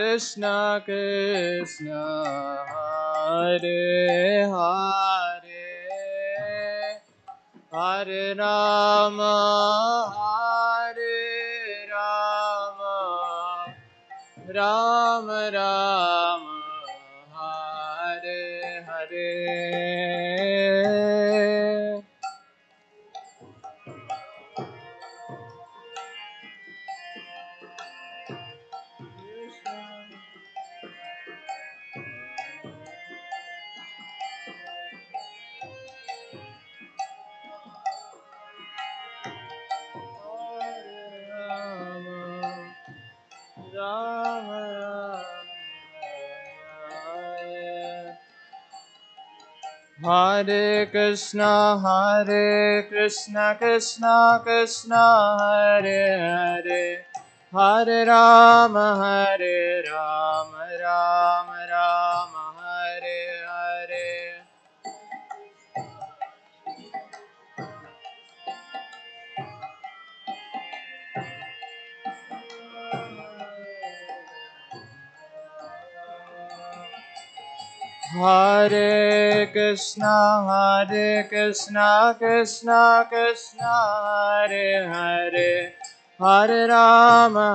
Krishna Krishna Hare Hare Hare Rama Hare Rama Rama Rama Hare Hare. Hare Krishna Krishna Krishna Hare Hare Hare Rama Rama Rama Hare Hare. Hare Krishna Krishna Krishna Hare Hare Hare Rama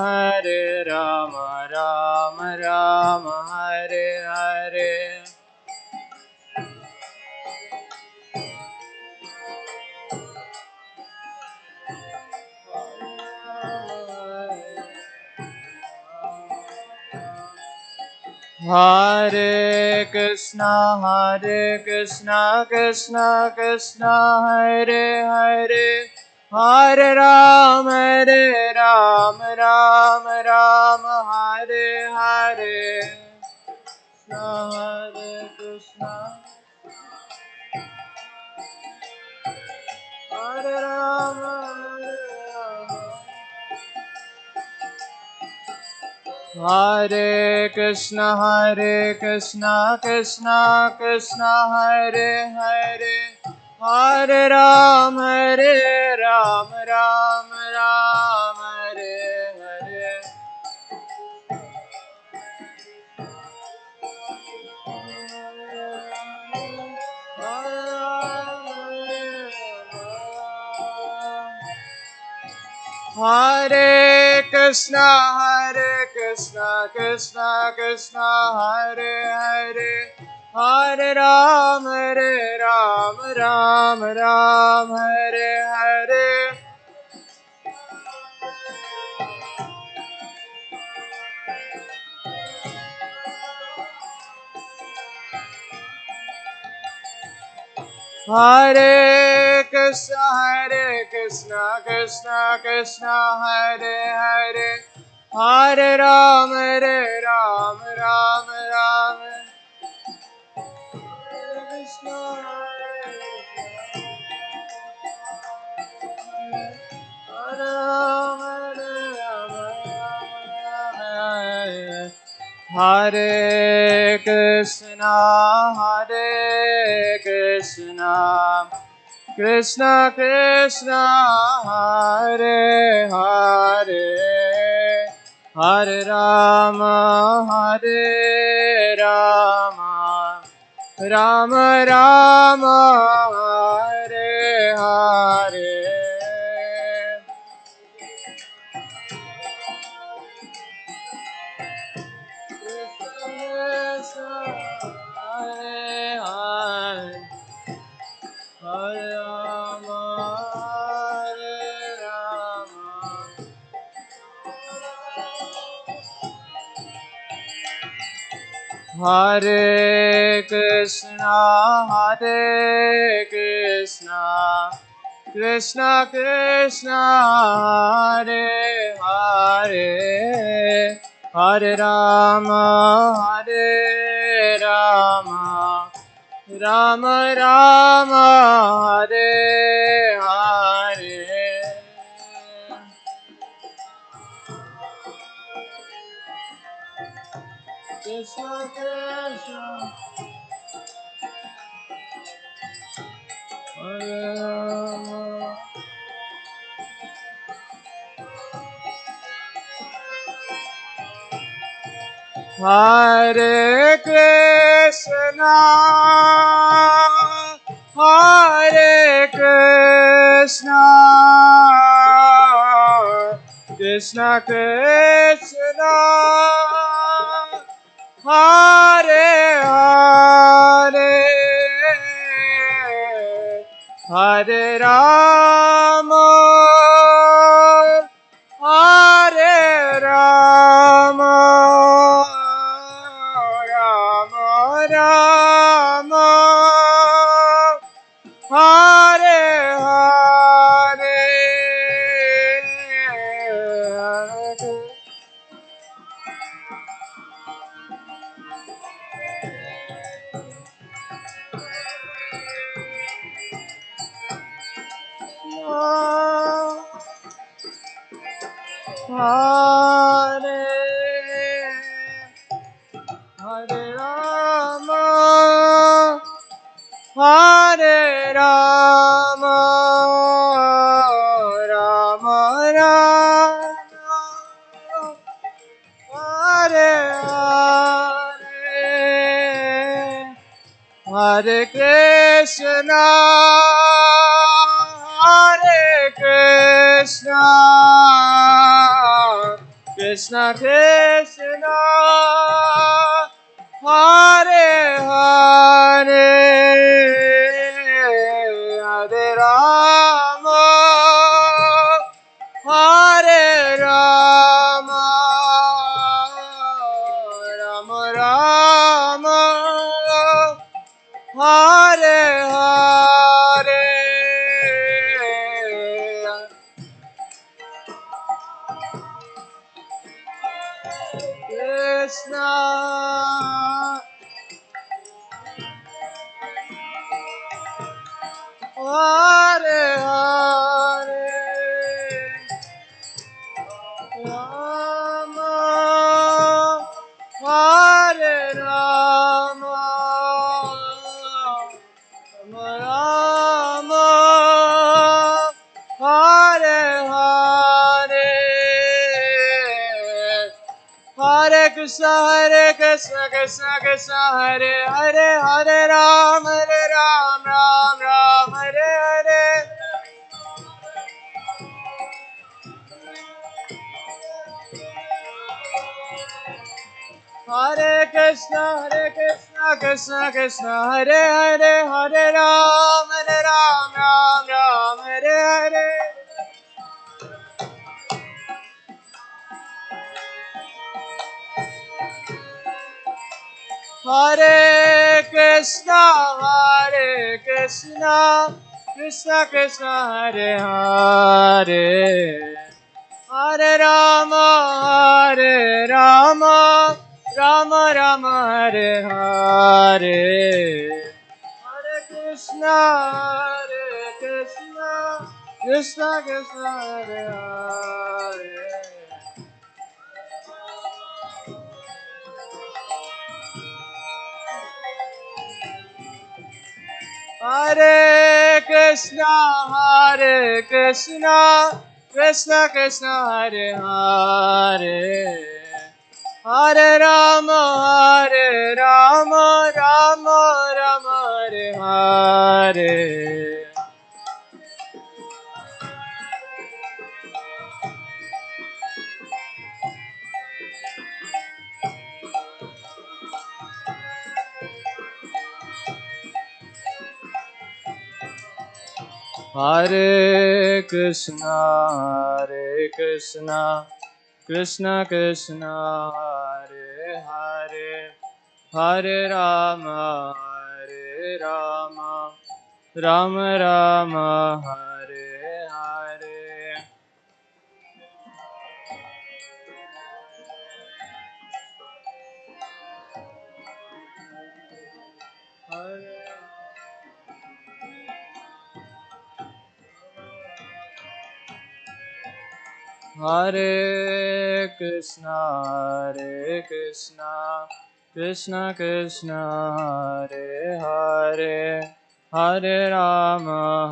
Rama Rama Hare Hare. Hare Krishna Krishna Krishna Hare Hare Hare Rama Rama Rama Hare Hare. Hare Krishna Hare Rama Hare Krishna Krishna Krishna Hare Hare Hare Rama Rama Rama Hare Hare. Hare Krishna Krishna Hare Hare Hare Rama Rama Hare Hare. Hare Krishna Krishna Hare Hare Hare Rama Rama Krishna Hare Hare Krishna Krishna Krishna Hare Hare Hare Rama Rama Rama Hare Hare. Hare Krishna Krishna Krishna Hare Hare Hare Rama Rama Rama Hare Hare. Krishna Krishna Hare Rama. Hare Krishna, Hare Krishna, Krishna Krishna, Hare Hare, Hare Rama, Hare Rama, Rama Rama, Hare Hare, Hare Hare Rama, Hare Rama, Rama Rama, Hare Hare, Hare Krishna, Hare Krishna, Krishna Krishna, Hare Hare, Hare Rama, Hare Rama, Rama Rama, Hare Hare, Krishna, Hare Hare, Rama, Hare Rama, Rama, Hare Hare, Hare Krishna, Krishna Krishna, Hare Hare, Hare Ram, Ram Ram, Hare Hare. Hare Krishna, Krishna Krishna, Hare Hare, Hare Ram, Ram Ram, Hare Hare. Hare Krishna, Krishna Krishna, Hare Hare, Hare Rama, Rama Rama, Hare Hare, Hare Krishna, Krishna Krishna, Hare Hare. Hare Krishna, Krishna Krishna, Hare Hare, Hare Rama, Rama Rama, Hare Hare. Hare Krishna, Krishna Krishna, Hare Hare, Hare Rama, Rama Rama, Hare Hare. Hare Krishna, Krishna Krishna, Hare Hare, Hare Rama,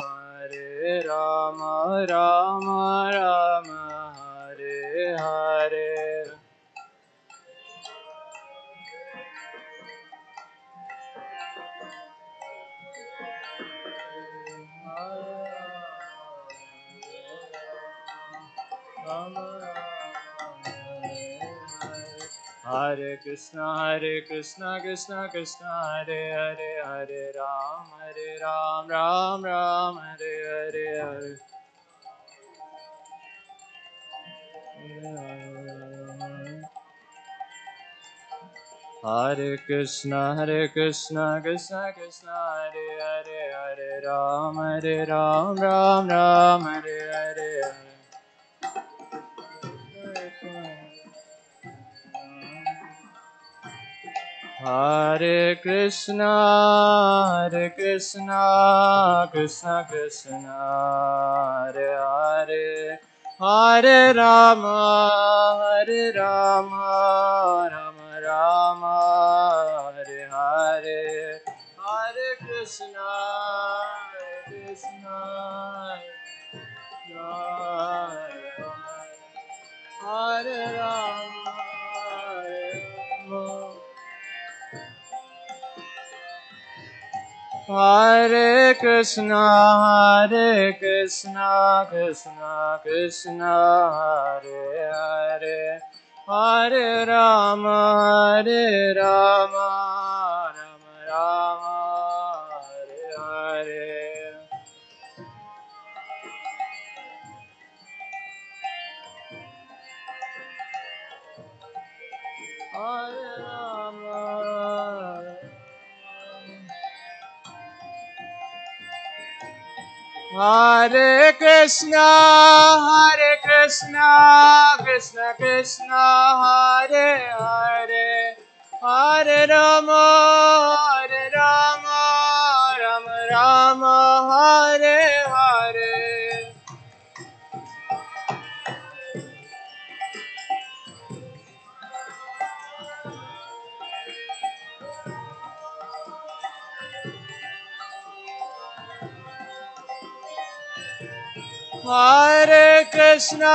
Rama Rama, Hare Hare. Hare Krishna Krishna Krishna Hare Hare Hare Ram Ram Ram Hare Hare Hare Krishna Krishna Krishna Hare Hare Hare Ram Ram Hare Hare Hare Krishna Krishna Krishna Hare Hare Hare Rama Rama Rama Hare Hare Hare Krishna Krishna Hare Rama Hare Krishna Krishna Krishna Hare Hare Hare Rama Rama Rama Hare Hare Hare Rama Hare Krishna Krishna Krishna Hare Hare Hare Rama Rama Hare Hare Hare Krishna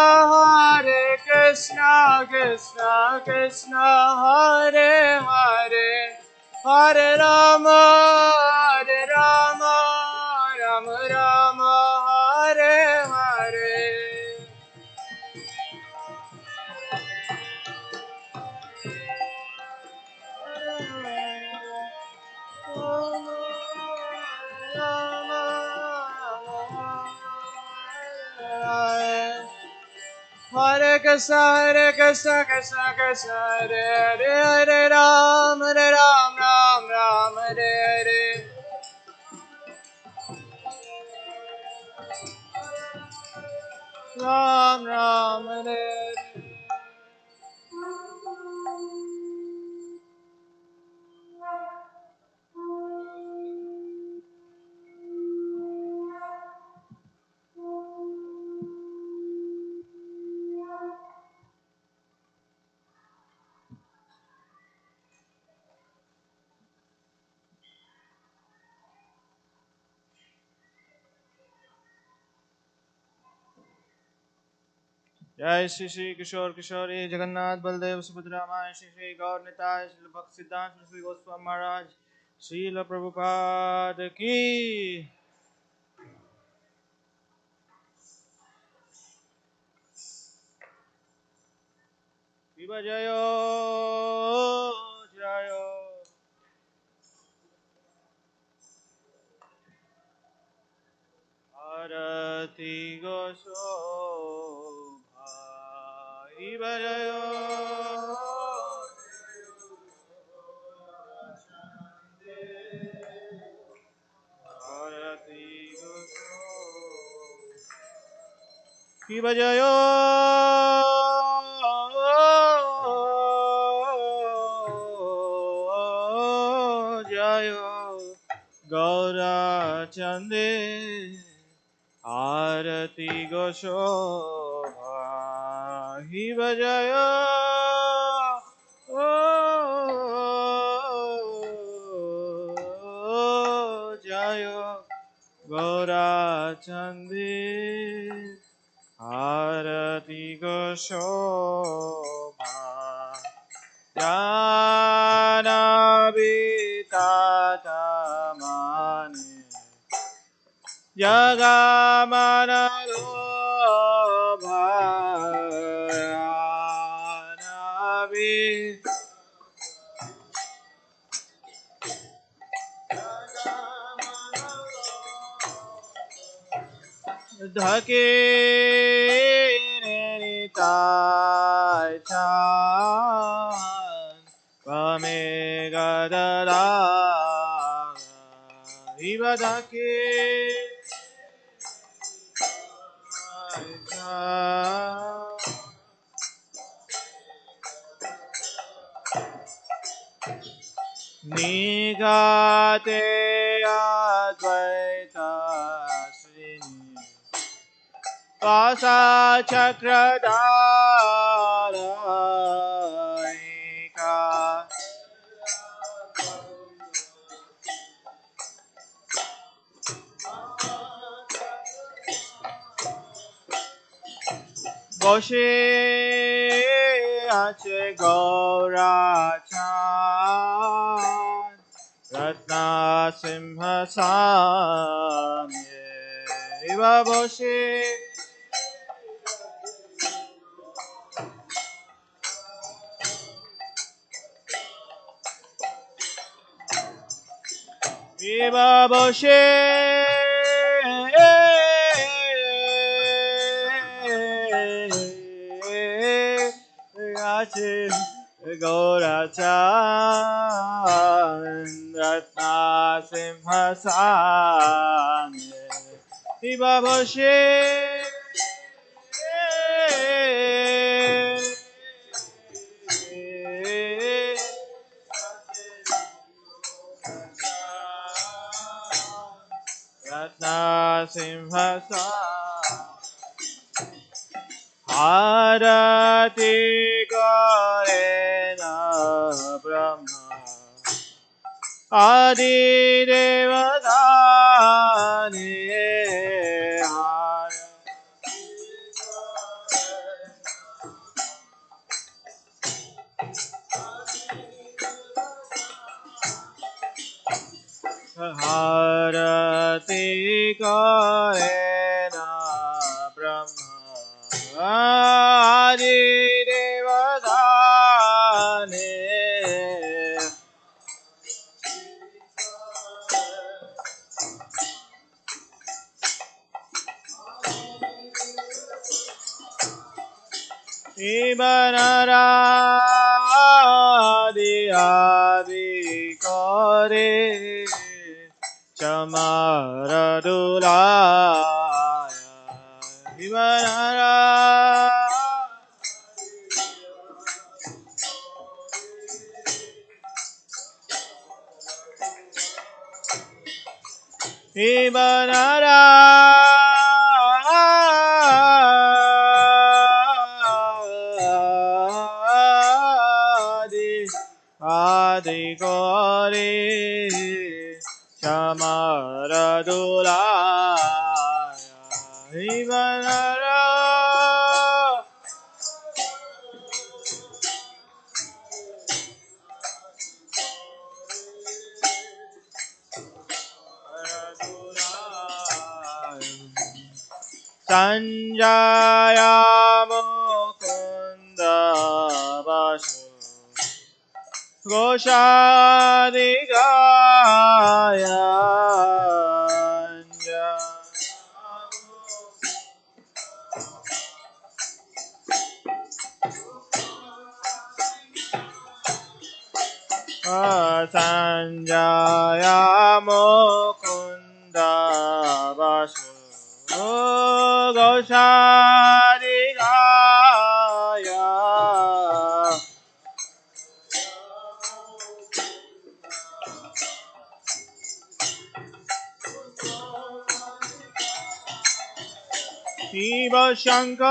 Krishna Krishna Hare Hare Hare Rama Hare Hare Hare Krishna Krishna Hare Hare Hare Ram Hare Hare Ram Hare Hare जय श्री श्री किशोर किशोरी जगन्नाथ बलदेव सुभद्रा माँ श्री श्री गौर निताय श्री भक्त सिद्धांत श्री गोस्वामी महाराज श्रील प्रभुपाद की जयो जयो आरती गोशोभा जयो आरती गोशोभा जयो जयो गौरा चंदे आरती गोशोभा ही बजायो जयो गौरा चंदे आरती गोशोभा जानवीतातमाने जगमनलोभानाभि dhake nitai chan pame gadara iba dhake Nigate Advaita Srini Vasa Chakradaraika Boshe Ache Gaurachan Ratna Simha Samye Iva Boshe Iva Boshe Ache Gaurachan Ratna Simha Samye Iva Boshe Ratna Simha Harati Karena Brahma Adi Devadani Harati Karena Brahma Adi Devadani Ibanaradi Adi Kare Chamaradulaya Ibanara Ibanara Adi Kore Chamaradulaya Ibanara Sanjaya Mukunda Vasu Goshadigaya Sanjaya Mukunda Vasu Goshadigaya Shiva Shankar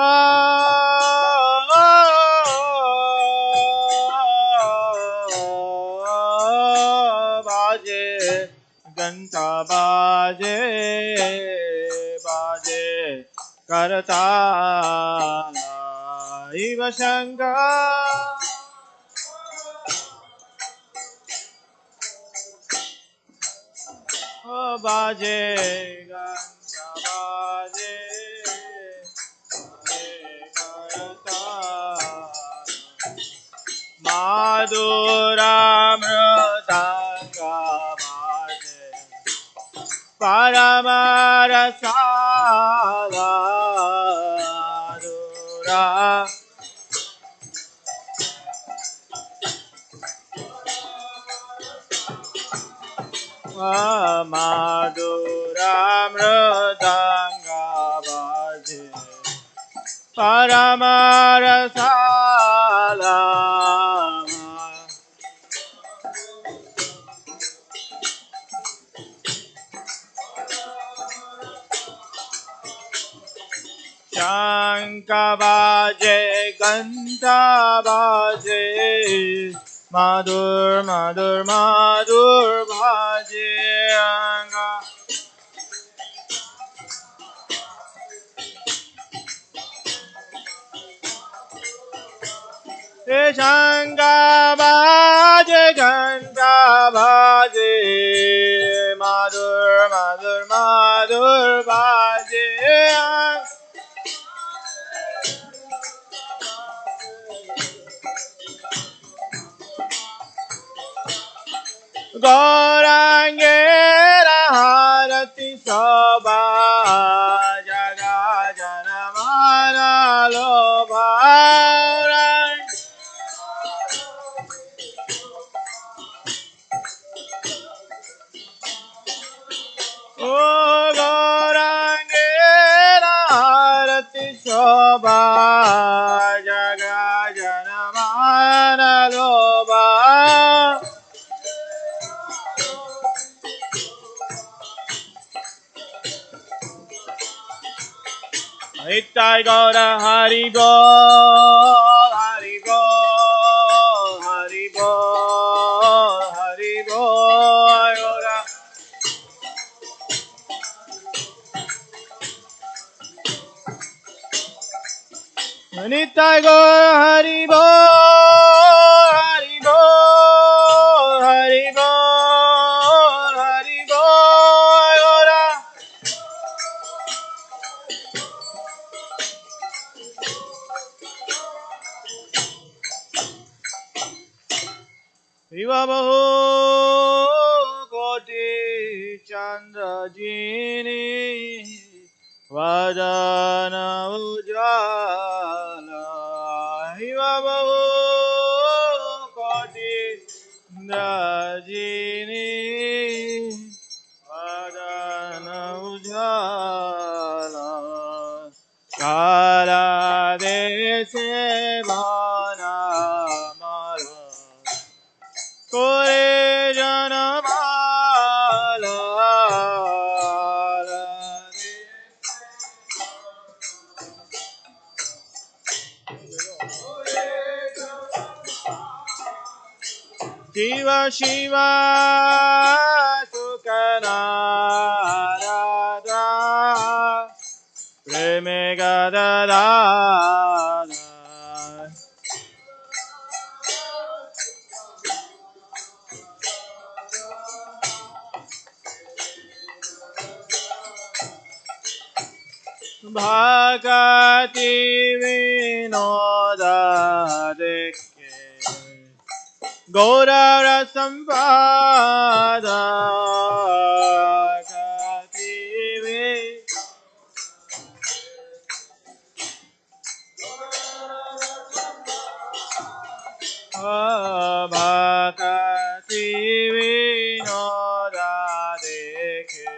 Baje Ganta Baje Baje Karatala Shiva Shankar Baje Ganta Baje Madhura Mridanga Bhaje Paramarasala Madhura Mridanga Bhaje Paramarasala Shanka Bhaje Ganta Bhaje Madhur Madhur Madhur Bhaje Anga Shanga Bhaje Ganta Bhaje Madhur Madhur Madhur Bhaje Gaurangera Harati Sabha Jaga Janamana Lobha O Gaurangera Harati Sabha Jaga Janamana Lobha Nitai Gaura Hari Bol, Hari Bol, Hari Bol, Hari Bol, Gaura. Nitai Gaura Hari Bol, Hari Bol, Hari Bol, Hari Bol, Gaura. Viva Bahu Koti Chandra Jini Vadana Ujala Viva Bahu Koti Chandra Jini Vadana Ujala Kala Dese Bana Mara Kore Janamala Shiva Shiva Sukhanarada Premegada Bhagati Vinoda Dekhe Gaurara Sampada Bhagati Bhagati Vinoda Dekhe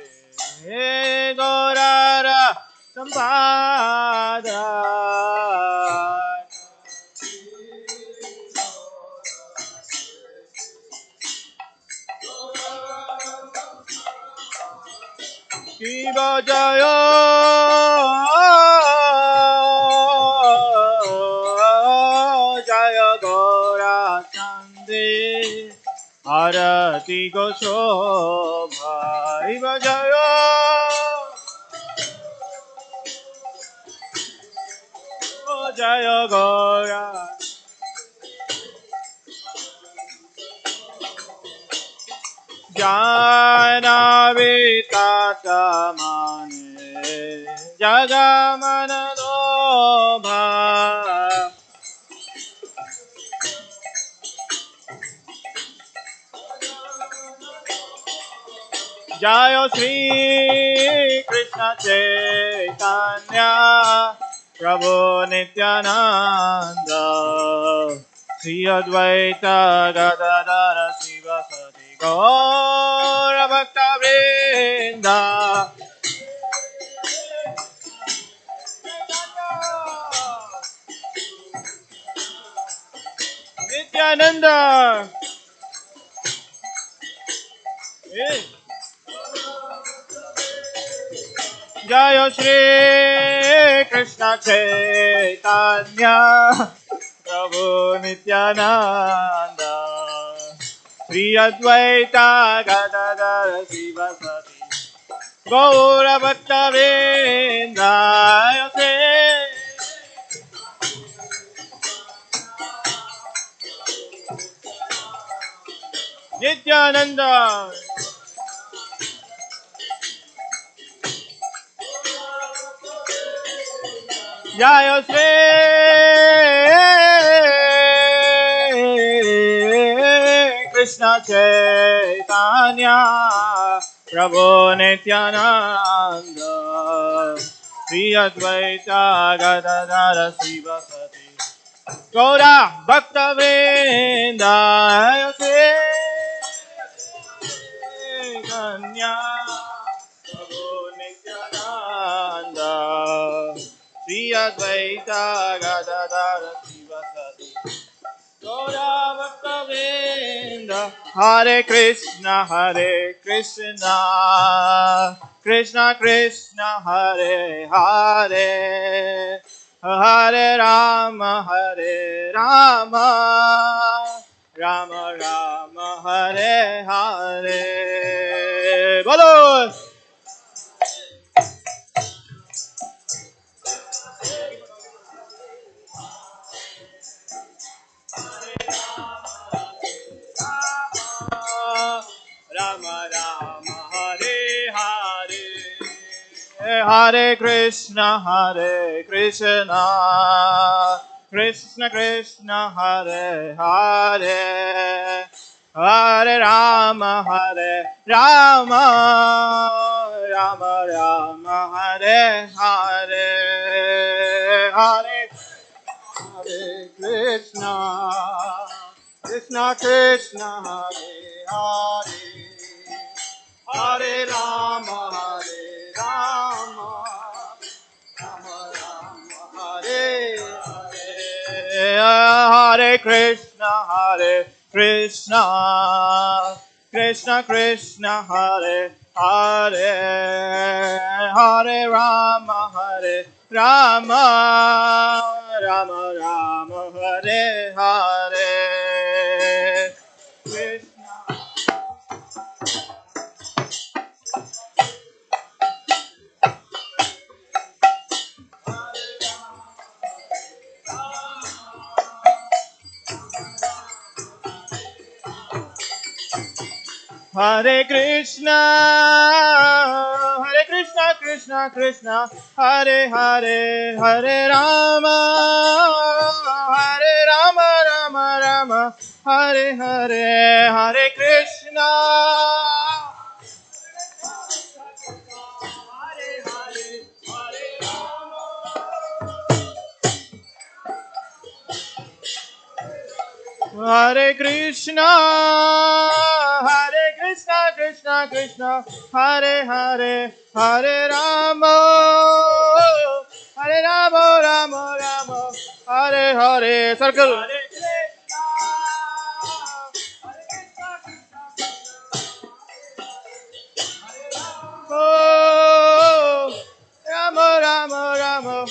Gaurara Sampada Shiva Jaya Jaya Gaura Chande Arati Goshoba Shiva Jaya Jaya Gaura Janavitata Mane Jagamana Lobha Jaya Shri Krishna Chaitanya Prabhu Nityananda Shri Advaita Gadadara Sivasati Gaura Bhakta Vrinda Nityananda Jaya Shri Krishna Chaitanya Prabhu Nityananda Shri Advaita Gadadara Sivasati Gaura Bhakta Vrinda Nityananda Jaya Shri Krishna Chaitanya Prabhu Nityananda Shri Advaita Gadadara Sivasati Gaura Bhakta Vrinda Shri Kanya Prabhu Nityananda Shri Advaita Gadadara Sivasati Gaura Bhakta Vrinda Hare Krishna Krishna Krishna Hare Hare Hare Rama Rama Rama Hare Hare Bolo Rama Rama Hare Hare Hare Krishna Krishna Krishna Hare Hare Hare Rama Rama Rama Hare Hare Hare Hare Krishna Krishna Krishna Hare Hare Hare Rama Rama Rama Rama Hare Hare Hare Krishna Krishna Krishna Hare Hare Hare Rama Rama Rama Rama Hare Hare Krishna Hare Krishna, Krishna Krishna, Hare Hare, Hare Rama, Rama Rama, Hare Hare, Hare Krishna. Hare Krishna, Krishna Krishna, Hare Hare, Hare Rama, Rama Rama, Hare Hare. Circle. Hare Oh, Rama Rama,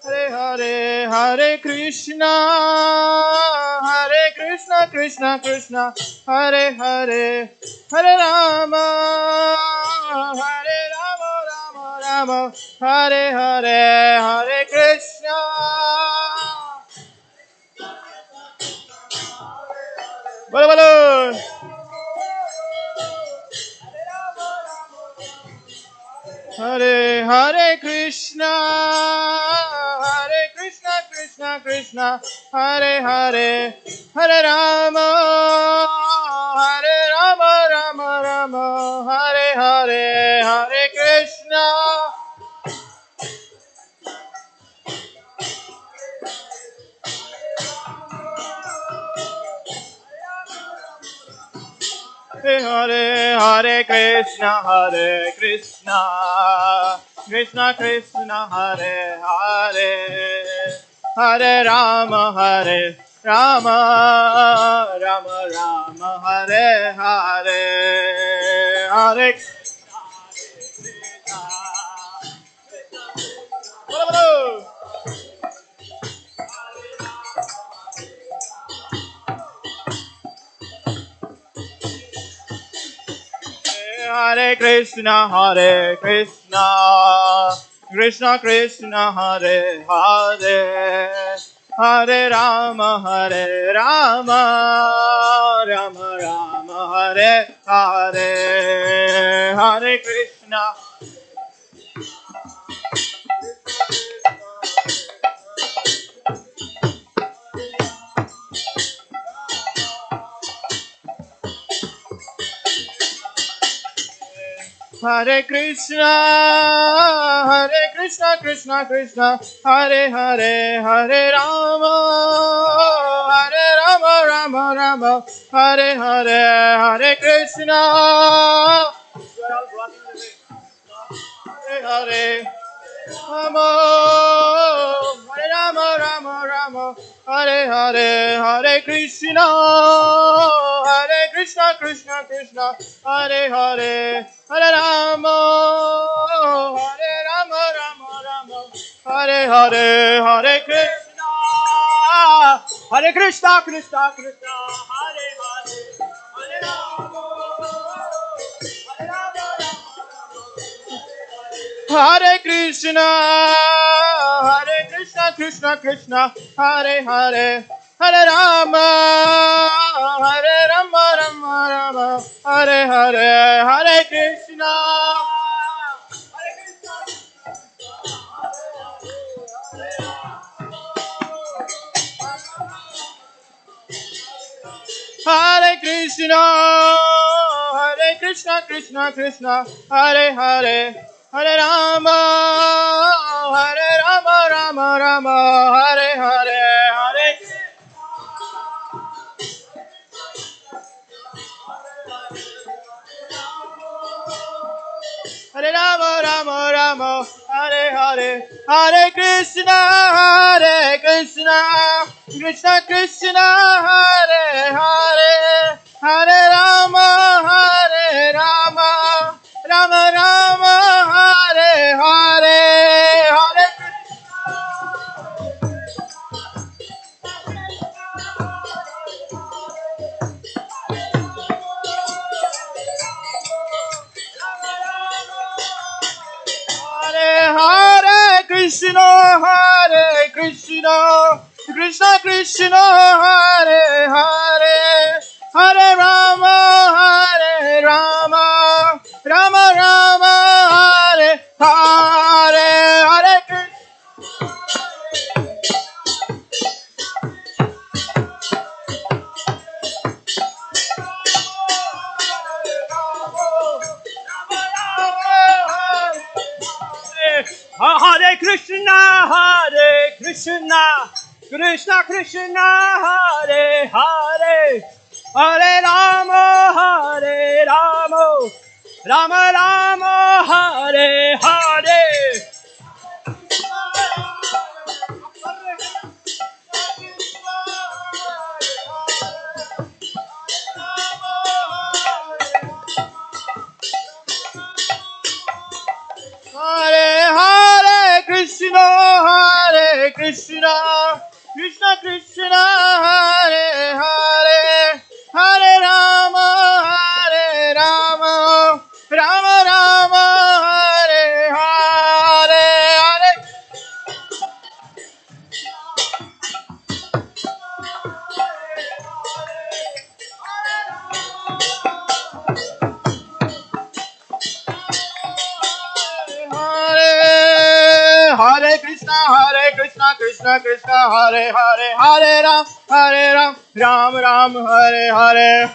Hare Hare, Hare Krishna, Krishna Krishna, Hare Hare, Hare Rama, Rama, Hare Hare, Hare Krishna. Bolo bolo. Hare Hare Krishna, Krishna Krishna, Hare Hare, Hare Rama, Rama Rama, Hare Hare. Hare Hare Krishna Krishna Krishna Hare Hare Hare Rama Rama Rama Hare Hare Hare Krishna Hare Krishna Krishna Krishna Hare Hare Hare Rama Rama Rama Hare Hare Hare Krishna Hare Krishna Krishna Krishna Hare Hare Hare Rama Rama Rama Hare Hare Hare Krishna Hare Hare Rama Hare Rama Hare Hare Hare Krishna Krishna Hare Hare Hare Rama Rama Hare Hare Hare Krishna Hare Krishna Hare Hare Hare Rama Hare Krishna Krishna Hare Hare Hare Rama Rama Hare Hare Hare Krishna Hare Krishna Krishna Hare Hare Hare Rama Rama Hare Hare Hare Hare Rama Hare Hare Hare Krishna Krishna Hare Hare Hare Rama Rama Hare Hare Hare Hare Krishna Krishna Hare Hare Hare Rama Rama Hare Hare Hare Krishna Hare Krishna Hare Hare Hare Rama Rama Hare Hare Hare Krishna Krishna Hare Hare Hare Rama Rama Hare Hare Hare Krishna Hare Hare Hare Ram Hare Hare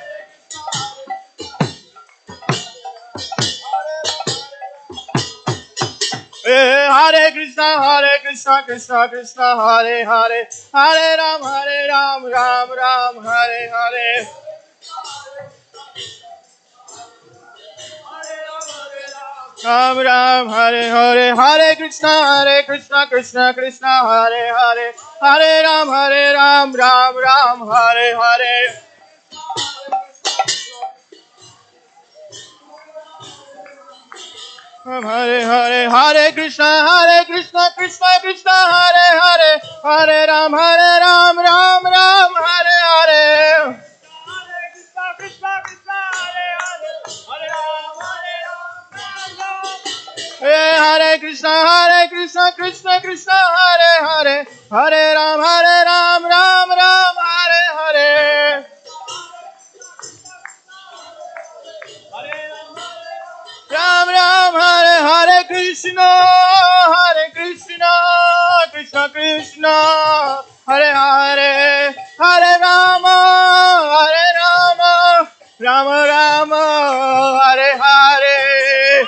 Hare Krishna Krishna Hare Hare Hare Ram Ram Hare Hare Ram Ram Hare Hare Hare Krishna Krishna Krishna Hare Hare Hare Ram Ram Ram Hare Hare Hare Hare Hare Krishna Krishna Krishna Hare Hare Hare Ram Ram Ram Hare Hare Hare Krishna Krishna Hare Hare Hare Ram Ram Hare Hare Ram Ram Hare Hare Krishna Krishna Krishna Hare Hare Hare Rama Rama Rama Hare Hare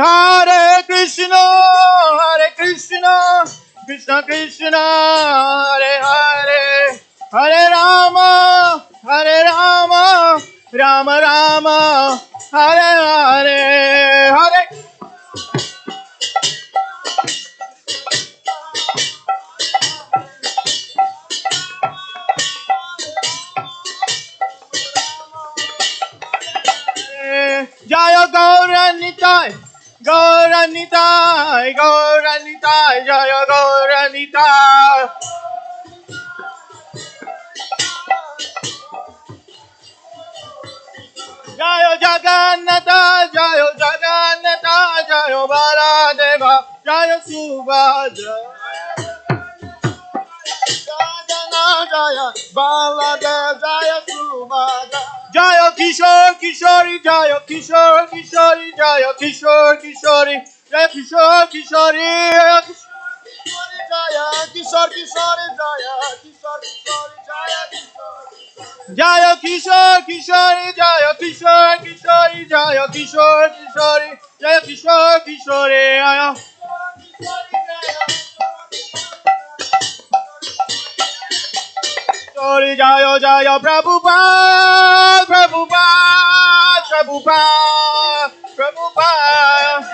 Hare Krishna Krishna Krishna Hare Hare Hare Rama Rama Rama Hare Hare Hare Jaya Gauranitai Gauranitai Gauranitai Jaya Gauranitai Jayo Jagannatha Jayo Jagannatha Jayo Baladeva Jayo Subhadra Jaya Baladeva Jaya Subhadra Jayo Kishore Kishori Jayo Kishore Kishori Jayo Kishore Kishori Jayo Kishore Kishori Jaya Kishore Kishori Jaya Kishore Kishori Jaya Kishore Jaya Kishore Kishori Jaya Kishore Kishori Jaya Kishore Kishori Jaya Kishore Kishori Jaya Kishori Jaya Jaya Prabhupada Prabhupada Prabhupada Prabhupada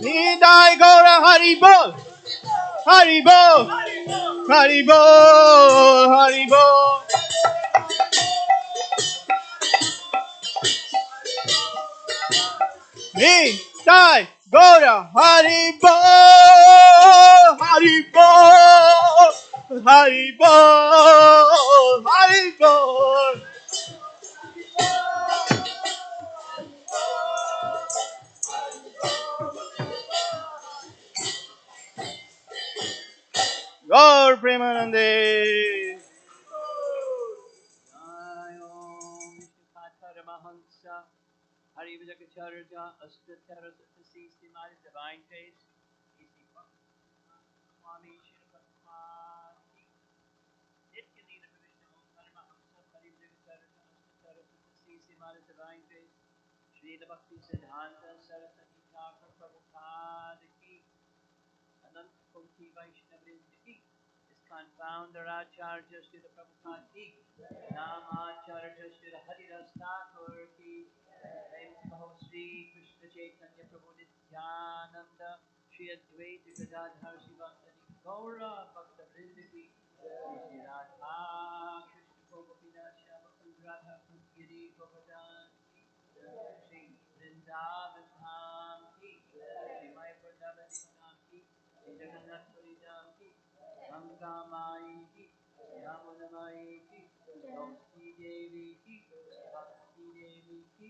Nidai Gora Haribol Haribol Haribol Haribol Nidai Gora Haribol Haribol Haribol Haribol Gaur Premanande Hari Vijakacharya Astatara Satasisi Mari Divine Face Swami Shirapatmati Nityanina Vishnu Paramahamsa Hari Vijakacharya Astatara Satasisi Mari Divine Face Srila Bhakti Siddhanta Saraswati Thakur Prabhupada Ki Anant Koti Vaishnavrinda Ki ISKCON Founder Acharya Srila Prabhupada Ki Namacharya Srila Haridas Thakur Ki Shri Krishna Chaitanya Prabhu Nityananda Shri Advaita Gadadhar Sivasani Gaura Bhakta Vrinda Ki Shri Radha Krishna Gopina Shama Radha Kundiri Govardhan Ki Shri Vrindavan Dham Ki Shri Mayapur Vrindavan Dham Ki Shri Jagannath Puri Dham Ki Ganga Mai Ki Yamuna Mai Ki Tulsi Devi Ki Bhakti Devi Ki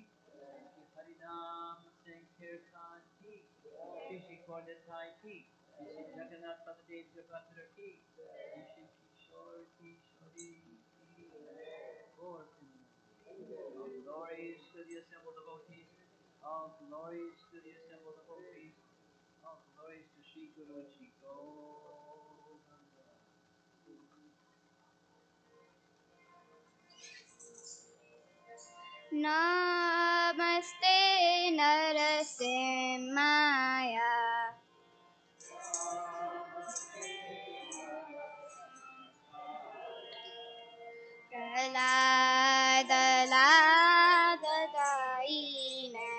Harinam Sankirtan Ki Shri Shri Kordatai Ki Shri Jagannath Baladev Jagatra Ki Shri Kishore Kishori Ki Gaur all glories to the assembled devotees, all glories to the assembled devotees, all glories to Shri Guru and Shri Govardhana. Namah नमस्ते नरसिंहाय प्रह्लादलाददायिने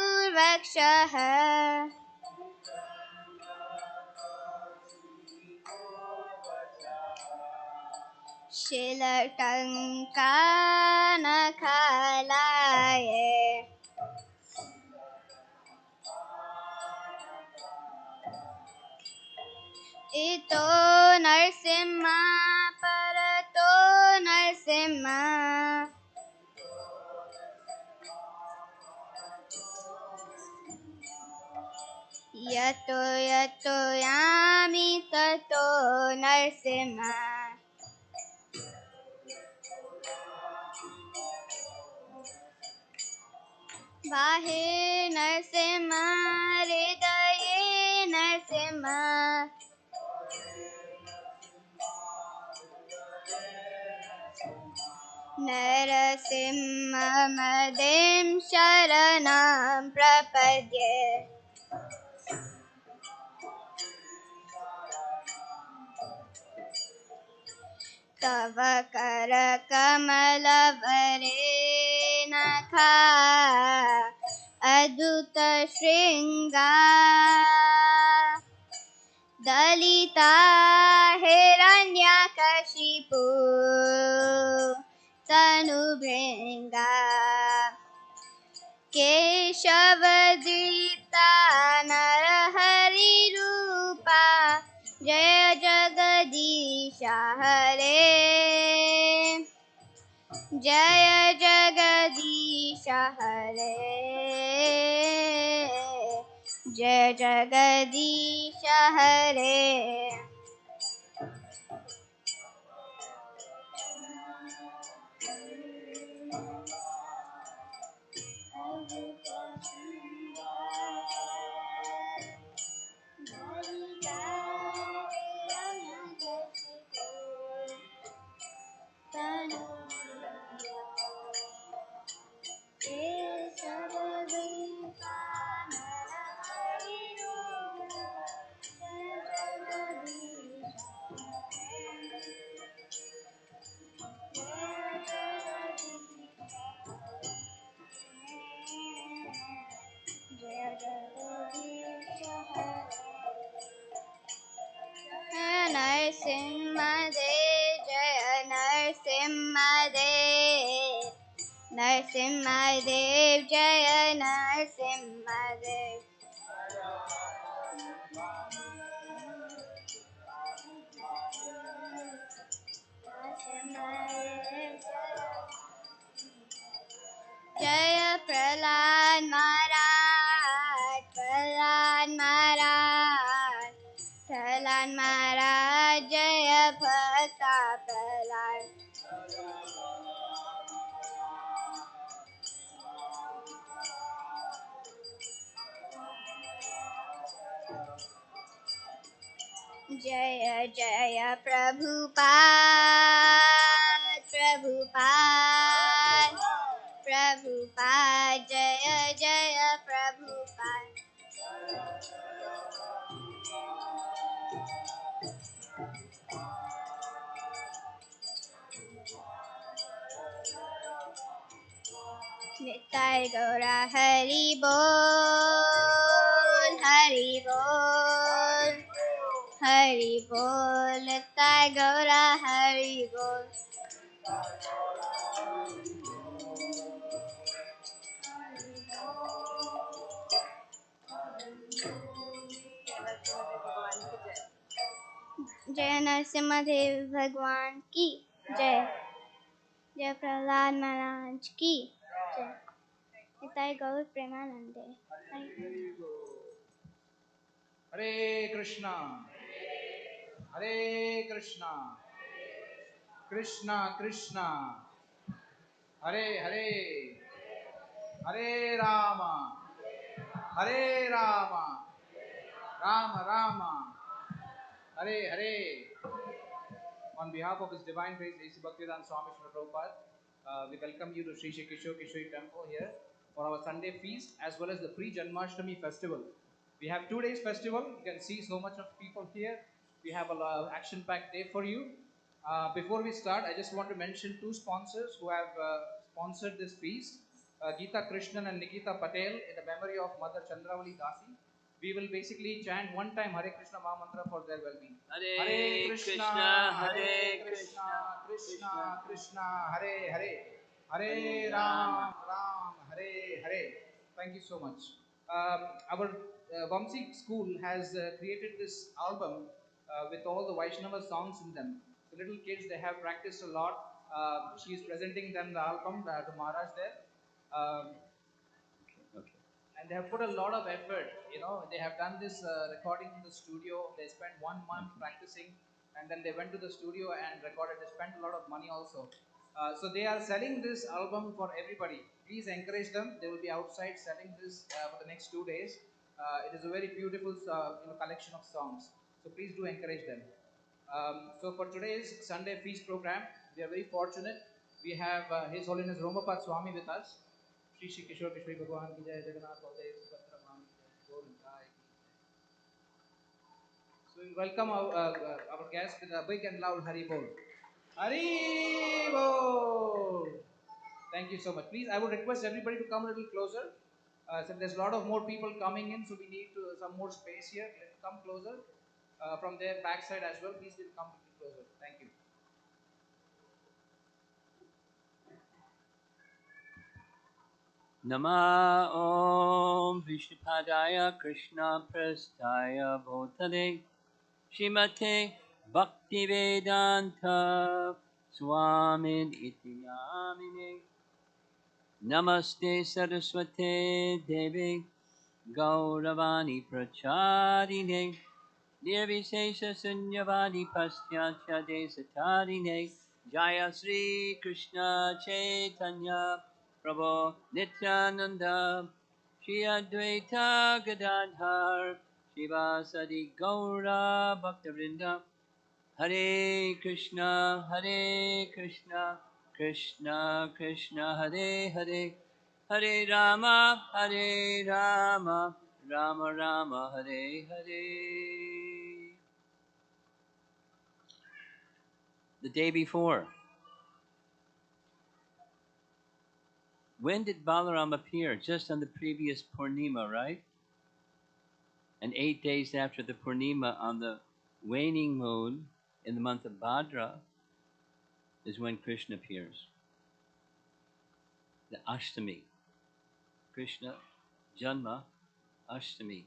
हिरण्यकशिपूर्वक्षः शिलटङ्कानखलाये इतो नरसिंह परतो नरसिंह यतो यतो यामि ततो नरसिंह बाहे नरसिंह हृदये नरसिंह नरसिंहमदिं शरणं प्रपद्ये तव करकमलवरेणखा अद्भुतशृङ्गा दलिता हिरण्यकशिपु तनुभृङ्गा केशवदृता नरहरिरूपा जय जगदीश हरे जय जगदीश हरे जय जगदीश हरे नरसिंहदेव जय नरसिंहदेव नरसिंहदेव जय नरसिंहदेव जय प्रहलाद महाराज प्रहलाद महाराज प्रहलाद महाराज जय भक्ता प्रहलाद जय जय प्रभुपाद प्रभुपाद प्रभुपाद जय जय प्रभुपाद निताय गौरा हरि बोल हरि बोल हरि बोल निताय गौरा हरि बोल जय नरसिंहदेव भगवान की जय जय प्रहलाद महाराज की जय निताय गौर प्रेमानंदे हरे Krishna Krishna Krishna Hare Hare Hare Ram Rama Rama, Hare Hare. On behalf of His Divine Grace A.C. Bhaktivedanta Swami Srila Prabhupada, we welcome you to Sri Sri Kishore Kishori Temple here for our Sunday feast as well as the pre-Janmastami festival. We have 2 days festival. You can see so much of people here. We have a action-packed day for you. Before we start, I just want to mention 2 sponsors who have sponsored this feast. Geeta Krishnan and Nikita Patel in the memory of Mother Chandravali Dasi. We will basically chant one time Hare Krishna Maha Mantra for their well-being. Hare Krishna, Hare Krishna, Krishna, Krishna Krishna Krishna, Hare Hare, Hare Ram, Ram, Hare Hare. Thank you so much. Our Vamsi school has created this album with all the Vaishnava songs in them. The little kids, they have practiced a lot. She is presenting them the album to Maharaj there. Okay. And they have put a lot of effort. They have done this recording in the studio. They spent 1 month practicing, and then they went to the studio and recorded. They spent a lot of money also. So they are selling this album for everybody. Please encourage them. They will be outside selling this for the next 2 days. It is a very beautiful collection of songs. So please do encourage them. So for today's Sunday feast program, we are very fortunate. We have His Holiness Romapad Swami with us. Shri Shri Kishore Kishori Bhagwan ki jai, Jagannath Baldev Subhadra Mami ki jai, Govindai ki jai. So we welcome our guest with a big and loud Hari Bol. Hari Bol. Thank you so much. Please, I would request everybody to come a little closer. So there's a lot of more people coming in, so we need some more space here. Let's come closer. From their backside as well, please come a little closer. Thank you. Nama Om Vishnupadaya Krishna Prasthaya Bhutale Shrimate Bhaktivedanta Swamin Iti Namine Namaste Saraswate Devi Gauravani Pracharine Nirvishesha Sunyavadi Paschatya Desatarine Jaya Sri Krishna Chaitanya Prabhu Nityananda Shri Advaita Gadadhar Shivasadi Gaura Bhaktavrinda Hare Krishna Krishna Krishna Hare Hare Hare Rama Rama Rama Hare Hare. The day before. When did Balaram appear? Just on the previous Purnima, right? And 8 days after the Purnima, on the waning moon in the month of Bhadra, is when Krishna appears. The Ashtami. Krishna Janma Ashtami.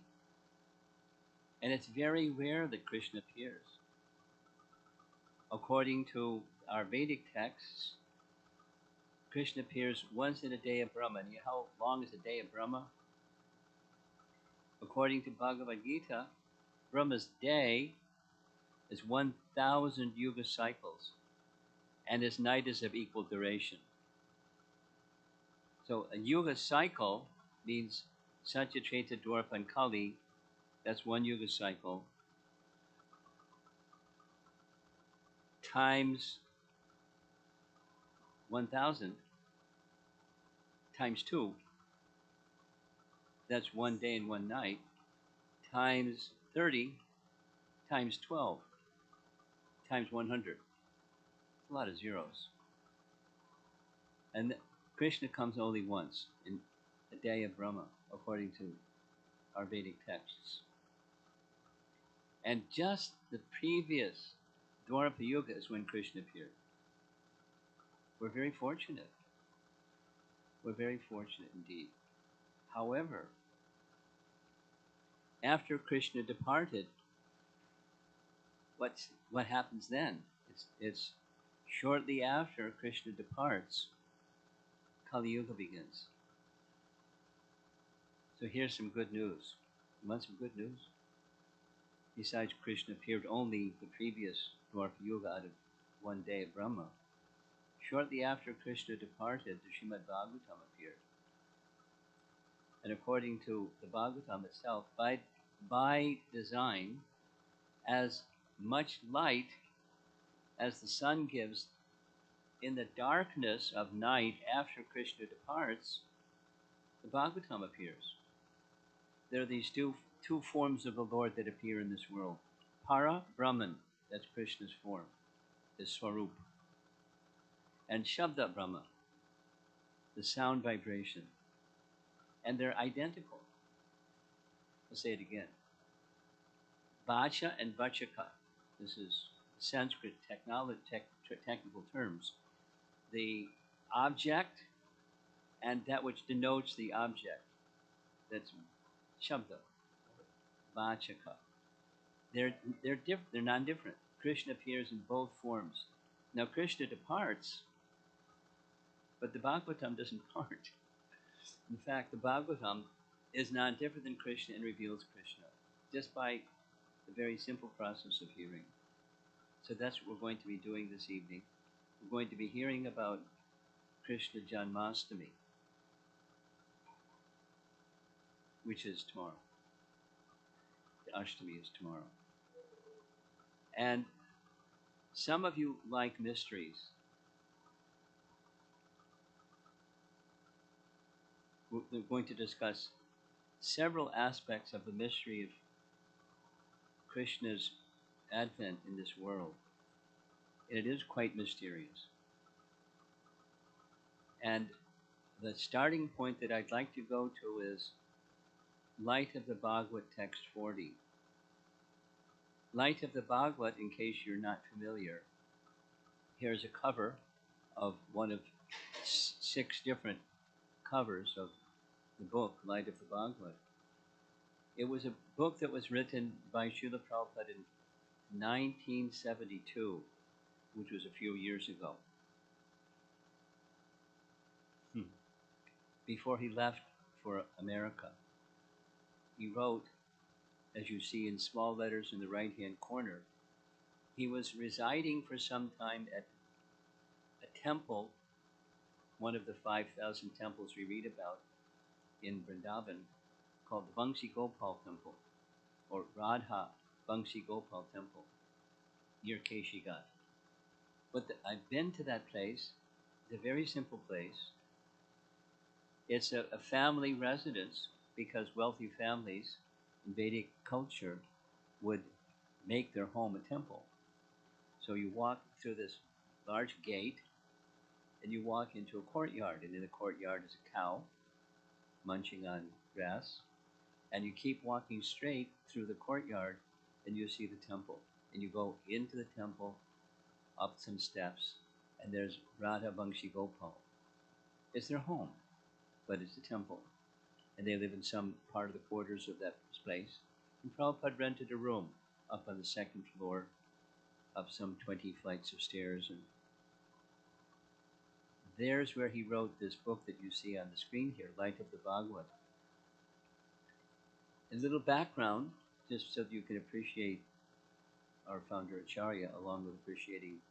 And it's very rare that Krishna appears. According to our Vedic texts, Krishna appears once in a day of Brahma. And how long is a day of Brahma? According to Bhagavad Gita, Brahma's day is 1,000 yuga cycles, and his night is of equal duration. So a yuga cycle means Satya, Treta, Dwarpa, and Kali. That's one yuga cycle times 1,000 times 2. That's 1 day and 1 night times 30 times 12 times 100. It's a lot of zeros. And Krishna comes only once in a day of Brahma, according to our Vedic texts. And just the previous Dwarapa Yuga is when Krishna appeared. We're very fortunate. We're very fortunate indeed. However, after Krishna departed, what happens then? It's shortly after Krishna departs, Kali Yuga begins. So here's some good news. You want some good news? Besides Krishna appeared only the previous Dwarapa Yuga out of 1 day of Brahma, shortly after Krishna departed, the Srimad Bhagavatam appeared. And according to the Bhagavatam itself, by by design, as much light as the sun gives in the darkness of night after Krishna departs, the Bhagavatam appears. There are these two forms of the Lord that appear in this world. Para Brahman, that's Krishna's form, his Swarup. And Shabda Brahma, the sound vibration. And they're identical. I'll say it again. Vacha and Vachaka. This is Sanskrit technical terms. The object and that which denotes the object. That's Shabda. Vachaka. They're non-different. Krishna appears in both forms. Now Krishna departs, but the Bhagavatam doesn't part. In fact, the Bhagavatam is non-different than Krishna and reveals Krishna, just by the very simple process of hearing. So that's what we're going to be doing this evening. We're going to be hearing about Krishna Janmastami, which is tomorrow. The Ashtami is tomorrow. And some of you like mysteries. We're going to discuss several aspects of the mystery of Krishna's advent in this world. And it is quite mysterious. And the starting point that I'd like to go to is Light of the Bhagavad, text 40. Light of the Bhagavad, in case you're not familiar, here's a cover of one of 6 different covers of the book, Light of the Bhagavad. It was a book that was written by Srila Prabhupada in 1972, which was a few years ago, before he left for America. He wrote, as you see in small letters in the right-hand corner, he was residing for some time at a temple, one of the 5,000 temples we read about in Vrindavan, called the Vamsi Gopal Temple, or Radha Vamsi Gopal Temple, near Keshigat. But I've been to that place. It's a very simple place. It's a family residence, because wealthy families in Vedic culture would make their home a temple. So you walk through this large gate, and you walk into a courtyard, and in the courtyard is a cow munching on grass, and you keep walking straight through the courtyard, and you see the temple, and you go into the temple, up some steps, and there's Radha Vamsi Gopal. It's their home, but it's a temple, and they live in some part of the quarters of that place. And Prabhupada rented a room up on the 2nd floor, up some 20 flights of stairs, and there's where he wrote this book that you see on the screen here, Light of the Bhagavad. A little background, just so that you can appreciate our founder Acharya, along with appreciating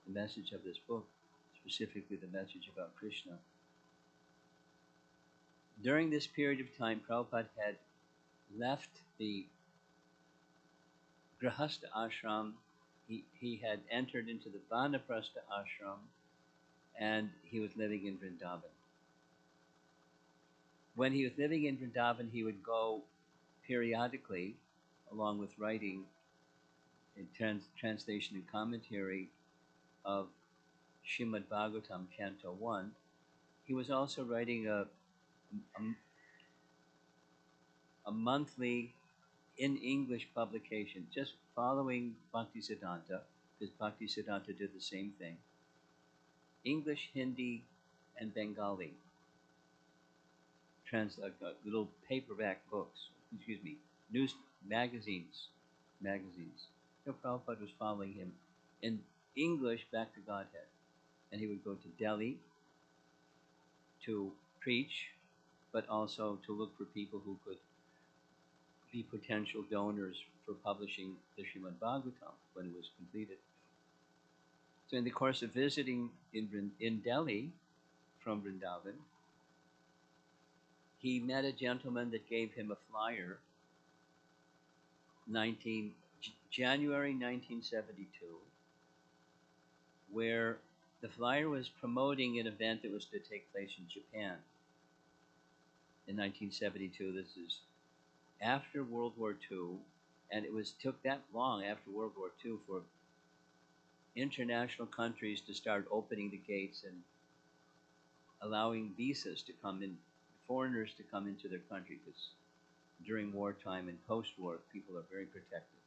the message of this book, specifically the message about Krishna. During this period of time, Prabhupada had left the Grihastha ashram. He had entered into the Vanaprastha ashram, and he was living in Vrindavan. When he was living in Vrindavan, he would go periodically, along with writing and translation and commentary of Srimad Bhagavatam, Canto 1. He was also writing a monthly in English publication, just following Bhaktisiddhanta, because Bhaktisiddhanta did the same thing. English, Hindi, and Bengali. Little paperback books, news magazines. So Prabhupada was following him in English back to Godhead. And he would go to Delhi to preach, but also to look for people who could be potential donors for publishing the Srimad Bhagavatam when it was completed. So in the course of visiting in Delhi from Vrindavan, he met a gentleman that gave him a flyer January 1972, where the flyer was promoting an event that was to take place in Japan in 1972. This is after World War II, and it took that long after World War II for international countries to start opening the gates and allowing visas to come in, foreigners to come into their country, because during wartime and post-war, people are very protected.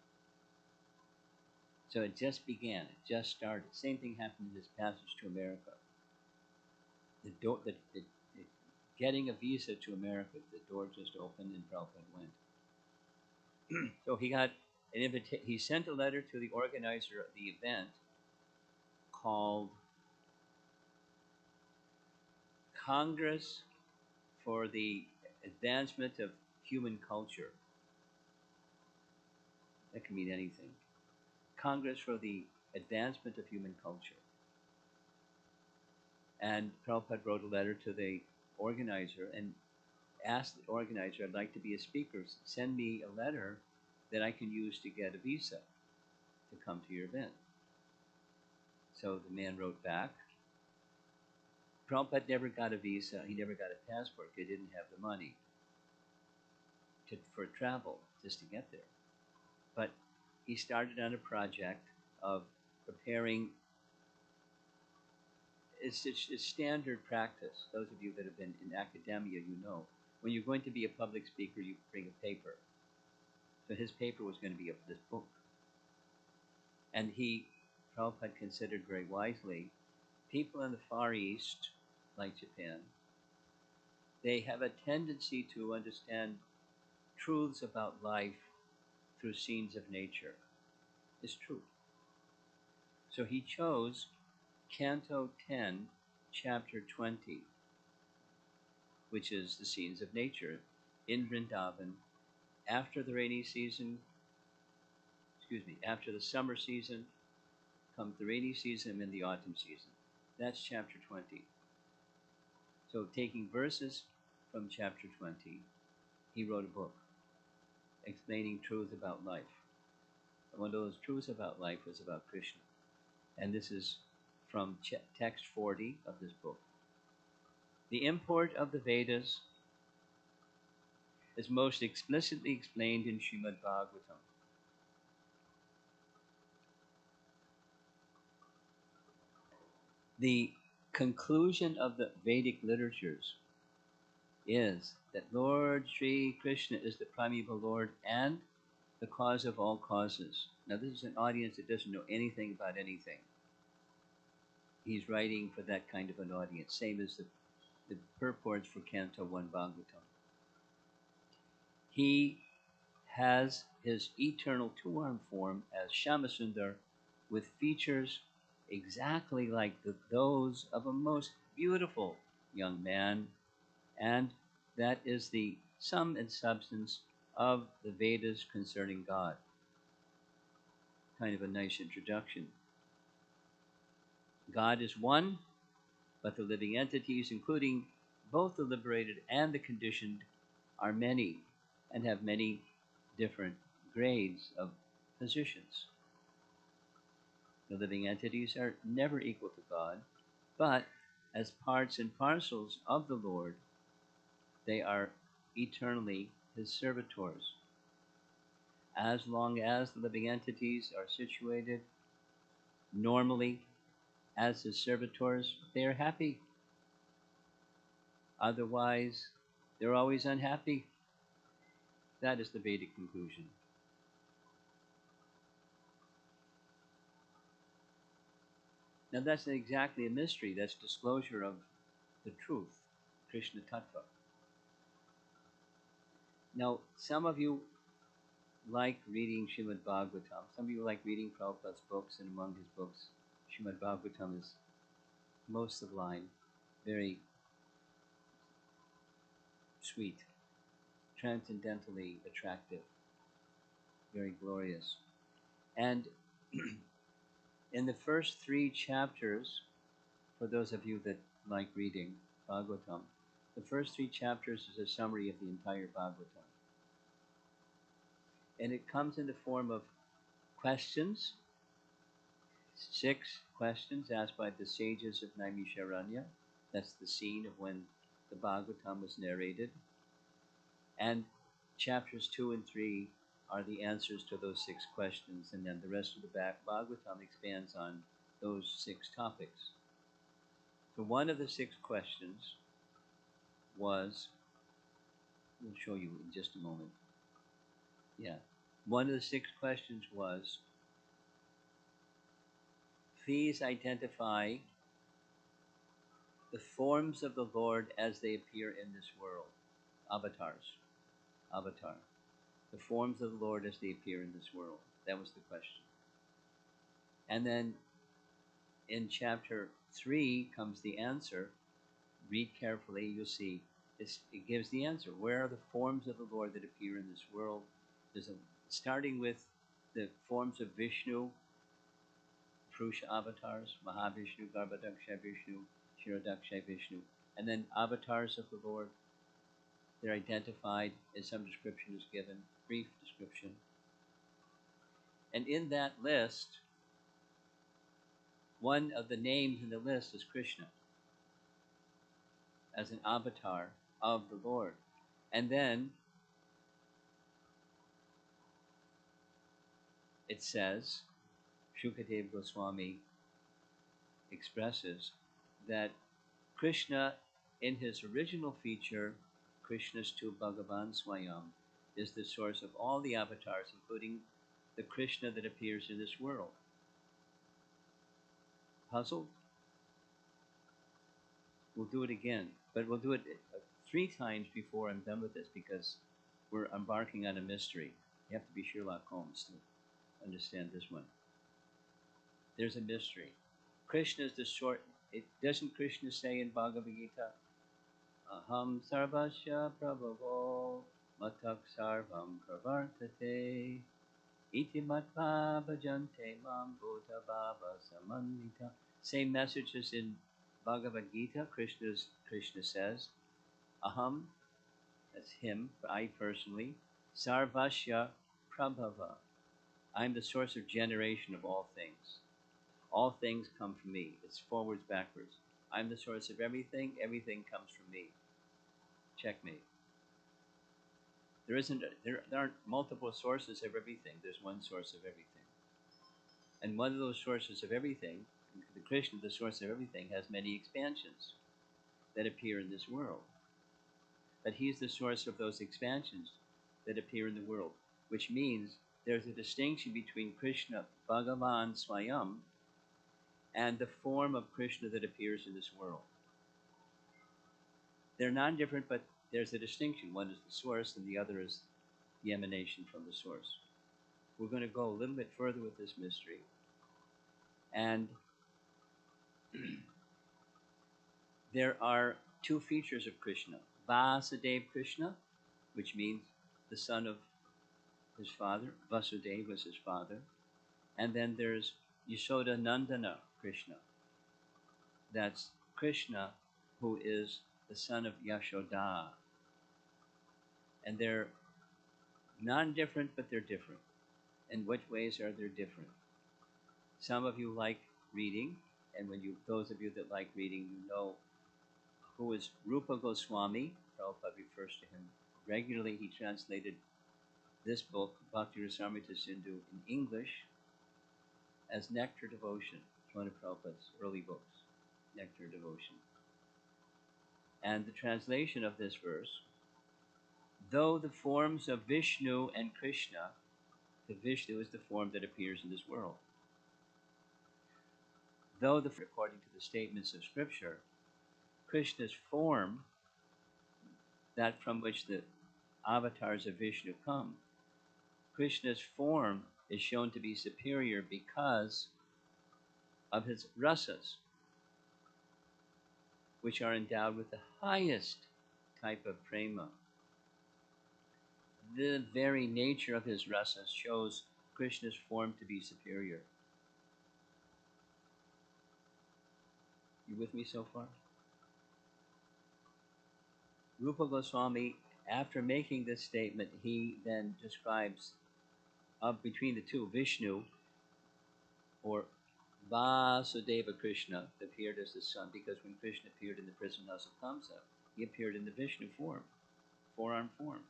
So it just began. It just started. Same thing happened in this passage to America. Getting a visa to America, the door just opened and Prabhupada went. So he got an invitation. He sent a letter to the organizer of the event called Congress for the Advancement of Human Culture. That can mean anything. Congress for the Advancement of Human Culture. And Prabhupada wrote a letter to the organizer and asked the organizer, I'd like to be a speaker. Send me a letter that I can use to get a visa to come to your event. So the man wrote back. Prabhupada never got a visa. He never got a passport. He didn't have the money for travel, just to get there. But he started on a project of preparing. It's standard practice. Those of you that have been in academia, you know. When you're going to be a public speaker, you bring a paper. So his paper was going to be this book. And Prabhupada considered very wisely, people in the Far East, like Japan, they have a tendency to understand truths about life through scenes of nature. It's true. So he chose Canto 10, Chapter 20, which is the scenes of nature in Vrindavan after the rainy season, after the summer season, comes the rainy season and the autumn season. That's Chapter 20. So taking verses from Chapter 20, he wrote a book explaining truths about life. And one of those truths about life was about Krishna. And this is from text 40 of this book. The import of the Vedas is most explicitly explained in Srimad Bhagavatam. The conclusion of the Vedic literatures is that Lord Sri Krishna is the primeval Lord and the cause of all causes. Now, this is an audience that doesn't know anything about anything. He's writing for that kind of an audience, same as the purports for Canto 1 Bhagavatam. He has his eternal two-arm form as Shyamasundar with features exactly like those of a most beautiful young man, and that is the sum and substance of the Vedas concerning God. Kind of a nice introduction. God is one, but the living entities, including both the liberated and the conditioned, are many and have many different grades of positions. The living entities are never equal to God, but as parts and parcels of the Lord, they are eternally his servitors. As long as the living entities are situated normally as his servitors, they are happy. Otherwise, they're always unhappy. That is the Vedic conclusion. Now, that's not exactly a mystery. That's disclosure of the truth, Krishna Tattva. Now, some of you like reading Srimad Bhagavatam. Some of you like reading Prabhupada's books, and among his books, Srimad Bhagavatam is most sublime, very sweet, transcendentally attractive, very glorious. And in the first 3 chapters, for those of you that like reading Bhagavatam, the first 3 chapters is a summary of the entire Bhagavatam. And it comes in the form of questions, 6 questions asked by the sages of Naimisharanya. That's the scene of when the Bhagavatam was narrated. And chapters 2 and 3 are the answers to those 6 questions, and then the rest of the Bhagavatam expands on those 6 topics. So one of the 6 questions was, we'll show you in just a moment. Yeah. One of the 6 questions was, please identify the forms of the Lord as they appear in this world. Avatars. Avatar. The forms of the Lord as they appear in this world. That was the question. And then in chapter 3 comes the answer. Read carefully, you'll see. It gives the answer. Where are the forms of the Lord that appear in this world? Starting with the forms of Vishnu, Purusha avatars, Mahavishnu, Garbhadaksha Vishnu, Shirodaksha Vishnu, and then avatars of the Lord. They're identified, and some description is given, brief description. And in that list, one of the names in the list is Krishna as an avatar of the Lord. And then it says, Shukadev Goswami expresses that Krishna, in his original feature, Krishnastu Bhagavan Swayam, is the source of all the avatars, including the Krishna that appears in this world. Puzzled? We'll do it again, but we'll do it 3 times before I'm done with this, because we're embarking on a mystery. You have to be Sherlock Holmes to understand this one. There's a mystery. Krishna is the source. Doesn't Krishna say in Bhagavad Gita, Aham sarvasya prabhavo matak sarvam pravartate iti matva bhajante mam bhuta bhava samannita. Same message as in Bhagavad Gita. Krishna says, Aham, that's him, I personally, sarvasya prabhava. I'm the source of generation of all things. All things come from me. It's forwards, backwards. I'm the source of everything. Everything comes from me. Checkmate. There aren't multiple sources of everything. There's one source of everything. And one of those sources of everything, the Krishna, the source of everything, has many expansions that appear in this world. But he's the source of those expansions that appear in the world, which means there's a distinction between Krishna, Bhagavan Swayam, and the form of Krishna that appears in this world. They're non-different, but there's a distinction. One is the source, and the other is the emanation from the source. We're going to go a little bit further with this mystery. And there are 2 features of Krishna. Vasudeva Krishna, which means the son of his father. Vasudeva was his father. And then there's Yashoda Nandana Krishna. That's Krishna, who is the son of Yashoda. And they're non-different, but they're different. In what ways are they different? Some of you like reading, and those of you that like reading, you know who is Rupa Goswami. Prabhupada refers to him regularly. He translated this book, Bhakti Rasamrita Sindhu, in English as Nectar Devotion. It's one of Prabhupada's early books, Nectar Devotion. And the translation of this verse, though the forms of Vishnu and Krishna, the Vishnu is the form that appears in this world. Though according to the statements of Scripture, Krishna's form, that from which the avatars of Vishnu come, Krishna's form is shown to be superior because of his rasas, which are endowed with the highest type of prema. The very nature of his rasas shows Krishna's form to be superior. You with me so far? Rupa Goswami, after making this statement, he then describes between the two, Vishnu or Vasudeva Krishna appeared as the son, because when Krishna appeared in the prison house of Kamsa, he appeared in the Vishnu form, four-arm form.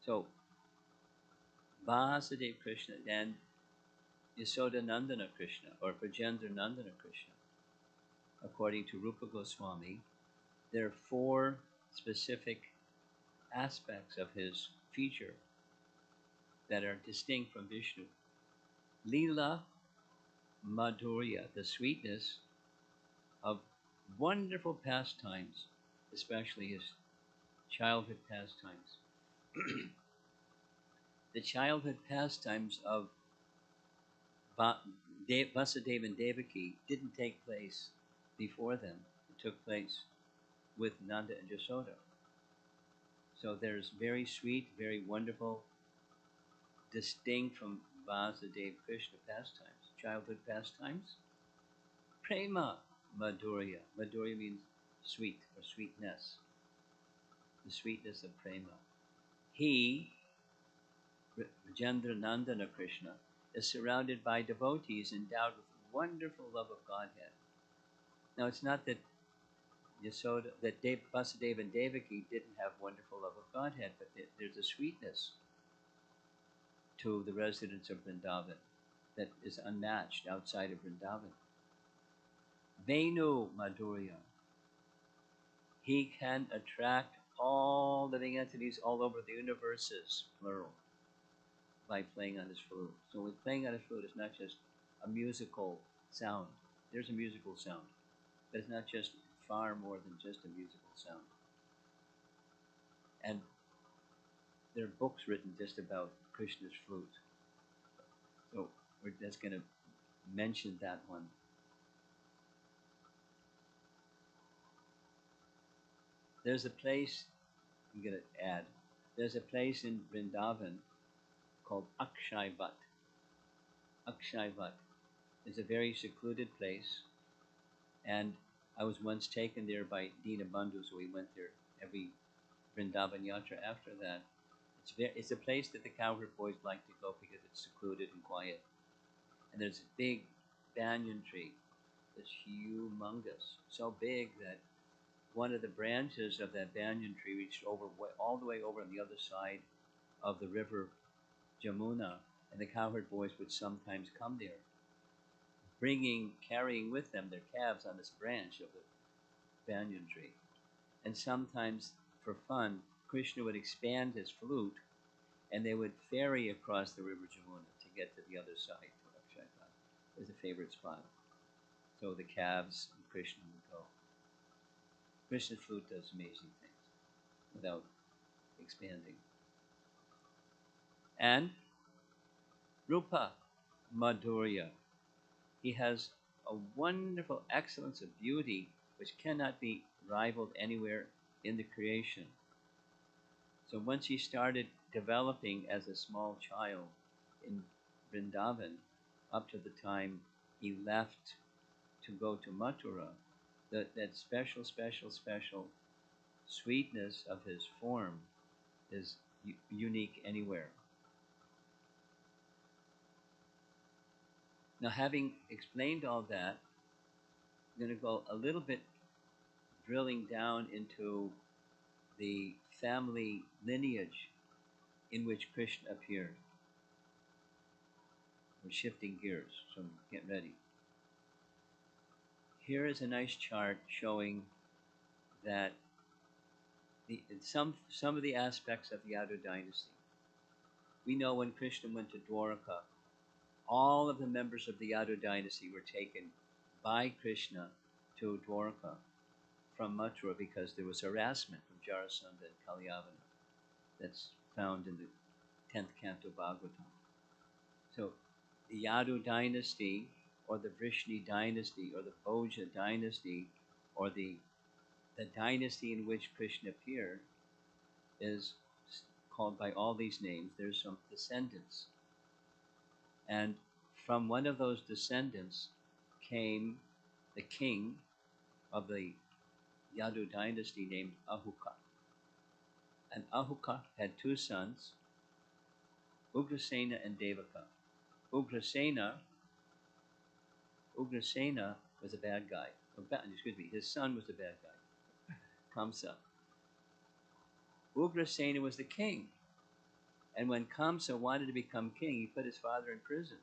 So Vasudeva Krishna and Yasoda Nandana Krishna or Brajendra Nandana Krishna, according to Rupa Goswami, there are four specific aspects of his feature that are distinct from Vishnu. Leela Madhurya, the sweetness of wonderful pastimes, especially his childhood pastimes. The childhood pastimes of Vasudeva and Devaki didn't take place before them. It took place with Nanda and Yasoda. So there's very sweet, very wonderful, distinct from Vasudeva Krishna pastimes, childhood pastimes. Prema Madhurya. Madhurya means sweet or sweetness. The sweetness of Prema. He, Rajendra Nandana Krishna, is surrounded by devotees endowed with wonderful love of Godhead. Now, it's not that Vasudeva and Devaki didn't have wonderful love of Godhead, but there's a sweetness to the residents of Vrindavan that is unmatched outside of Vrindavan. Venu Madhurya. He can attract all living entities all over the universes, plural, by playing on his flute. So with playing on his flute, it's not just a musical sound. There's a musical sound, but it's not just far more than just a musical sound. And there are books written just about Krishna's flute. So we're just going to mention that one. There's a place, I'm going to add, there's a place in Vrindavan called Akshayvat. Akshayvat is a very secluded place, and I was once taken there by Dina Bandhu, so we went there every Vrindavan Yatra after that. It's a place that the cowherd boys like to go because it's secluded and quiet. And there's a big banyan tree that's humongous, so big that one of the branches of that banyan tree reached over all the way over on the other side of the river Jamuna, and the cowherd boys would sometimes come there, carrying with them their calves on this branch of the banyan tree. And sometimes, for fun, Krishna would expand his flute, and they would ferry across the river Jamuna to get to the other side. It was a favorite spot. So the calves and Krishna would go. Krishna's flute does amazing things without expanding. And Rupa Madhurya. He has a wonderful excellence of beauty which cannot be rivaled anywhere in the creation. So once he started developing as a small child in Vrindavan, up to the time he left to go to Mathura, that special sweetness of his form is unique anywhere. Now, having explained all that, I'm going to go a little bit drilling down into the family lineage in which Krishna appeared. We're shifting gears, so get ready. Here is a nice chart showing that some of the aspects of the Yadu dynasty. We know when Krishna went to Dwaraka, all of the members of the Yadu dynasty were taken by Krishna to Dwaraka from Mathura because there was harassment from Jarasandha and Kalyavana. That's found in the 10th canto Bhagavatam. So the Yadu dynasty, or the Vrishni dynasty, or the Bhoja dynasty, or the dynasty in which Krishna appeared, is called by all these names. There's some descendants. And from one of those descendants came the king of the Yadu dynasty named Ahuka. And Ahuka had two sons, Ugrasena and Devaka. Ugrasena, Ugrasena was a bad guy. Excuse me, his son was a bad guy, Kamsa. Ugrasena was the king. And when Kamsa wanted to become king, he put his father in prison.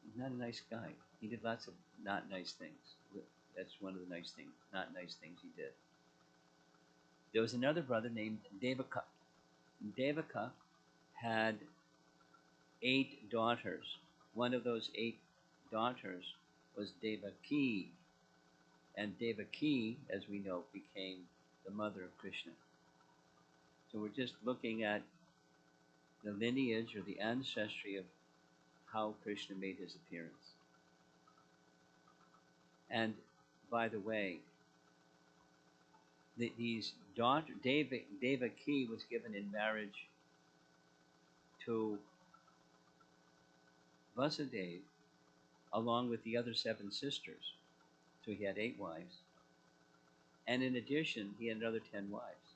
He's not a nice guy. He did lots of not nice things. That's one of the nice things, not nice things he did. There was another brother named Devaka. Devaka had 8 daughters. One of those 8 daughters was Devaki. And Devaki, as we know, became the mother of Krishna. So we're just looking at the lineage or the ancestry of how Krishna made his appearance. And by the way, these daughters, Devaki was given in marriage to Vasudeva along with the other 7 sisters. So he had 8 wives. And in addition, he had another 10 wives.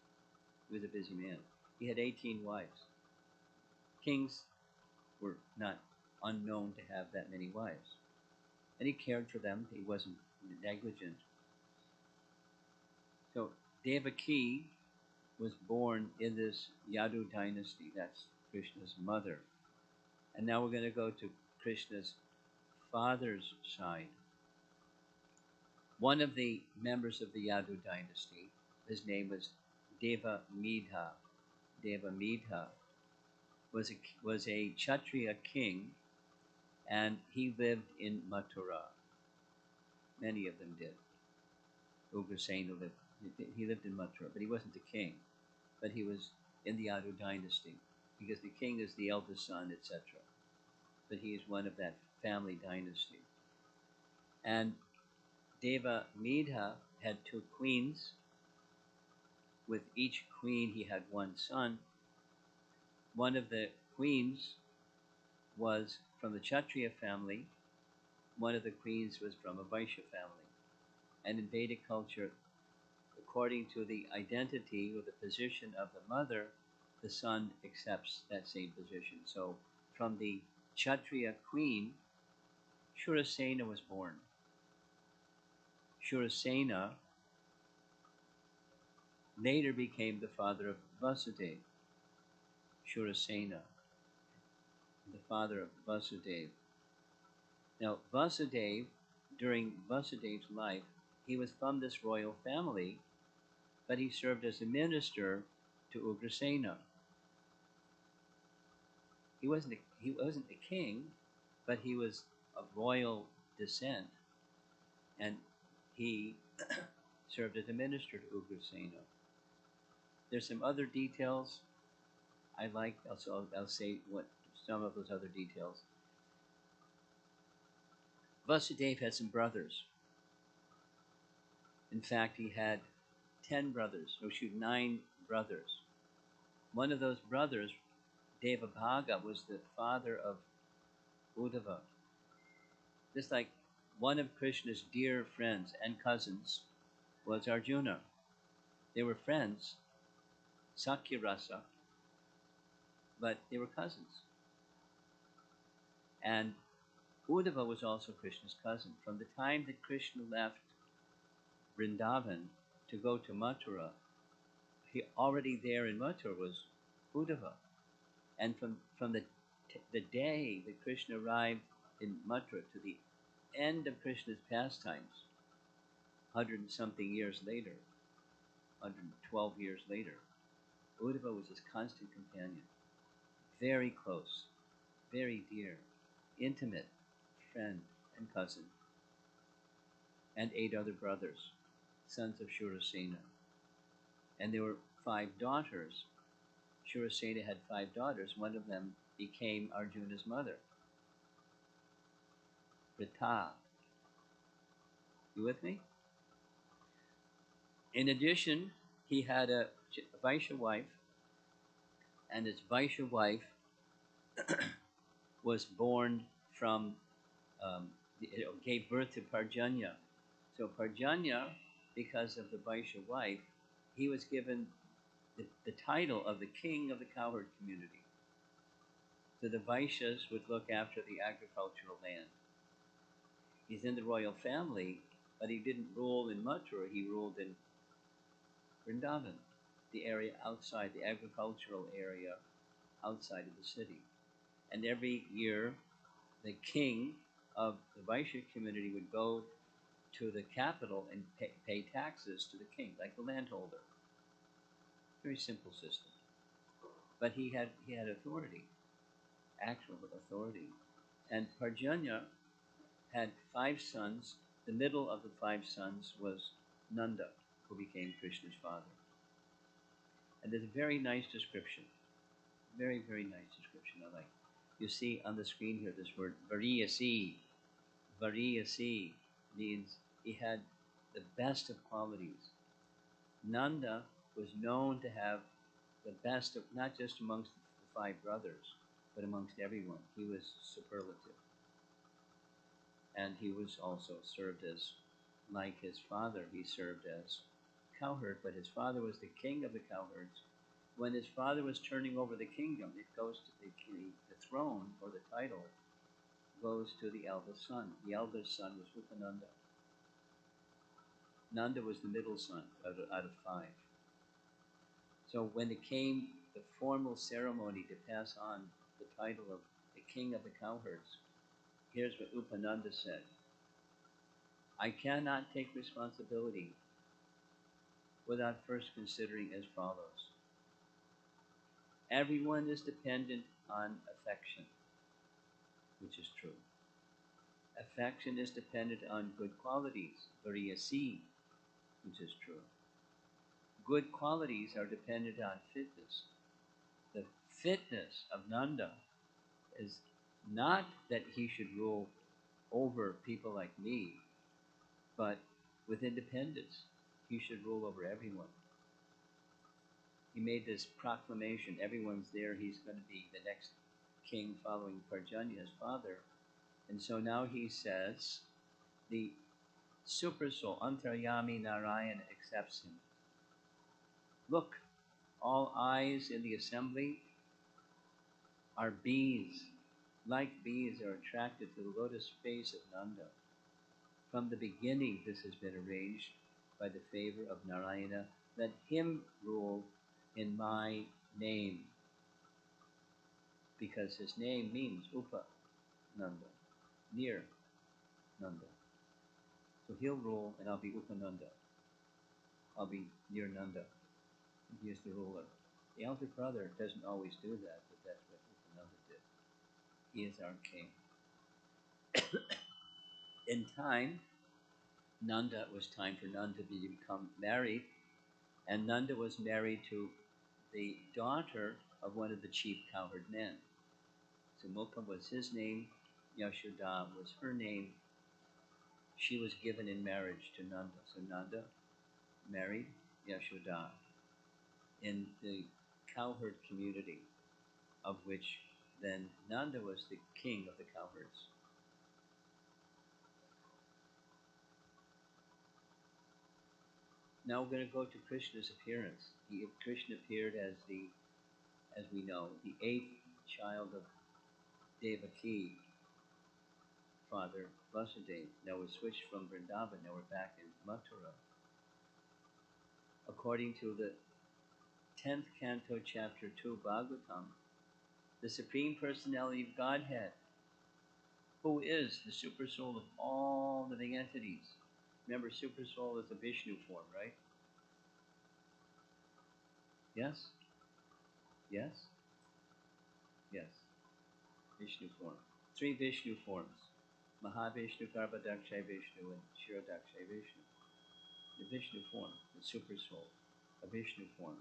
He was a busy man. He had 18 wives. Kings were not unknown to have that many wives. And he cared for them. He wasn't negligent. So Devaki was born in this Yadu dynasty. That's Krishna's mother. And now we're going to go to Krishna's father's side. One of the members of the Yadu dynasty, his name was Devamidha. Devamidha was a Kshatriya king, and he lived in Mathura. Many of them did. Ugrasena he lived in Mathura, but he wasn't the king. But he was in the Yadu dynasty, because the king is the eldest son, etc. But he is one of that family dynasty. And Devamidha had 2 queens. With each queen he had 1 son. One of the queens was from the Kshatriya family. One of the queens was from a Vaishya family. And in Vedic culture, according to the identity or the position of the mother, the son accepts that same position. So from the Kshatriya queen, Shurasena was born. Shurasena later became the father of Vasudeva. Shurasena, the father of Vasudeva. Now, Vasudeva, during Vasudev's life, he was from this royal family, but he served as a minister to Ugrasena. He wasn't a king, but he was of royal descent, and he served as a minister to Ugrasena. There's some other details I like. Also, I'll say what some of those other details. Vasudeva had some brothers. In fact, he had 10 brothers. No, shoot, 9 brothers. One of those brothers, Devabhaga, was the father of Uddhava. Just like one of Krishna's dear friends and cousins was Arjuna. They were friends, Sakyarasa, but they were cousins. And Uddhava was also Krishna's cousin. From the time that Krishna left Vrindavan to go to Mathura, he already there in Mathura was Uddhava. And from the day that Krishna arrived in Mathura to the end of Krishna's pastimes, 100 and something years later, 112 years later, Uddhava was his constant companion, very close, very dear, intimate friend and cousin, and 8 other brothers, sons of Shurasena. And there were 5 daughters. Shurasena had 5 daughters. One of them became Arjuna's mother, Pritha. You with me? In addition, he had a Vaishya wife, and his Vaishya wife was born from, gave birth to Parjanya. So Parjanya, because of the Vaishya wife, he was given the title of the king of the cowherd community. So the Vaishyas would look after the agricultural land. He's in the royal family, but he didn't rule in Mathura, he ruled in Vrindavan, the area outside, the agricultural area outside of the city. And every year, the king of the Vaishya community would go to the capital and pay taxes to the king, like the landholder. Very simple system. But he had authority, actual authority. And Parjanya had 5 sons. The middle of the 5 sons was Nanda, who became Krishna's father. And there's a very nice description. Very, very nice description. I like. You see on the screen here this word Variyasi. Variyasi means he had the best of qualities. Nanda was known to have the best of, not just amongst the 5 brothers, but amongst everyone. He was superlative. And he was also served as, like his father, he served as cowherd, but his father was the king of the cowherds. When his father was turning over the kingdom, it goes to the throne, or the title, goes to the eldest son. The eldest son was Upananda. Nanda was the middle son out of 5. So when it came the formal ceremony to pass on the title of the king of the cowherds, here's what Upananda said. I cannot take responsibility without first considering as follows. Everyone is dependent on affection, which is true. Affection is dependent on good qualities, variyasi, which is true. Good qualities are dependent on fitness. The fitness of Nanda is not that he should rule over people like me, but with independence. He should rule over everyone. He made this proclamation, everyone's there, he's going to be the next king following Parjanya, his father. And so now he says, the super soul, Antaryami Narayana, accepts him. Look, all eyes in the assembly are bees. Like bees are attracted to the lotus face of Nanda. From the beginning, this has been arranged by the favor of Narayana. Let him rule in my name, because his name means Upa Nanda, near Nanda. So he'll rule and I'll be Upananda. I'll be near Nanda. He is the ruler. The elder brother doesn't always do that, but that's what Upananda did. He is our king. In time, Nanda, it was time for Nanda to become married, and Nanda was married to the daughter of one of the chief cowherd men. So Mukha was his name, Yashoda was her name. She was given in marriage to Nanda. So Nanda married Yashoda in the cowherd community, of which then Nanda was the king of the cowherds. Now we're going to go to Krishna's appearance. Krishna appeared as as we know, the 8th child of Devaki, father Vasudeva. Now we're switched from Vrindavan, now we're back in Mathura. According to the 10th canto, chapter 2, Bhagavatam, the Supreme Personality of Godhead, who is the super soul of all living entities. Remember, super soul is a Vishnu form, right? Yes? Yes? Yes. Vishnu form. 3 Vishnu forms. Mahavishnu, Garbhadakshay Vishnu, and Shiradakshay Vishnu. The Vishnu form, the super soul, a Vishnu form.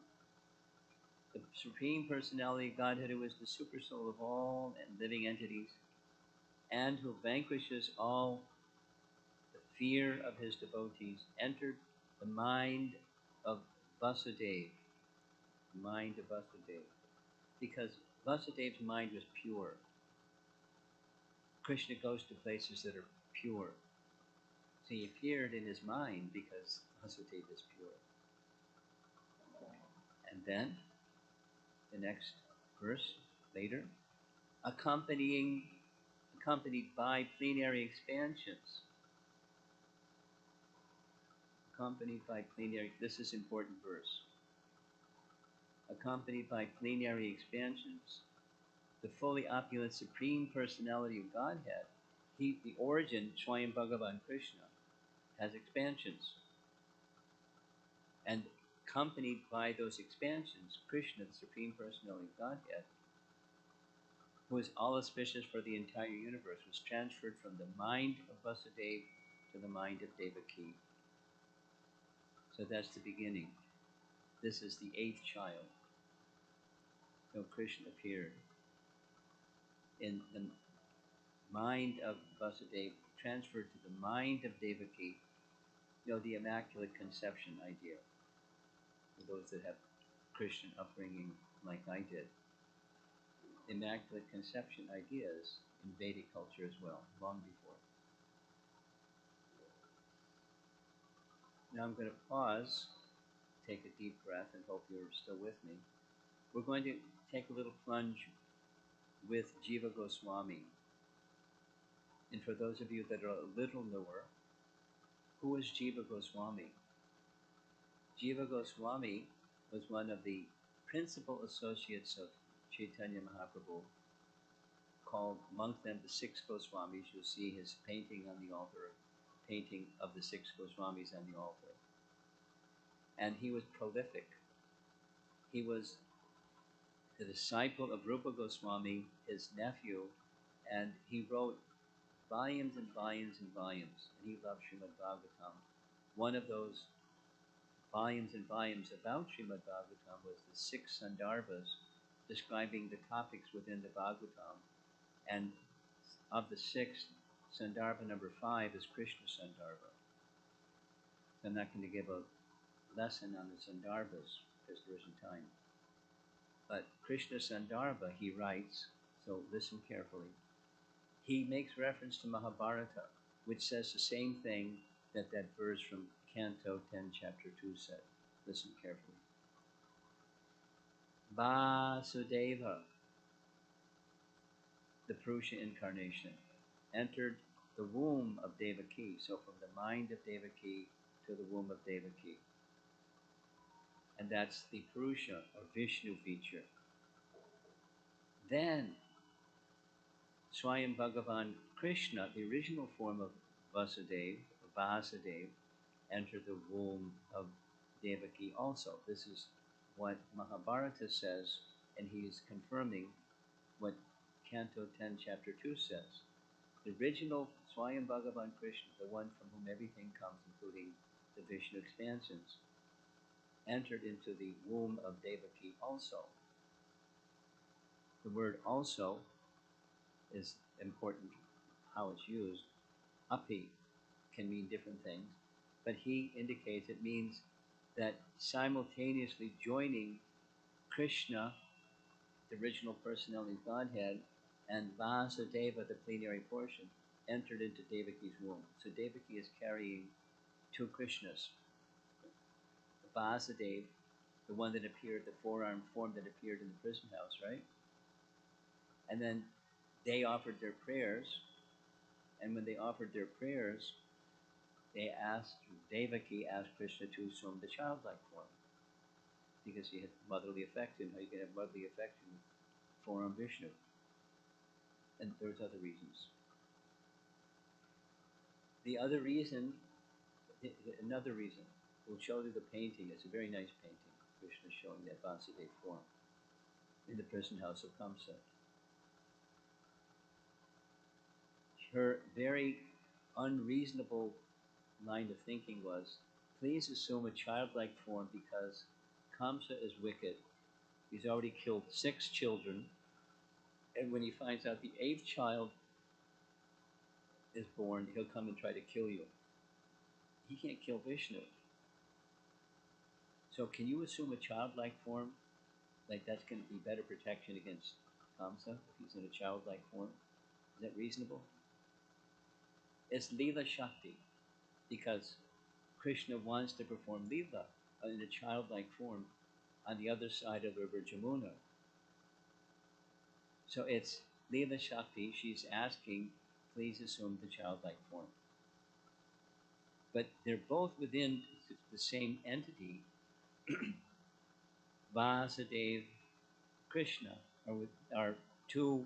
The Supreme Personality of Godhead, who is the super soul of all living entities, and who vanquishes all the fear of his devotees, entered the mind of Vasudeva. The mind of Vasudeva. Because Vasudev's mind was pure. Krishna goes to places that are pure. So he appeared in his mind because Vasudeva is pure. And then the next verse later, accompanied by plenary expansions. Accompanied by plenary, this is important verse. Accompanied by plenary expansions, the fully opulent Supreme Personality of Godhead, the origin, Swayam Bhagavan Krishna, has expansions. And accompanied by those expansions, Krishna, the Supreme Personality of Godhead, who is all auspicious for the entire universe, was transferred from the mind of Vasudeva to the mind of Devaki. So that's the beginning. This is the eighth child. So Krishna appeared in the mind of Vasudeva, transferred to the mind of Devaki, the Immaculate Conception idea. For those that have Christian upbringing like I did. Immaculate Conception ideas in Vedic culture as well, long before. Now I'm going to pause, take a deep breath, and hope you're still with me. We're going to take a little plunge with Jiva Goswami. And for those of you that are a little newer, who is Jiva Goswami? Jiva Goswami was one of the principal associates of Chaitanya Mahaprabhu, called among them the six Goswamis. You'll see his painting on the altar, painting of the six Goswamis on the altar. And he was prolific. He was the disciple of Rupa Goswami, his nephew, and he wrote volumes and volumes and volumes, and he loved Srimad Bhagavatam. One of those volumes and volumes about Srimad Bhagavatam was the six Sandarbhas, describing the topics within the Bhagavatam. And of the six, Sandarbha number 5 is Krishna Sandarbha. I'm not going to give a lesson on the Sandarbhas because there isn't time. But Krishna Sandarbha, he writes, so listen carefully. He makes reference to Mahabharata, which says the same thing that verse from Canto 10, Chapter 2 said. Listen carefully. Vasudeva, the Purusha incarnation, entered the womb of Devaki. So from the mind of Devaki to the womb of Devaki. And that's the Purusha or Vishnu feature. Then Swayam Bhagavan Krishna, the original form of Vasudeva, entered the womb of Devaki also. This is what Mahabharata says, and he is confirming what Canto 10, Chapter 2 says. The original Swayam Bhagavan Krishna, the one from whom everything comes, including the Vishnu expansions, entered into the womb of Devaki also. The word also is important how it's used. Api can mean different things, but he indicates it means that simultaneously joining Krishna, the original personality of Godhead, and Vasudeva, the plenary portion, entered into Devaki's womb. So Devaki is carrying two Krishnas. Vasudeva, the one that appeared, the four-armed form that appeared in the prison house, right? And then they offered their prayers, and when they offered their prayers, Devaki asked Krishna to assume the childlike form, because he had motherly affection. How you can have motherly affection with four-armed Vishnu? And there's other reasons. Another reason, we'll show you the painting. It's a very nice painting. Krishna showing that Vasudeva form in the prison house of Kamsa. Her very unreasonable line of thinking was, please assume a childlike form because Kamsa is wicked. He's already killed 6 children. And when he finds out the 8th child is born, he'll come and try to kill you. He can't kill Vishnu. So can you assume a childlike form? Like that's going to be better protection against Kamsa if he's in a childlike form? Is that reasonable? It's Leela Shakti, because Krishna wants to perform Leela in a childlike form on the other side of the river Jamuna. So it's Leela Shakti, she's asking, please assume the childlike form. But they're both within the same entity, Vasudev, Krishna, are two.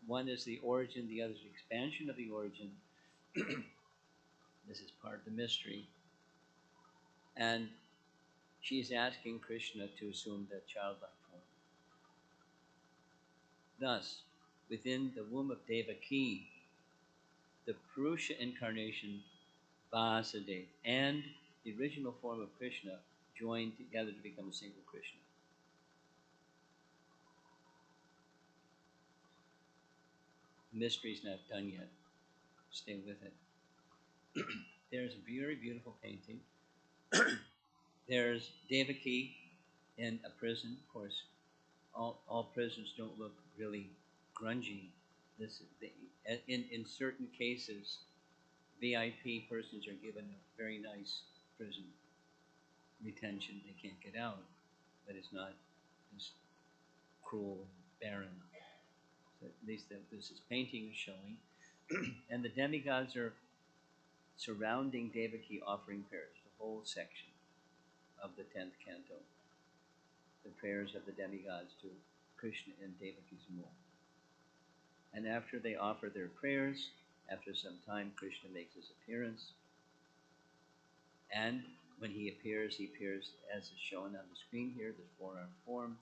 One is the origin, the other is the expansion of the origin. This is part of the mystery. And she's asking Krishna to assume the childlike form. Thus, within the womb of Devaki, the Purusha incarnation, Vasudev, and the original form of Krishna joined together to become a single Krishna. The mystery's not done yet. Stay with it. There's a very beautiful painting. There's Devaki in a prison. Of course, all prisons don't look really grungy. In certain cases, VIP persons are given a very nice prison retention. They can't get out, but it's not as cruel and barren. So at least this painting is showing. And the demigods are surrounding Devaki offering prayers, the whole section of the 10th canto, the prayers of the demigods to Krishna in Devaki's womb. And after they offer their prayers, after some time, Krishna makes his appearance. And when he appears as is shown on the screen here, this four-armed form.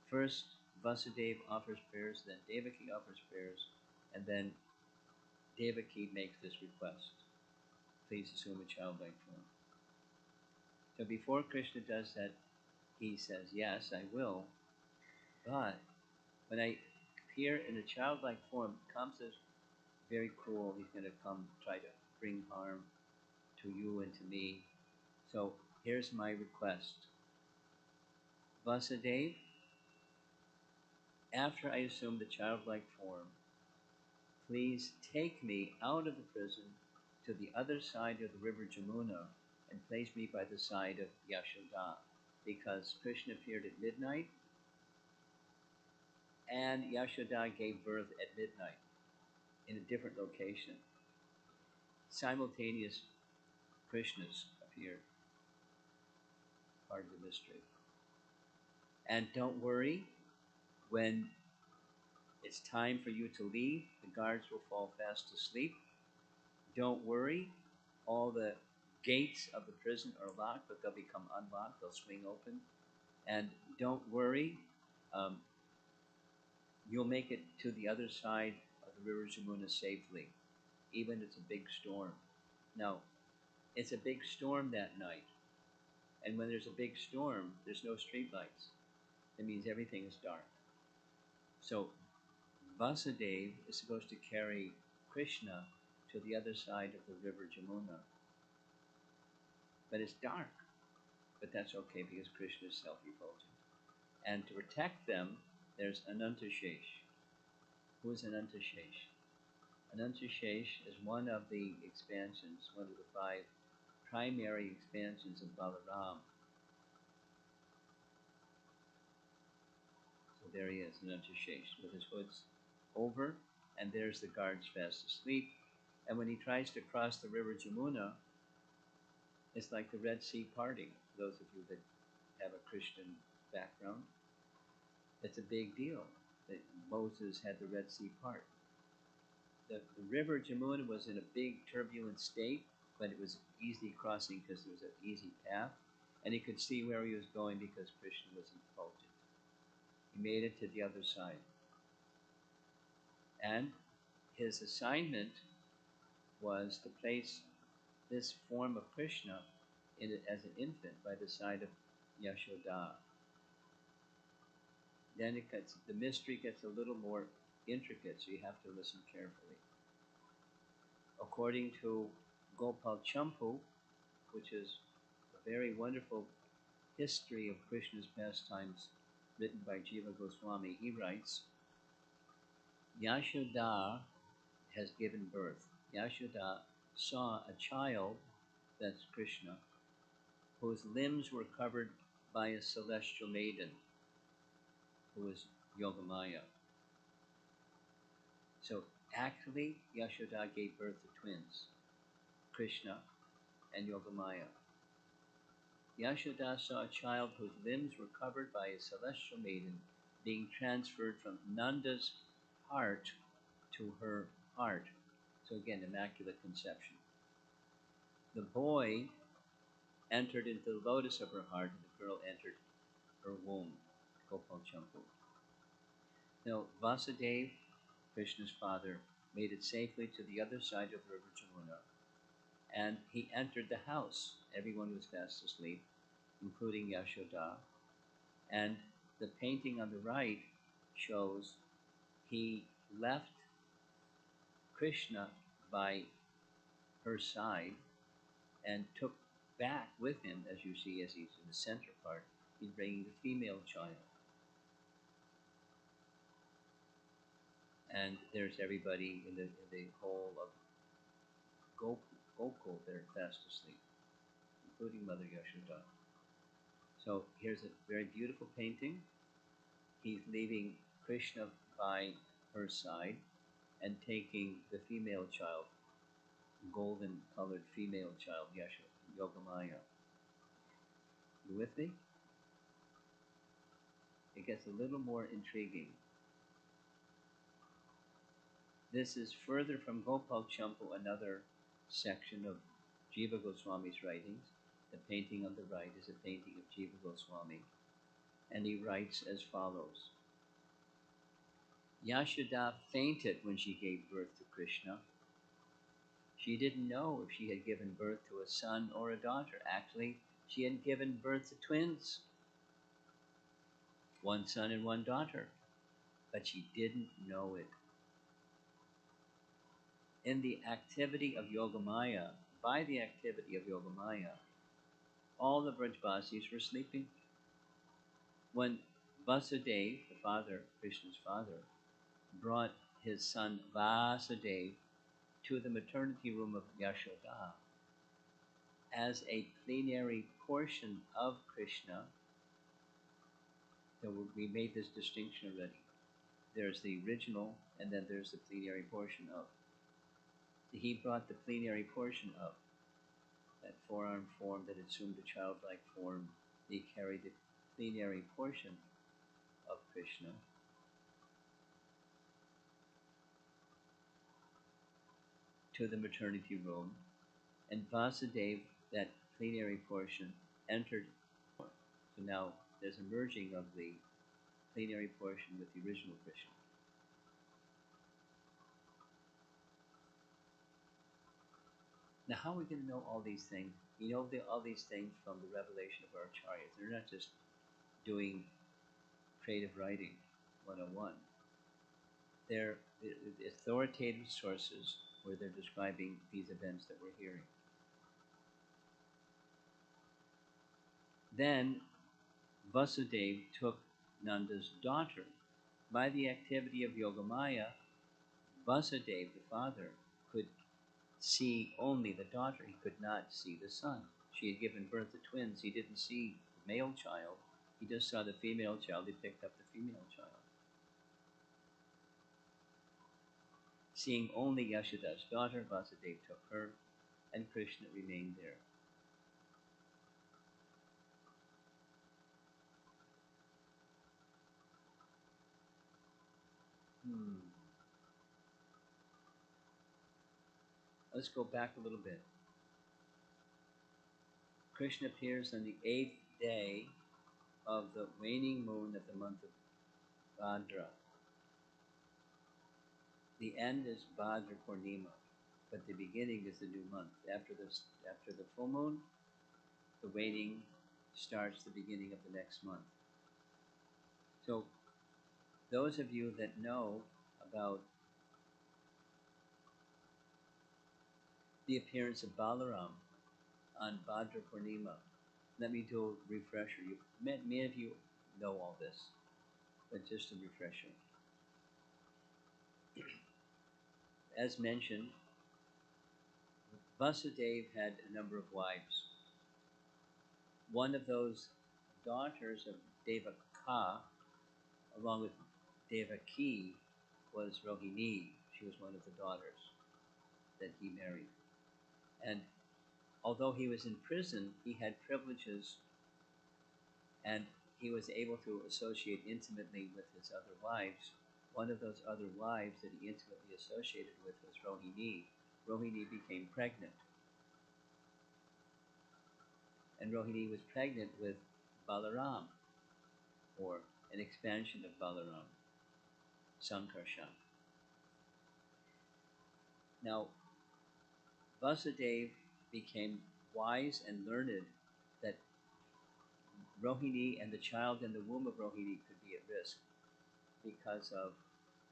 First, Vasudeva offers prayers, then Devaki offers prayers, and then Devaki makes this request. Please assume a childlike form. So before Krishna does that, he says, yes, I will, but when I appear in a childlike form, Kamsa is very cruel. He's going to come try to bring harm to you and to me. So here's my request. Vasudeva, after I assume the childlike form, please take me out of the prison to the other side of the river Jamuna and place me by the side of Yashoda, because Krishna appeared at midnight and Yashoda gave birth at midnight in a different location. Simultaneous Krishnas appeared, part of the mystery. And don't worry, when it's time for you to leave, the guards will fall fast asleep. Don't worry, all the gates of the prison are locked, but they'll become unlocked, they'll swing open. And don't worry, you'll make it to the other side of the river Jamuna safely, even if it's a big storm. Now, it's a big storm that night, and when there's a big storm, there's no streetlights. That means everything is dark. So Vasudeva is supposed to carry Krishna to the other side of the river Jamuna. But it's dark. But that's okay because Krishna is self-effulgent. And to protect them, there's Anantashesh. Who is Anantashesh? Anantashesh is one of the expansions, one of the 5 primary expansions of Balaram. So there he is, Anantashesh, with his hoods over, and there's the guards fast asleep. And when he tries to cross the river Jamuna, it's like the Red Sea parting. For those of you that have a Christian background, it's a big deal that Moses had the Red Sea part. The river Jamuna was in a big turbulent state, but it was easy crossing because there was an easy path, and he could see where he was going because Krishna was effulgent. He made it to the other side. And his assignment was to place this form of Krishna in it as an infant by the side of Yashoda. Then the mystery gets a little more intricate, so you have to listen carefully. According to Gopal Champu, which is a very wonderful history of Krishna's pastimes written by Jiva Goswami, he writes, Yashoda has given birth. Yashoda saw a child, that's Krishna, whose limbs were covered by a celestial maiden who was Yogamaya. So actually, Yashoda gave birth to twins, Krishna and Yogamaya. Yashoda saw a child whose limbs were covered by a celestial maiden being transferred from Nanda's heart to her heart. So again, immaculate conception. The boy entered into the lotus of her heart, and the girl entered her womb, Gopal Champu. Now, Vasudeva, Krishna's father, made it safely to the other side of the river Jamuna, and he entered the house. Everyone was fast asleep, including Yashoda, and the painting on the right shows he left Krishna by her side and took back with him, as you see, as he's in the center part, he's bringing the female child. And there's everybody in the whole of Gokul, they're fast asleep, including Mother Yashoda. So here's a very beautiful painting. He's leaving Krishna by her side and taking the female child, golden colored female child, Yashoda, Yogamaya. You with me? It gets a little more intriguing. This is further from Gopal Champu, another section of Jiva Goswami's writings. The painting on the right is a painting of Jiva Goswami, and he writes as follows. Yashoda fainted when she gave birth to Krishna. She didn't know if she had given birth to a son or a daughter. Actually, she had given birth to twins, one son and one daughter, but she didn't know it. In the activity of Yogamaya, by the activity of Yogamaya, all the Brajbasis were sleeping. When Vasudeva, the father, Krishna's father, brought his son Vasudeva to the maternity room of Yashoda as a plenary portion of Krishna, so we made this distinction already. There's the original, and then there's the plenary portion of. He brought the plenary portion of that forearm form that assumed a childlike form. He carried the plenary portion of Krishna to the maternity room, and Vasudeva, that plenary portion, entered. So now there's a merging of the plenary portion with the original Krishna. Now, how are we going to know all these things? We know all these things from the revelation of our acharyas. They're not just doing creative writing 101. They're authoritative sources where they're describing these events that we're hearing. Then Vasudeva took Nanda's daughter. By the activity of Yogamaya, Vasudeva, the father, could see only the daughter. He could not see the son. She had given birth to twins. He didn't see the male child. He just saw the female child. He picked up the female child. Seeing only Yashoda's daughter, Vasudeva took her, and Krishna remained there. Let's go back a little bit. Krishna appears on the 8th day of the waning moon of the month of Bhadra. The end is Bhadra Purnima, but the beginning is the new month. After the full moon, the waning starts the beginning of the next month. So those of you that know about the appearance of Balaram on Bhadra Purnima, let me do a refresher. Many of you know all this, but just a refresher. As mentioned, Vasudeva had a number of wives. One of those daughters of Devaka, along with Devaki, was Rohini. She was one of the daughters that he married. And although he was in prison, he had privileges and he was able to associate intimately with his other wives. One of those other wives that he intimately associated with was Rohini. Rohini became pregnant. And Rohini was pregnant with Balaram, or an expansion of Balaram, Sankarshan. Now, Vasudev became wise and learned that Rohini and the child in the womb of Rohini could be at risk because of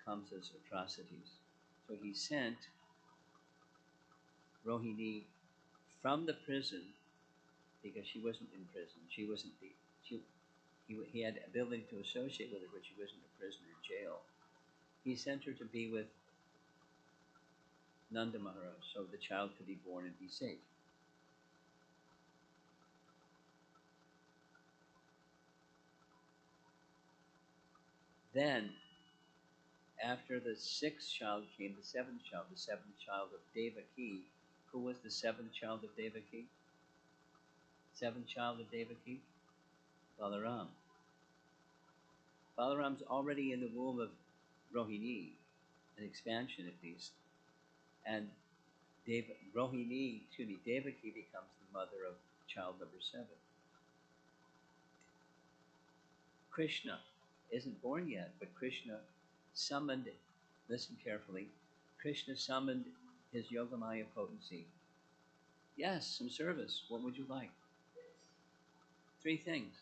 Kamsa's atrocities. So he sent Rohini from the prison, because she wasn't in prison. She wasn't the he had ability to associate with her, but she wasn't a prisoner in jail. He sent her to be with Nanda Maharaj, so the child could be born and be safe. Then, after the sixth child came the seventh child of Devaki. Who was the seventh child of Devaki? Seventh child of Devaki? Balaram. Balaram's already in the womb of Rohini, an expansion at least. And Devaki becomes the mother of child number 7. Krishna isn't born yet, but Krishna summoned, listen carefully, Krishna summoned his Yogamaya potency. Yes, some service. What would you like? 3 things.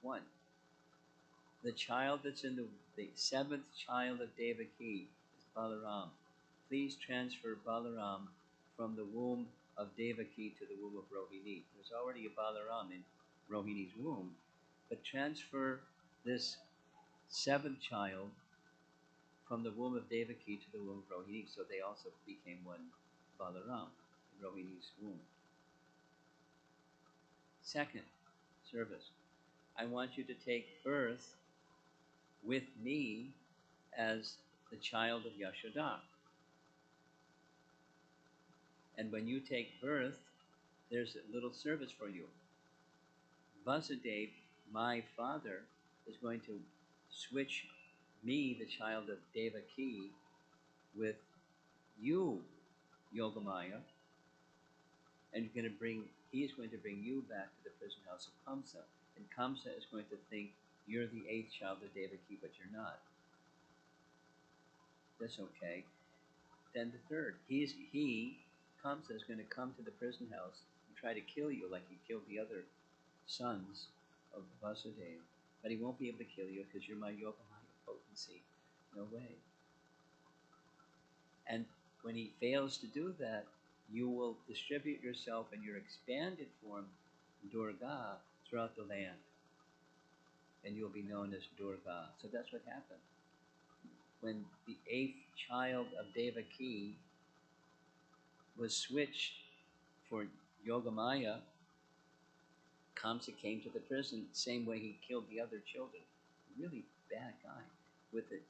1, the child that's in the 7th child of Devaki is Balaram. Please transfer Balaram from the womb of Devaki to the womb of Rohini. There's already a Balaram in Rohini's womb, but transfer this 7th child from the womb of Devaki to the womb of Rohini, so they also became one Balaram in Rohini's womb. Second, service. I want you to take birth with me as the child of Yashoda. And when you take birth, there's a little service for you. Vasudev, my father, is going to switch me, the child of Devaki, with you, Yogamaya, and he's going to bring you back to the prison house of Kamsa. And Kamsa is going to think you're the 8th child of Devaki, but you're not. That's okay. Then the 3rd, Kamsa is going to come to the prison house and try to kill you like he killed the other sons of Vasudev. But he won't be able to kill you because you're my Yogamaya potency. No way. And when he fails to do that, you will distribute yourself in your expanded form, Durga, throughout the land. And you'll be known as Durga. So that's what happened. When the 8th child of Devaki was switched for Yogamaya, Kamsa came to the prison the same way he killed the other children. Really bad guy. With the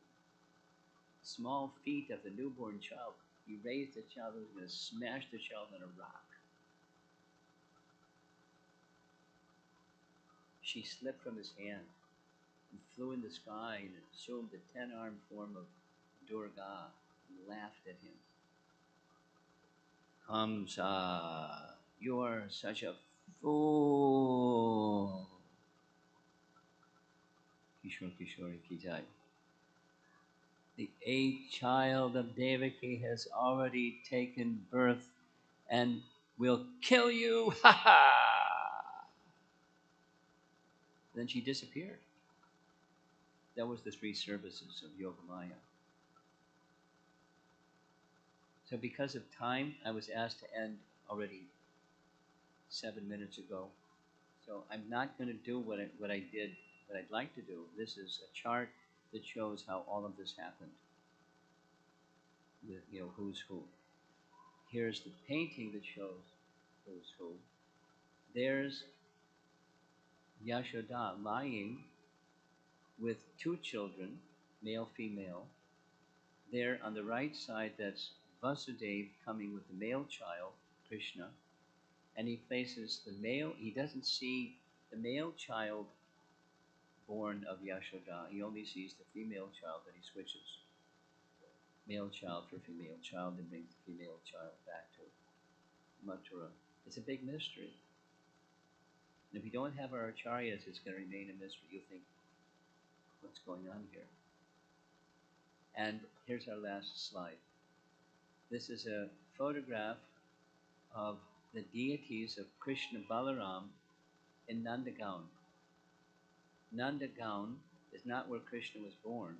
small feet of the newborn child, he raised the child and was going to smash the child on a rock. She slipped from his hand and flew in the sky and assumed the 10-armed form of Durga and laughed at him. Kamsa, you are such a fool. Kishore Kishore ki jai. The 8th child of Devaki has already taken birth and will kill you. Ha ha! Then she disappeared. That was the 3 services of Yogamaya. So because of time, I was asked to end already 7 minutes ago. So I'm not going to do what I'd like to do. This is a chart that shows how all of this happened. Who's who. Here's the painting that shows who's who. There's Yashoda lying with two children, male, female. There on the right side, that's Vasudeva coming with the male child, Krishna, and he places the male, he doesn't see the male child born of Yashoda, he only sees the female child, and he switches male child for female child and brings the female child back to Mathura. It's a big mystery. And if you don't have our acharyas, it's going to remain a mystery. You'll think, what's going on here? And here's our last slide. This is a photograph of the deities of Krishna Balaram in Nandagaon. Nandagaon is not where Krishna was born,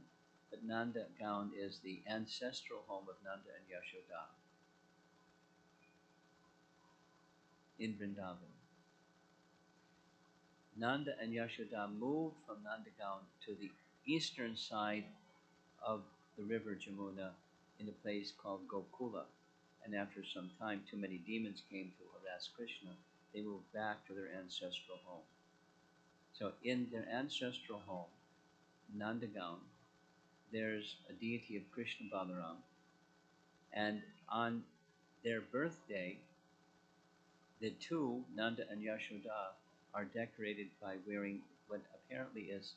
but Nandagaon is the ancestral home of Nanda and Yashoda in Vrindavan. Nanda and Yashoda moved from Nandagaon to the eastern side of the river Jamuna in a place called Gokula. And after some time, too many demons came to harass Krishna. They moved back to their ancestral home. So in their ancestral home, Nandagaon, there's a deity of Krishna Balaram. And on their birthday, the two, Nanda and Yashoda, are decorated by wearing what apparently is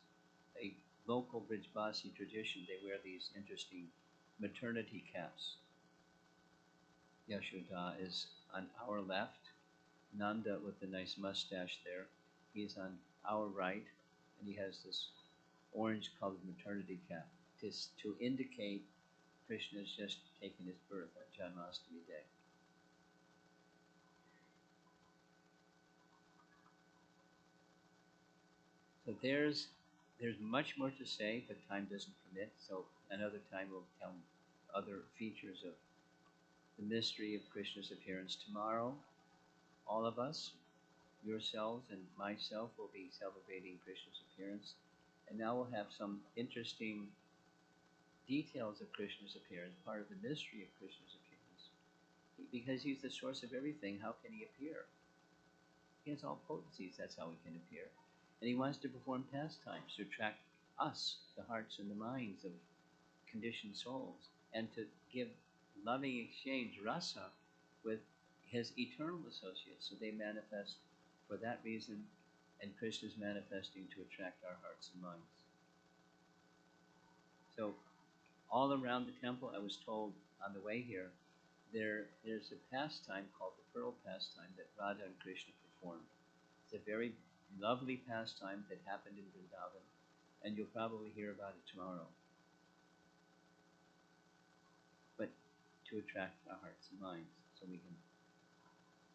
a local Brijbasi tradition. They wear these interesting maternity caps. Yashoda is on our left, Nanda with the nice mustache there. He's on our right, and he has this orange colored maternity cap to indicate Krishna has just taken his birth on Janmastami day. So there's much more to say, but time doesn't permit. So another time we'll tell other features of the mystery of Krishna's appearance. Tomorrow, all of us, yourselves and myself, will be celebrating Krishna's appearance. And now we'll have some interesting details of Krishna's appearance, part of the mystery of Krishna's appearance. Because he's the source of everything, how can he appear? He has all potencies, that's how he can appear. And he wants to perform pastimes to attract us, the hearts and the minds of conditioned souls, and to give loving exchange, rasa, with his eternal associates. So they manifest for that reason, and Krishna is manifesting to attract our hearts and minds. So all around the temple, I was told on the way here, there's a pastime called the Pearl Pastime that Radha and Krishna performed. It's a very lovely pastime that happened in Vrindavan, and you'll probably hear about it tomorrow. But to attract our hearts and minds, so we can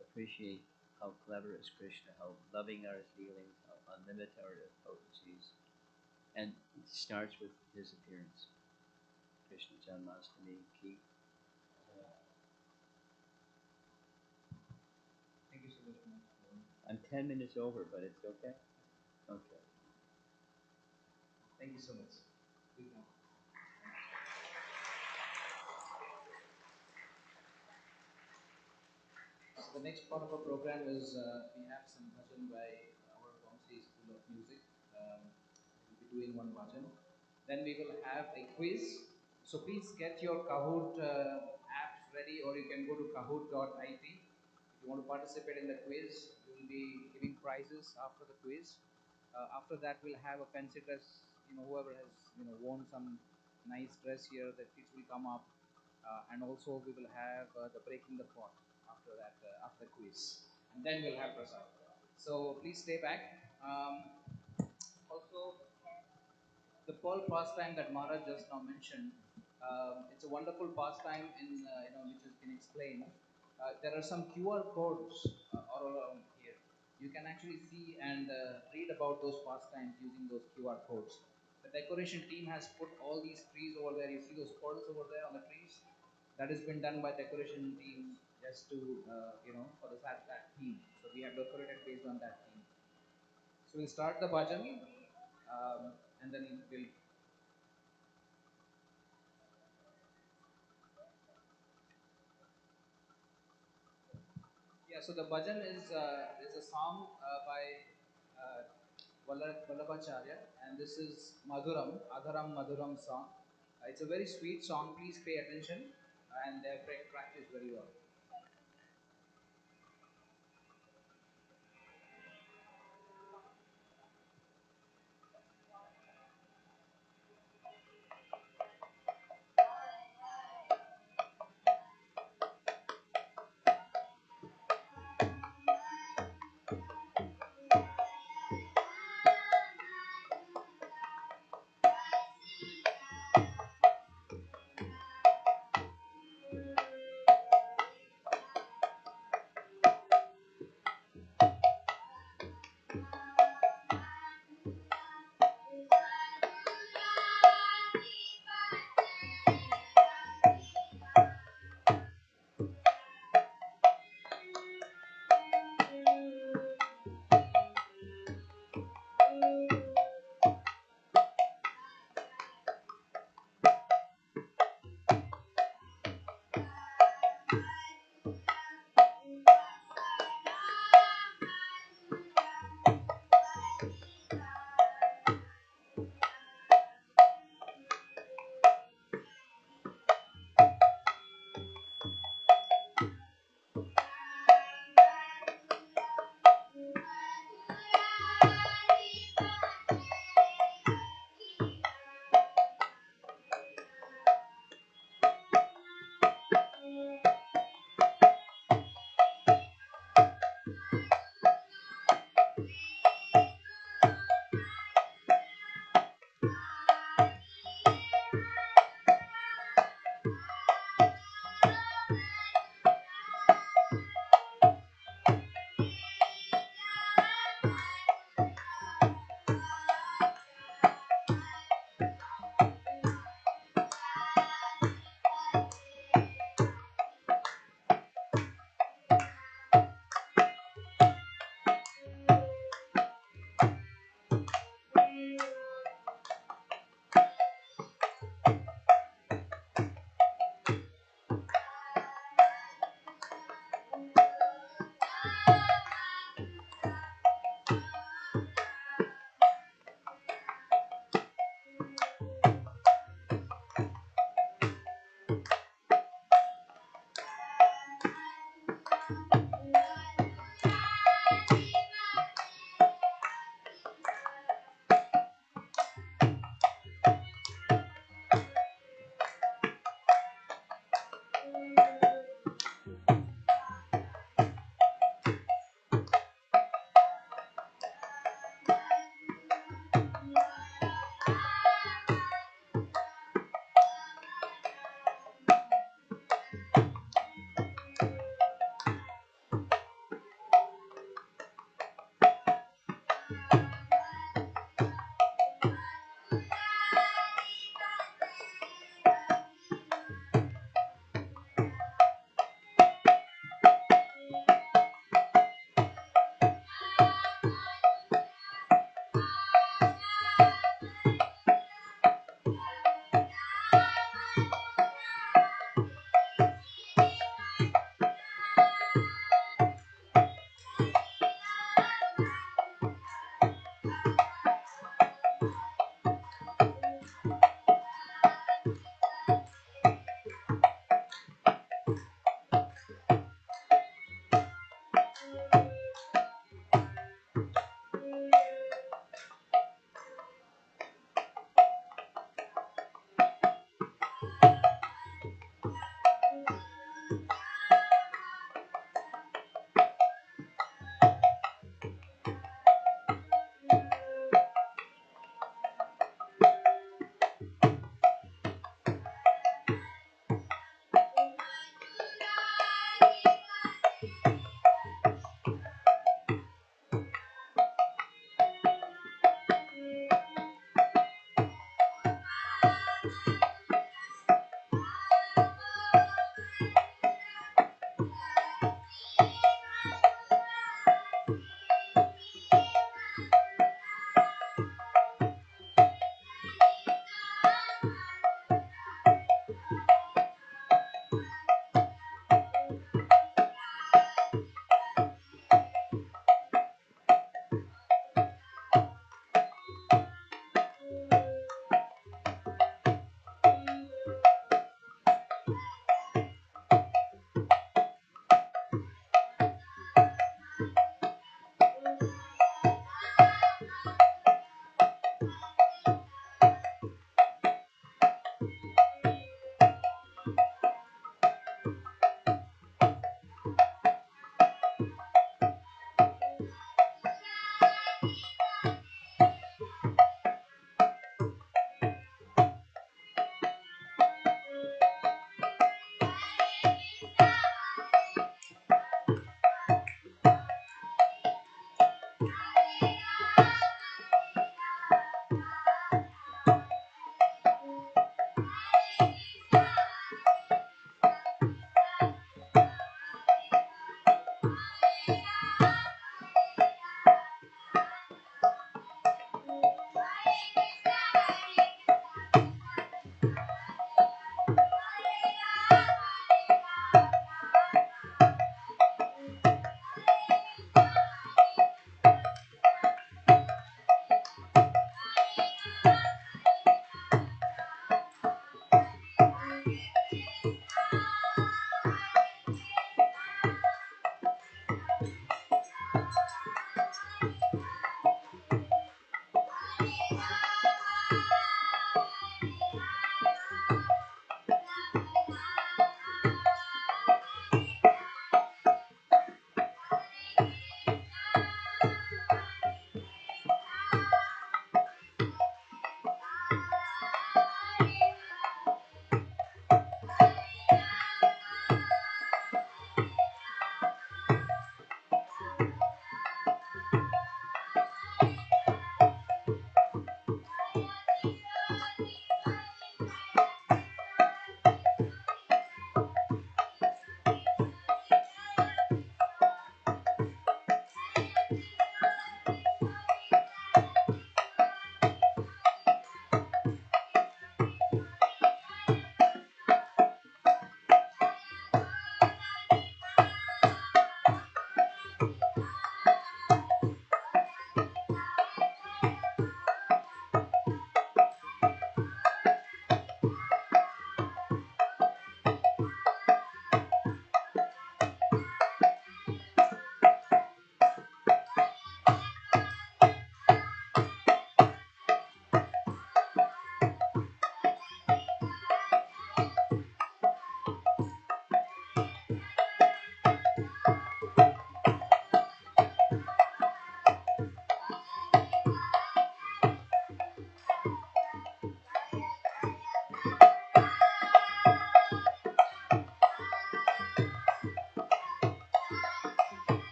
appreciate how clever is Krishna, how loving are his dealings, how unlimited are his potencies. And it starts with his appearance. Krishna Janmastami ki. Thank you so much. I'm 10 minutes over, but it's okay? Okay. Thank you so much. So the next part of our program is we have some bhajan by our Vamsi School of Music. We'll be doing one bhajan. Then we will have a quiz. So please get your Kahoot apps ready, or you can go to kahoot.it. If you want to participate in the quiz, we will be giving prizes after the quiz. After that, we'll have a fancy dress. Whoever has worn some nice dress here, the kids will come up, and also we will have the breaking the pot after that, after the quiz, and then we'll have prasad. So please stay back. Also, the Pearl pastime that Maharaj just now mentioned, it's a wonderful pastime in which has been explained. There are some QR codes all around here. You can actually see and read about those pastimes using those QR codes. The decoration team has put all these trees over there. You see those pearls over there on the trees. That has been done by decoration team just to for that theme. So we have decorated based on that theme. So we'll start the bhajan, and then we'll. Yeah, so the bhajan is a song by Vallabhacharya, and this is Madhuram, Adharam Madhuram song. It's a very sweet song. Please pay attention, and they have practiced very well.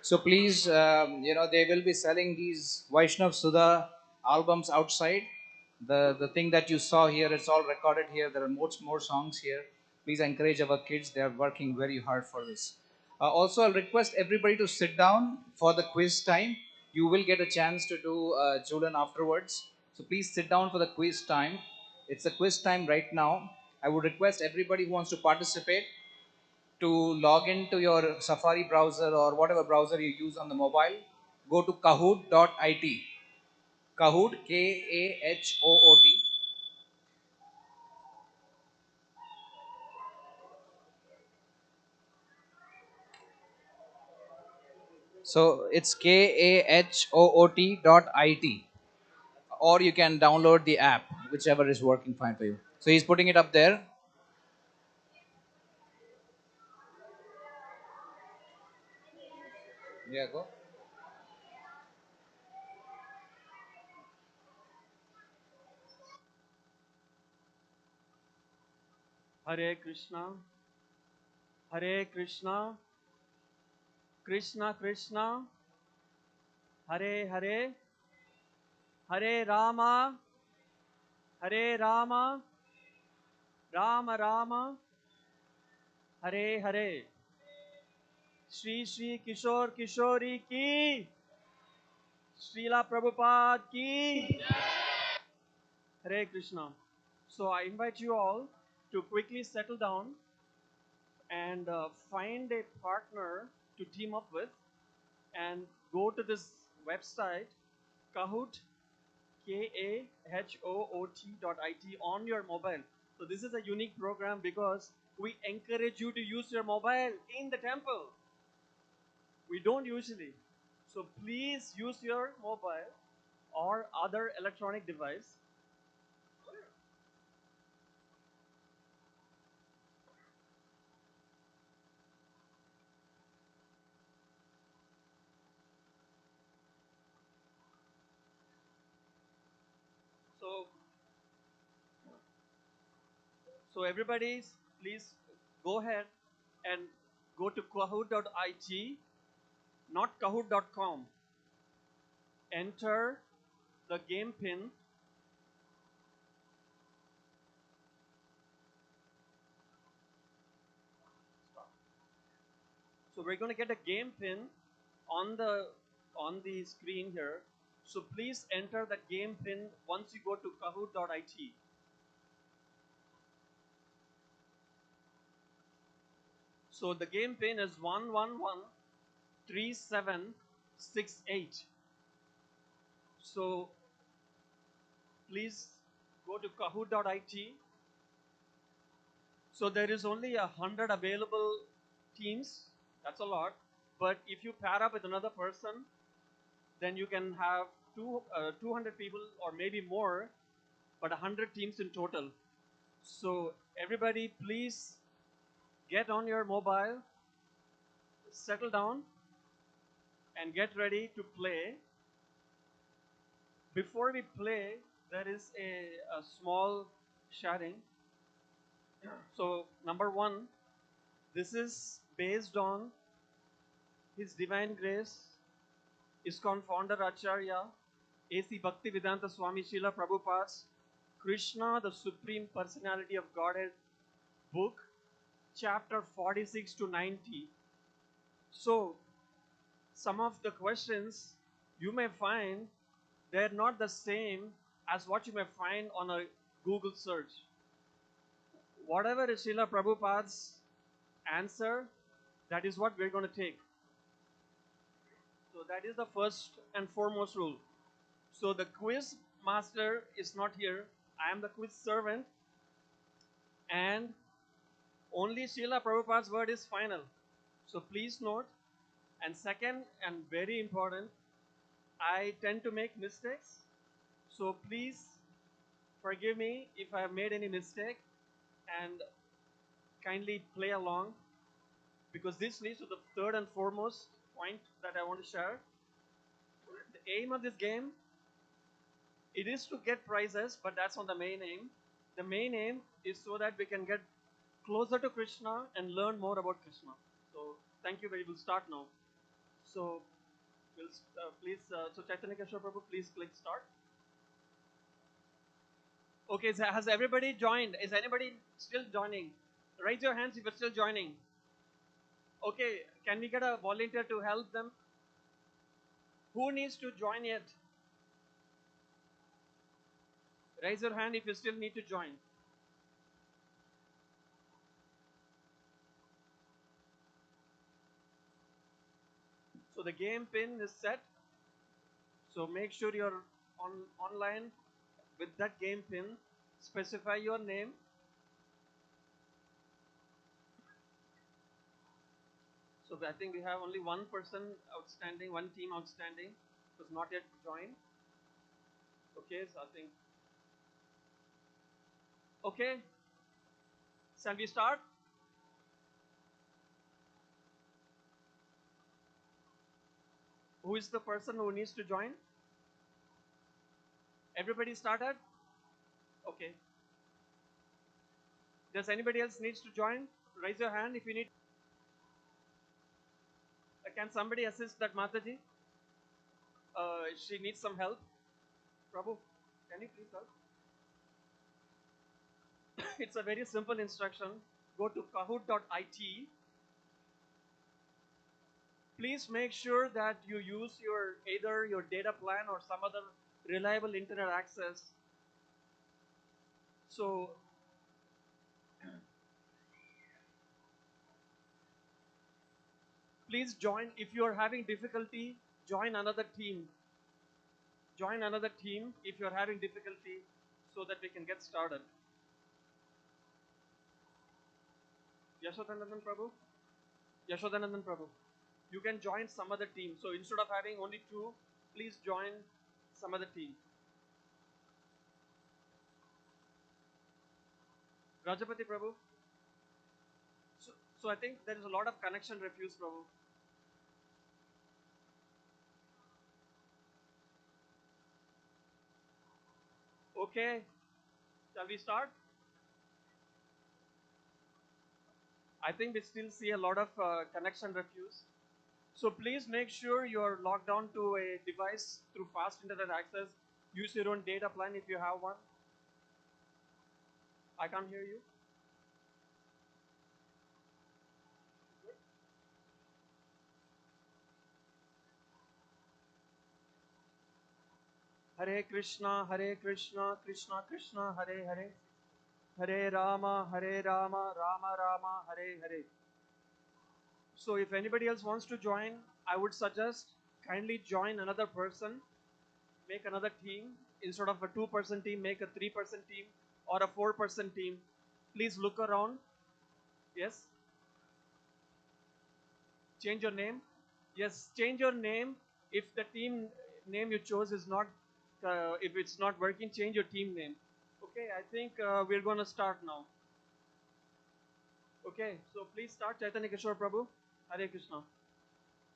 So please, they will be selling these Vaishnav Sudha albums outside. The thing that you saw here, it's all recorded here. There are more songs here. Please encourage our kids. They are working very hard for this. Also, I'll request everybody to sit down for the quiz time. You will get a chance to do Julian afterwards. So please sit down for the quiz time. It's a quiz time right now. I would request everybody who wants to participate to log into your Safari browser or whatever browser you use on the mobile. Go to kahoot.it. Kahoot, Kahoot. So it's Kahoot.it. Or you can download the app, whichever is working fine for you. So he's putting it up there. Yeah, go. Hare Krishna, Hare Krishna, Krishna Krishna, Hare Hare, Hare Rama, Hare Rama, Rama Rama, Hare Hare. Shri Shri Kishore Kishori ki, Srila Prabhupada ki, Hare Krishna. So I invite you all to quickly settle down and find a partner to team up with and go to this website, Kahoot, Kahoot.it on your mobile. So this is a unique program because we encourage you to use your mobile in the temple. We don't usually. So please use your mobile or other electronic device. So, so everybody, please go ahead and go to kahoot.it, not kahoot.com. Enter the game pin. So we're going to get a game pin on the screen here. So please enter the game pin once you go to kahoot.it. So the game pin is 1113768. So please go to kahoot.it. So there is only 100 available teams. That's a lot. But if you pair up with another person, then you can have 200 people or maybe more, but 100 teams in total. So everybody, please get on your mobile, settle down, and get ready to play. Before we play, there is a small sharing. So number one, this is based on His Divine Grace, ISKCON founder Acharya, A.C. Bhaktivedanta Swami Srila Prabhupada's Krishna, the Supreme Personality of Godhead book, chapter 46 to 90. So, some of the questions you may find they're not the same as what you may find on a Google search. Whatever is Srila Prabhupada's answer, that is what we're going to take. So that is the first and foremost rule. So the quiz master is not here. I am the quiz servant. And only Srila Prabhupada's word is final. So please note. And second, and very important, I tend to make mistakes. So please forgive me if I have made any mistake and kindly play along, because this leads to the third and foremost point that I want to share. The aim of this game, it is to get prizes, but that's not the main aim. The main aim is so that we can get closer to Krishna and learn more about Krishna. So thank you. We will start now. So, we'll please, so Chaitanya Keshwar Prabhu, please click start. Okay, so has everybody joined? Is anybody still joining? Raise your hands if you're still joining. Okay, can we get a volunteer to help them? Who needs to join yet? Raise your hand if you still need to join. So the game pin is set. So make sure you're online with that game pin. Specify your name. So I think we have only one person outstanding, one team outstanding, who's not yet joined. Okay, so I think. Okay, shall we start? Who is the person who needs to join? Everybody started? Okay. Does anybody else needs to join? Raise your hand if you need. Can somebody assist that Mataji? She needs some help. Prabhu, can you please help? It's a very simple instruction. Go to kahoot.it. Please make sure that you use either your data plan or some other reliable internet access. So please join. If you are having difficulty, join another team. Join another team if you are having difficulty so that we can get started. Yashodanandan Prabhu? Yashodanandan Prabhu. You can join some other team. So instead of having only two, please join some other team. Rajapati Prabhu. So I think there is a lot of connection refuse, Prabhu. Okay, shall we start? I think we still see a lot of connection refuse. So please make sure you are logged on to a device through fast internet access. Use your own data plan if you have one. I can't hear you. Hare Krishna, Krishna Krishna, Hare Hare. Hare Rama, Rama Rama, Hare Hare. So if anybody else wants to join, I would suggest kindly join another person, make another team. Instead of a 2-person team, make a 3-person team or a 4-person team. Please look around. Yes? Change your name. Yes, change your name. If the team name you chose is not, if it's not working, change your team name. Okay, I think we're going to start now. Okay, so please start, Chaitanya Kishore Prabhu. Hare Krishna.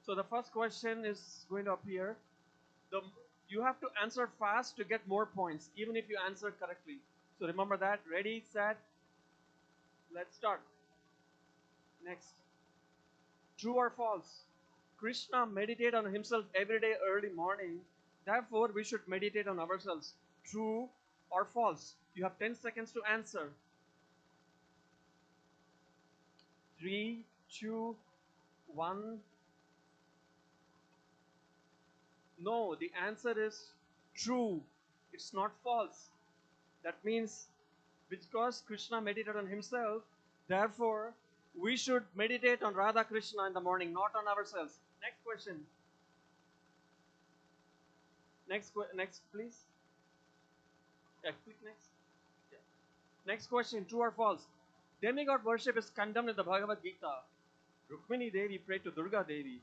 So the first question is going to appear. You have to answer fast to get more points, even if you answer correctly. So remember that. Ready, set, let's start. Next. True or false? Krishna meditated on himself every day early morning. Therefore, we should meditate on ourselves. True or false? You have 10 seconds to answer. 3, 2, 1. No, the answer is true. It's not false. That means because Krishna meditated on himself, therefore we should meditate on Radha Krishna in the morning, not on ourselves. Next question. Next, please. Yeah, click next. Yeah. Next question, true or false? Demigod worship is condemned in the Bhagavad Gita. Rukmini Devi prayed to Durga Devi.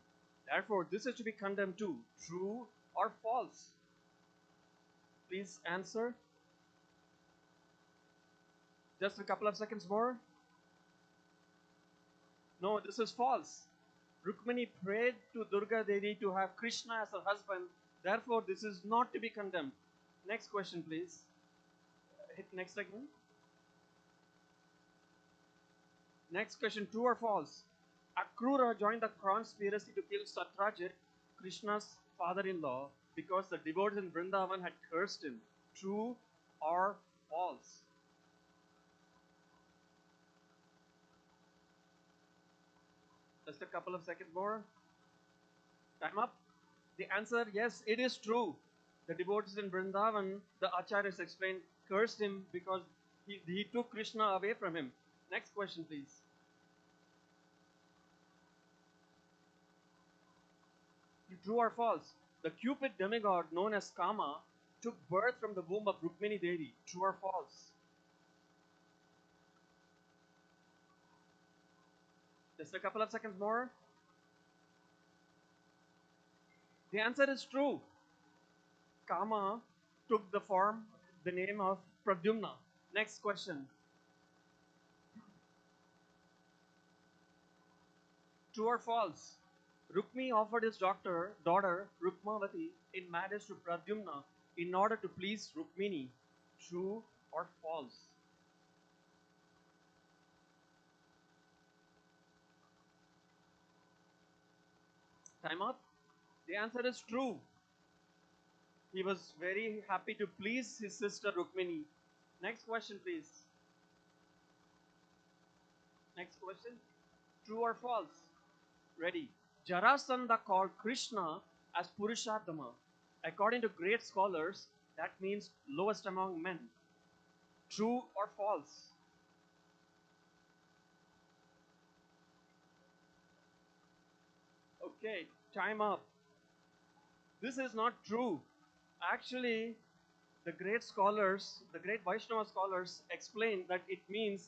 Therefore, this is to be condemned too. True or false? Please answer. Just a couple of seconds more. No, this is false. Rukmini prayed to Durga Devi to have Krishna as her husband. Therefore, this is not to be condemned. Next question, please. Hit next again. Next question, true or false? Akrura joined the conspiracy to kill Satyajit, Krishna's father-in-law, because the devotees in Vrindavan had cursed him. True or false? Just a couple of seconds more. Time up. The answer, yes, it is true. The devotees in Vrindavan, the acharyas explained, cursed him because he took Krishna away from him. Next question, please. True or false? The Cupid demigod known as Kama took birth from the womb of Rukmini Devi. True or false? Just a couple of seconds more. The answer is true. Kama took the name of Pradyumna. Next question. True or false? Rukmi offered his daughter Rukmavati in marriage to Pradyumna in order to please Rukmini. True or false? Time up. The answer is true. He was very happy to please his sister Rukmini. Next question, please. Next question. True or false? Ready. Jarasandha called Krishna as Purusharthama. According to great scholars, that means lowest among men. True or false? Okay, time up. This is not true. Actually, the great Vaishnava scholars explain that it means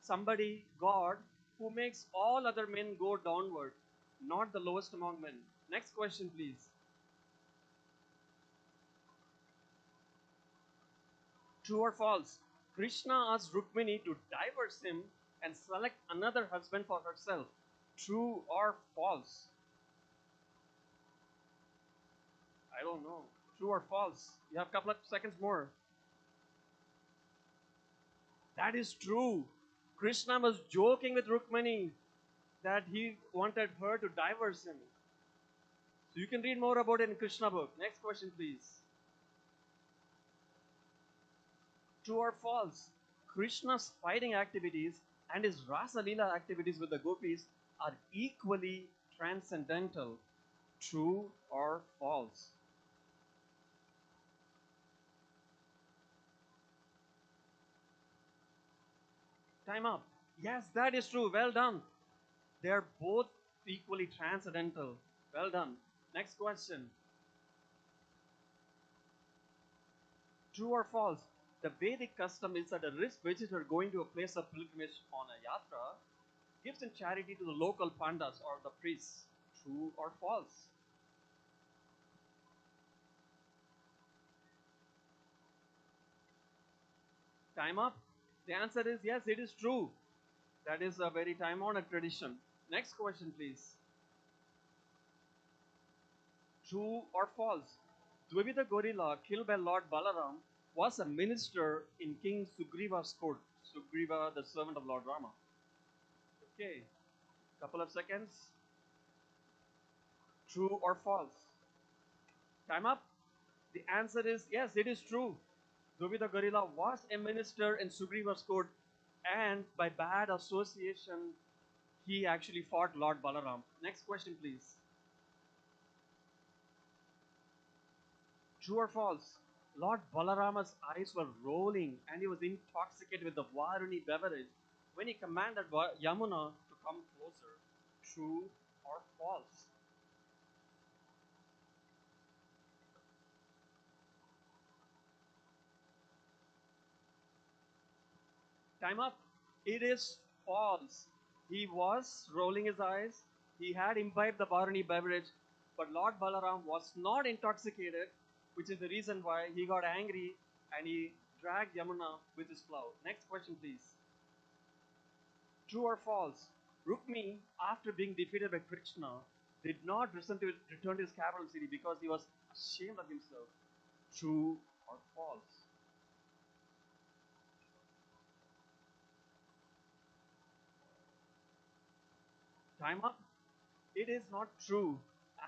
somebody, God, who makes all other men go downward, not the lowest among men. Next question, please. True or false? Krishna asked Rukmini to divorce him and select another husband for herself. True or false? I don't know. True or false? You have a couple of seconds more. That is true. Krishna was joking with Rukmini that he wanted her to divorce him. So you can read more about it in Krishna book. Next question, please. True or false? Krishna's fighting activities and his Rasa Leela activities with the gopis are equally transcendental. True or false? Time up. Yes, that is true. Well done. They are both equally transcendental. Well done. Next question. True or false? The Vedic custom is that a rich visitor going to a place of pilgrimage on a yatra gives in charity to the local pandas or the priests. True or false? Time up. The answer is yes, it is true. That is a very time honored tradition. Next question, please. True or false? Dvivida gorilla killed by Lord Balaram was a minister in King Sugriva's court. Sugriva, the servant of Lord Rama. Okay, couple of seconds. True or false? Time up. The answer is yes, it is true. Dvivida gorilla was a minister in Sugriva's court, and by bad association, he actually fought Lord Balaram. Next question, please. True or false? Lord Balarama's eyes were rolling and he was intoxicated with the Varuni beverage when he commanded Yamuna to come closer. True or false? Time up. It is false. He was rolling his eyes. He had imbibed the Varuni beverage, but Lord Balaram was not intoxicated, which is the reason why he got angry and he dragged Yamuna with his plow. Next question, please. True or false? Rukmi, after being defeated by Krishna, did not return to his capital city because he was ashamed of himself. True or false? Time up. It is not true.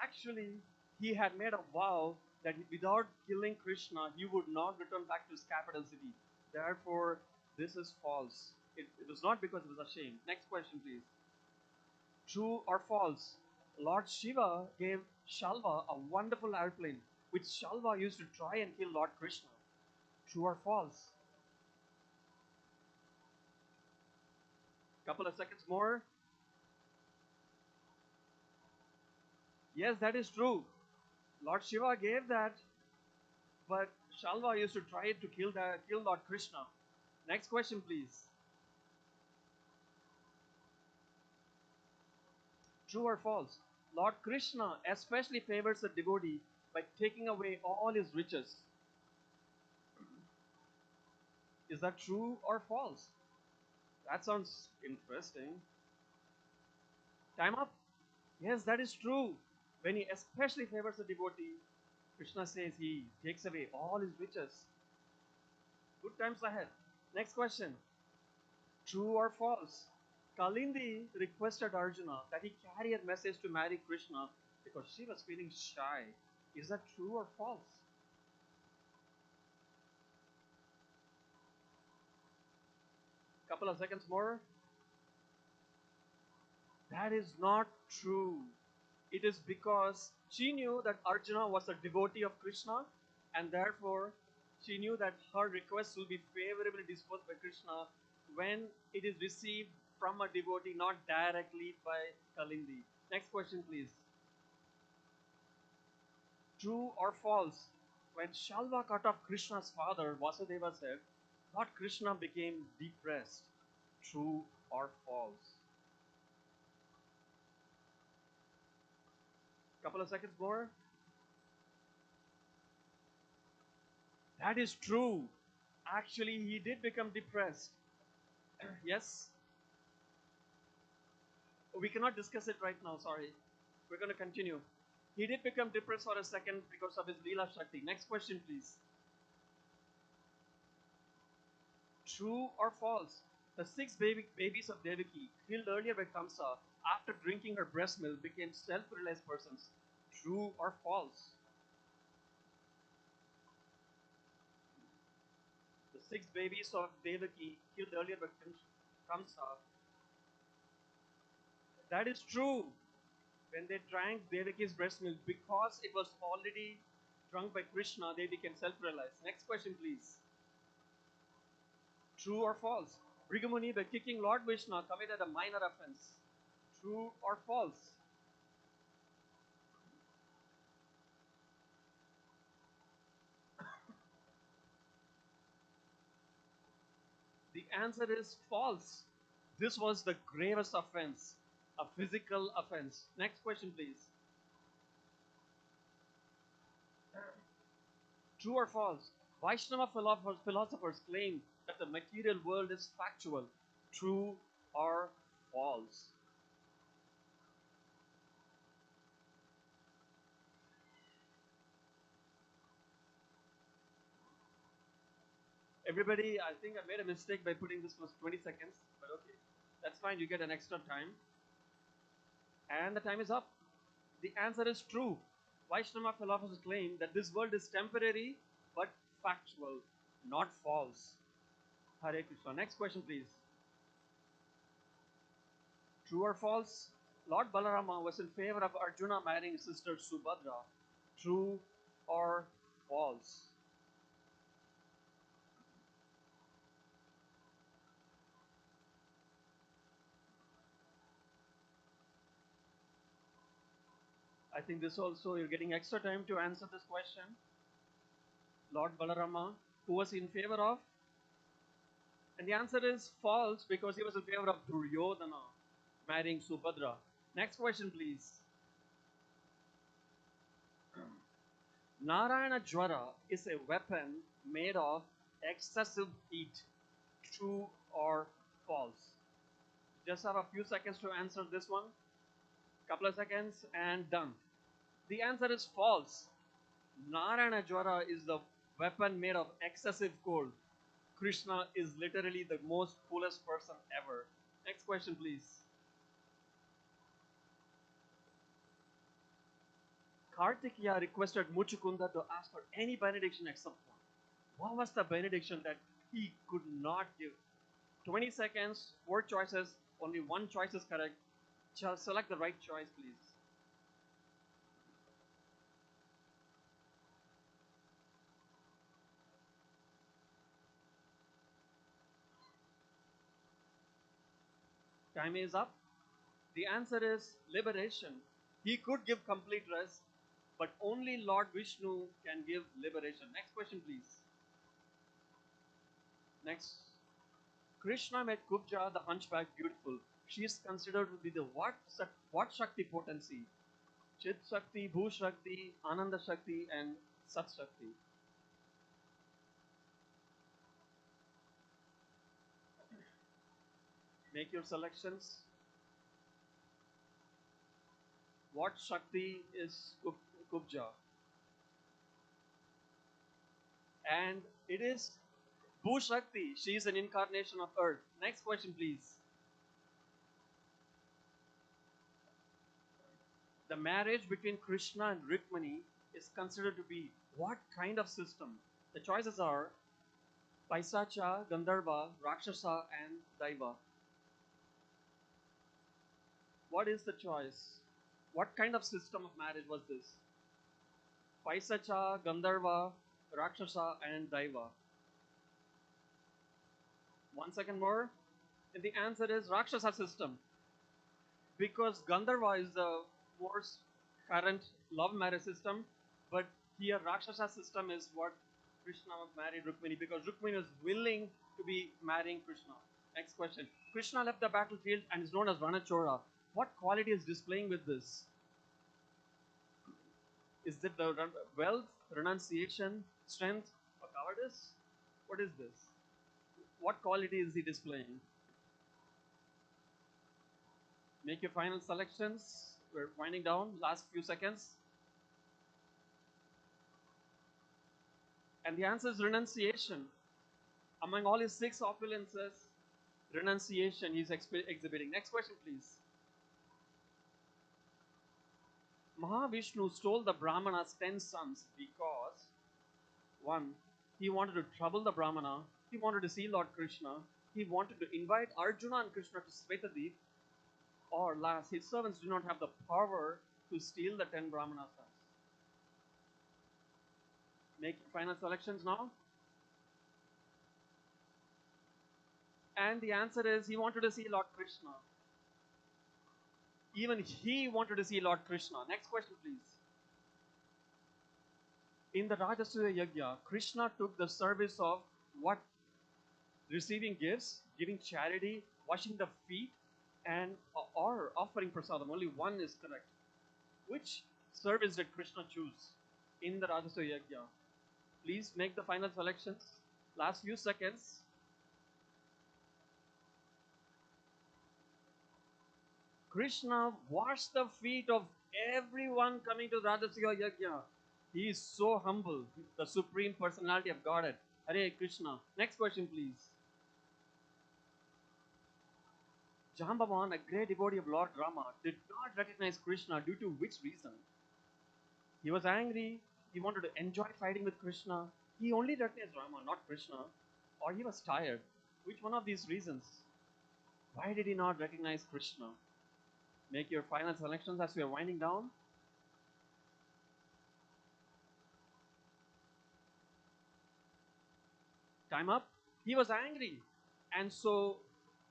Actually, he had made a vow that without killing Krishna, he would not return back to his capital city. Therefore, this is false. It was not because he was ashamed. Next question, please. True or false? Lord Shiva gave Shalva a wonderful airplane, which Shalva used to try and kill Lord Krishna. True or false? Couple of seconds more. Yes, that is true. Lord Shiva gave that, but Shalva used to try it to kill Lord Krishna. Next question, please. True or false? Lord Krishna especially favors the devotee by taking away all his riches. Is that true or false? That sounds interesting. Time up. Yes, that is true. When he especially favors the devotee, Krishna says he takes away all his riches. Good times ahead. Next question. True or false? Kalindi requested Arjuna that he carry a message to marry Krishna because she was feeling shy. Is that true or false? Couple of seconds more. That is not true. It is because she knew that Arjuna was a devotee of Krishna, and therefore she knew that her request will be favorably disposed by Krishna when it is received from a devotee, not directly by Kalindi. Next question, please. True or false? When Shalva cut off Krishna's father, Vasudeva's head, Lord Krishna became depressed. True or false? Couple of seconds more. That is true. Actually, he did become depressed. Yes? We cannot discuss it right now, sorry. We're going to continue. He did become depressed for a second because of his Leela Shakti. Next question, please. True or false? The six babies of Devaki, killed earlier by Kamsa, after drinking her breast milk, became self-realized persons. True or false? The six babies of Devaki, killed earlier by Kamsa. That is true. When they drank Devaki's breast milk, because it was already drunk by Krishna, they became self-realized. Next question, please. True or false? Brigamuni, by kicking Lord Vishnu, committed a minor offense. True or false? The answer is false. This was the gravest offense, a physical offense. Next question, please. True or false? Vaishnava philosophers claim that the material world is factual. True or false? Everybody, I think I made a mistake by putting this was 20 seconds, but okay. That's fine, you get an extra time. And the time is up. The answer is true. Vaishnava philosophers claim that this world is temporary but factual, not false. Hare Krishna. Next question, please. True or false? Lord Balarama was in favor of Arjuna marrying his sister Subhadra. True or false? I think this also you're getting extra time to answer this question. Lord Balarama, who was in favor of? And the answer is false because he was in favor of Duryodhana marrying Subhadra. Next question, please. Narayana Jwara is a weapon made of excessive heat. True or false? Just have a few seconds to answer this one. Couple of seconds and done. The answer is false. Narayana Jwara is the weapon made of excessive cold. Krishna is literally the most coolest person ever. Next question, please. Kartikeya requested Muchukunda to ask for any benediction except one. What was the benediction that he could not give? 20 seconds, 4 choices, only one choice is correct. Select the right choice, please. Time is up. The answer is liberation. He could give complete rest, but only Lord Vishnu can give liberation. Next question, please. Next. Krishna made Kubja the hunchback beautiful. She is considered to be the what Shakti potency? Chit Shakti, Bhu Shakti, Ananda Shakti, and Sat Shakti. Make your selections. What Shakti is Kubja? And it is Bhu Shakti. She is an incarnation of earth. Next question, please. The marriage between Krishna and Rukmani is considered to be what kind of system? The choices are Paisacha, Gandharva, Rakshasa, and Daiva. What is the choice? What kind of system of marriage was this? Paisacha, Gandharva, Rakshasa, and Daiva. 1 second more. And the answer is Rakshasa system. Because Gandharva is the most current love marriage system, but here Rakshasa system is what Krishna married Rukmini because Rukmini was willing to be marrying Krishna. Next question. Krishna left the battlefield and is known as Ranachora. What quality is displaying with this? Is it the wealth, renunciation, strength, or cowardice? What is this? What quality is he displaying? Make your final selections. We're winding down. Last few seconds. And the answer is renunciation. Among all his 6 opulences, renunciation he's exhibiting. Next question, please. Mahavishnu stole the Brahmana's 10 sons because 1. He wanted to trouble the Brahmana. He wanted to see Lord Krishna. He wanted to invite Arjuna and Krishna to Svetadeep. Or last, his servants do not have the power to steal the 10 Brahmana sons. Make your final selections now. And the answer is he wanted to see Lord Krishna. Even he wanted to see Lord Krishna. Next question, please. In the Rajasuya Yajna, Krishna took the service of what? Receiving gifts, giving charity, washing the feet, and or offering prasadam. Only one is correct. Which service did Krishna choose in the Rajasuya Yajna? Please make the final selections. Last few seconds. Krishna washed the feet of everyone coming to Rajasuya Yajna. He is so humble, the supreme personality of Godhead. Hare Krishna. Next question, please. Jambavan, a great devotee of Lord Rama, did not recognize Krishna due to which reason? He was angry. He wanted to enjoy fighting with Krishna. He only recognized Rama, not Krishna. Or he was tired. Which one of these reasons? Why did he not recognize Krishna? Make your final selections as we are winding down. Time up. He was angry. And so,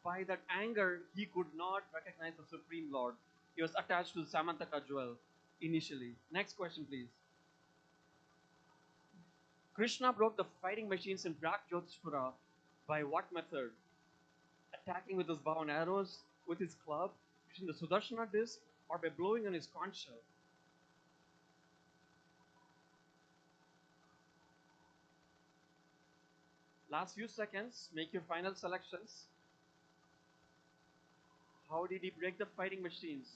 by that anger, he could not recognize the Supreme Lord. He was attached to the Samantaka jewel initially. Next question, please. Krishna broke the fighting machines in Brak Jyotishpura by what method? Attacking with his bow and arrows, with his club, using the Sudarshana disc, or by blowing on his conch shell? Last few seconds, make your final selections. How did he break the fighting machines?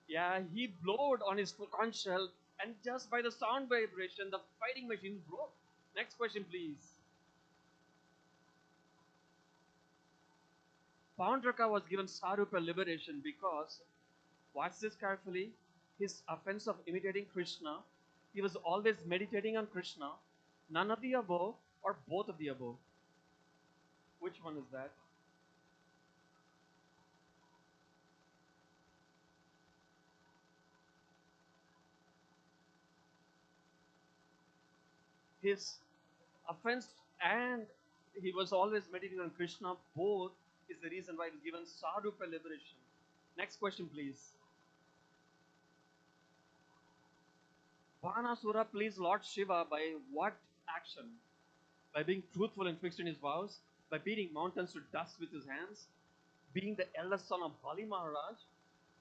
Yeah, he blowed on his conch shell, and just by the sound vibration, the fighting machines broke. Next question, please. Paundraka was given Sarupa liberation because, watch this carefully, his offense of imitating Krishna, he was always meditating on Krishna, none of the above, or both of the above? Which one is that? His offense and he was always meditating on Krishna, both is the reason why he was given Sarupa liberation. Next question, please. Banasura pleased Lord Shiva by what action? By being truthful and fixed in his vows, by beating mountains to dust with his hands, being the eldest son of Bali Maharaj,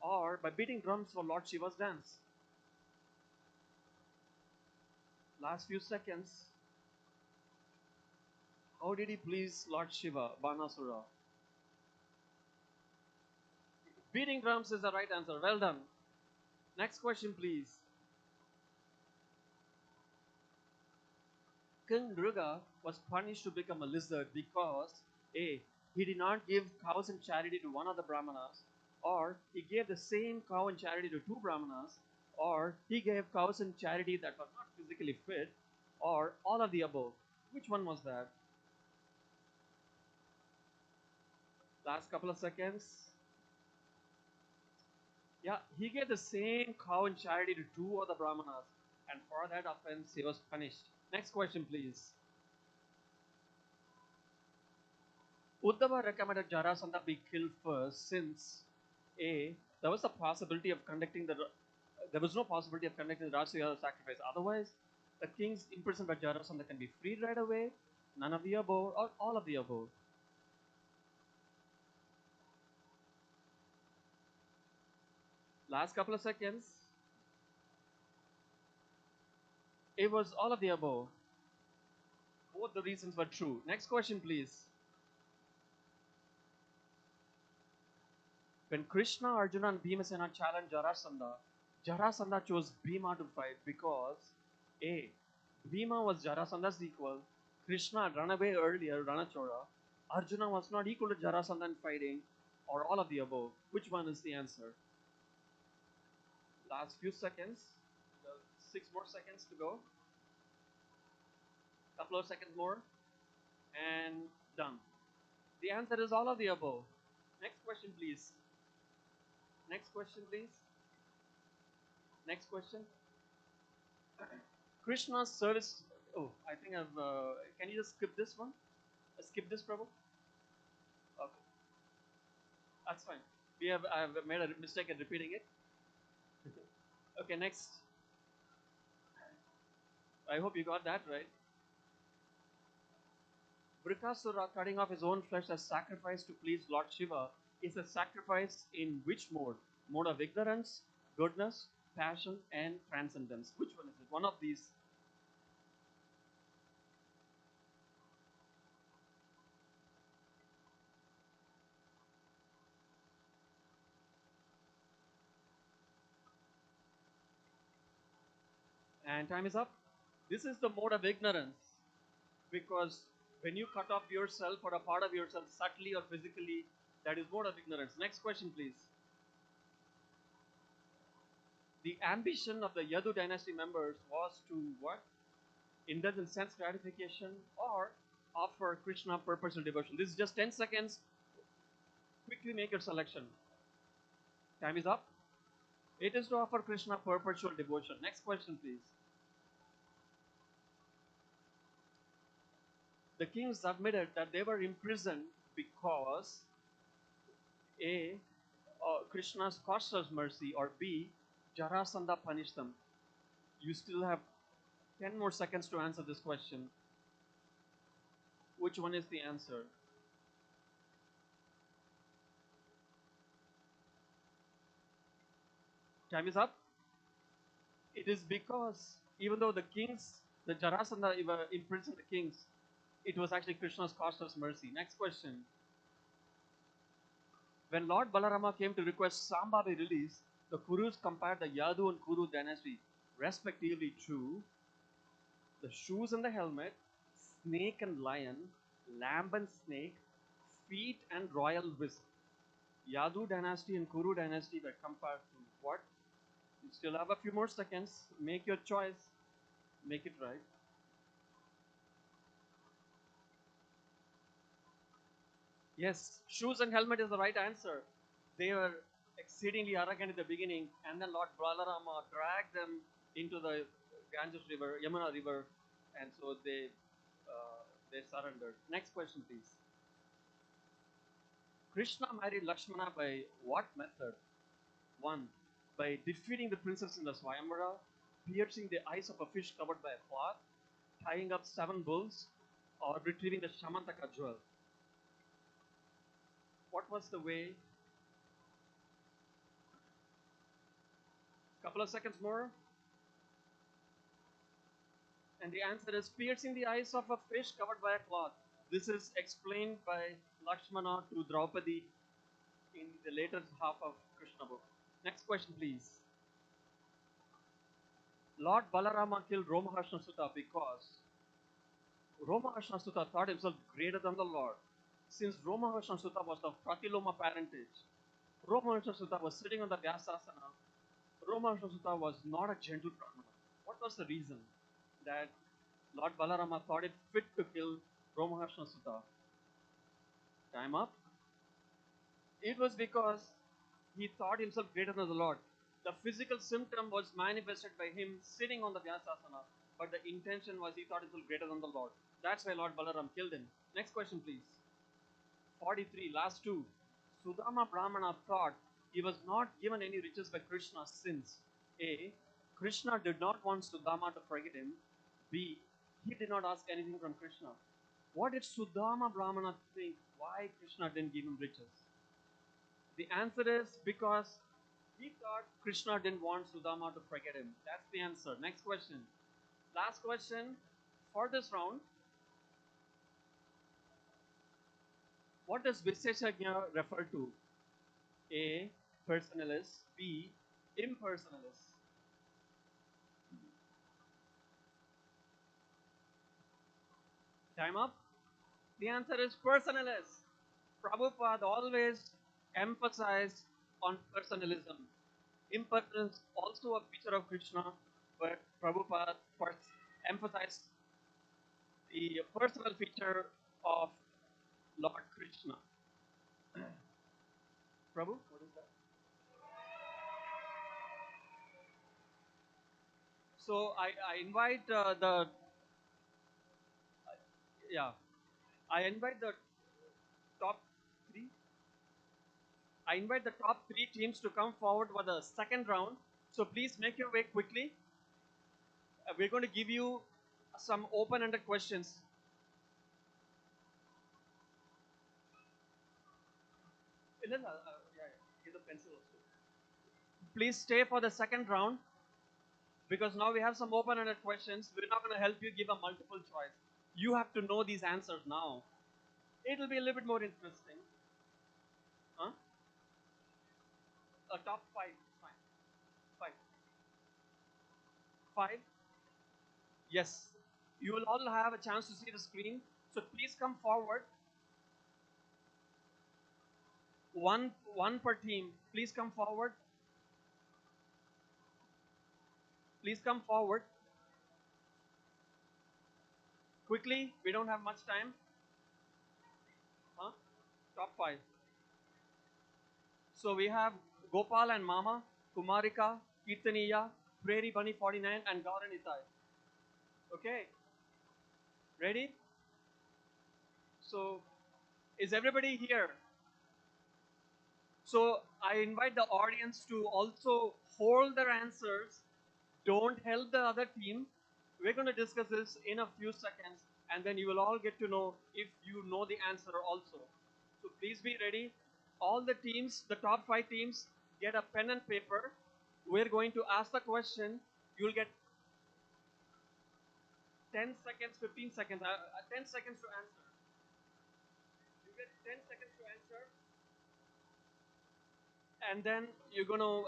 or by beating drums for Lord Shiva's dance. Last few seconds. How did he please Lord Shiva, Banasura? Beating drums is the right answer. Well done. Next question, please. King Durga was punished to become a lizard because A. He did not give cows in charity to one of the Brahmanas, or he gave the same cow in charity to two Brahmanas, or he gave cows in charity that were not physically fit, or all of the above. Which one was that? Last couple of seconds. Yeah, he gave the same cow in charity to two other Brahmanas, and for that offense he was punished. Next question, please. Uddhava recommended Jarasandha be killed first since A. There was a possibility of conducting the there was no possibility of conducting the Rajasuya sacrifice. Otherwise, the kings imprisoned by Jarasandha can be freed right away, none of the above, or all of the above. Last couple of seconds. It was all of the above. Both the reasons were true. Next question, please. When Krishna, Arjuna, and Bhimasena challenged Jarasandha, Jarasandha chose Bhima to fight because A. Bhima was Jarasandha's equal. Krishna had run away earlier, Ranachora. Arjuna was not equal to Jarasandha in fighting, or all of the above. Which one is the answer? Last few seconds. 6 more seconds to go. Couple of seconds more. And done. The answer is all of the above. Next question, please. Next question, please. Next question. Krishna's service. Oh, I think I've. Can you just skip this one? Skip this, Prabhu. Okay, that's fine. I've made a mistake in repeating it. Okay, next. I hope you got that right. Brikasura cutting off his own flesh as sacrifice to please Lord Shiva is a sacrifice in which mode? Mode of ignorance, goodness, passion, and transcendence. Which one is it? One of these. And time is up. This is the mode of ignorance because when you cut off yourself or a part of yourself subtly or physically, that is mode of ignorance. Next question, please. The ambition of the Yadu dynasty members was to what? Indulge in sense gratification or offer Krishna purposeful devotion. This is just 10 seconds. Quickly make your selection. Time is up. It is to offer Krishna perpetual devotion. Next question, please. The kings admitted that they were imprisoned because A. Krishna's caused mercy, or B. Jarasandha punished them. You still have 10 more seconds to answer this question. Which one is the answer? Time is up. It is because even though the kings, the Jarasandha imprisoned the kings, it was actually Krishna's caused mercy. Next question. When Lord Balarama came to request Samba be released, the Kurus compared the Yadu and Kuru dynasty respectively to the shoes and the helmet, snake and lion, lamb and snake, feet and royal wisp. Yadu dynasty and Kuru dynasty were compared to what? You still have a few more seconds. Make your choice. Make it right. Yes, shoes and helmet is the right answer. They were exceedingly arrogant in the beginning, and then Lord Balarama dragged them into the Ganges River, Yamuna River, and so they surrendered. Next question, please. Krishna married Lakshmana by what method? One, by defeating the princess in the Swayamvara, piercing the eyes of a fish covered by a cloth, tying up 7 bulls, or retrieving the Shamantaka jewel. What was the way? Couple of seconds more. And the answer is piercing the eyes of a fish covered by a cloth. This is explained by Lakshmana to Draupadi in the later half of Krishna book. Next question, please. Lord Balarama killed Romaharshana Sutta because Romaharshana Sutta thought himself greater than the Lord. Since Romaharshana Sutta was of Pratiloma parentage, Romaharshana Sutta was sitting on the Vyasasana. Romaharshana Sutta was not a gentle Brahmana. What was the reason that Lord Balarama thought it fit to kill Romaharshana Sutta? Time up. It was because he thought himself greater than the Lord. The physical symptom was manifested by him sitting on the Vyasasana, but the intention was he thought himself greater than the Lord. That's why Lord Balaram killed him. Next question, please. 43, last two. Sudama Brahmana thought he was not given any riches by Krishna since A. Krishna did not want Sudama to forget him. B. He did not ask anything from Krishna. What did Sudama Brahmana think? Why Krishna didn't give him riches? The answer is because he thought Krishna didn't want Sudama to forget him. That's the answer. Next question. Last question for this round. What does Visheshagya refer to? A. Personalist. B. Impersonalist. Time up. The answer is personalist. Prabhupada always emphasized on personalism. Impersonalist also a feature of Krishna, but Prabhupada first emphasized the personal feature of Lord Krishna. Prabhu, what is that? So I invite yeah, I invite the top three. I invite the top 3 teams to come forward for the second round. So please make your way quickly. We're going to give you some open-ended questions. Yeah, give the pencil also. Please stay for the second round because now we have some open-ended questions. We're not going to help you give a multiple choice. You have to know these answers now. It'll be a little bit more interesting. Huh? Top 5, fine. 5. 5? Yes. You will all have a chance to see the screen. So please come forward. One per team. Please come forward. Please come forward. Quickly, we don't have much time. Huh? Top 5. So we have Gopal and Mama, Kumarika, Kirtaniya, Prairie Bunny 49, and Gauranitai. Okay? Ready? So, is everybody here? So, I invite the audience to also hold their answers. Don't help the other team. We're going to discuss this in a few seconds, and then you will all get to know if you know the answer also. So, please be ready. All the teams, the top 5 teams, get a pen and paper. We're going to ask the question. You'll get 10 seconds, 15 seconds, 10 seconds to answer. You get 10 seconds to answer, and then you're going to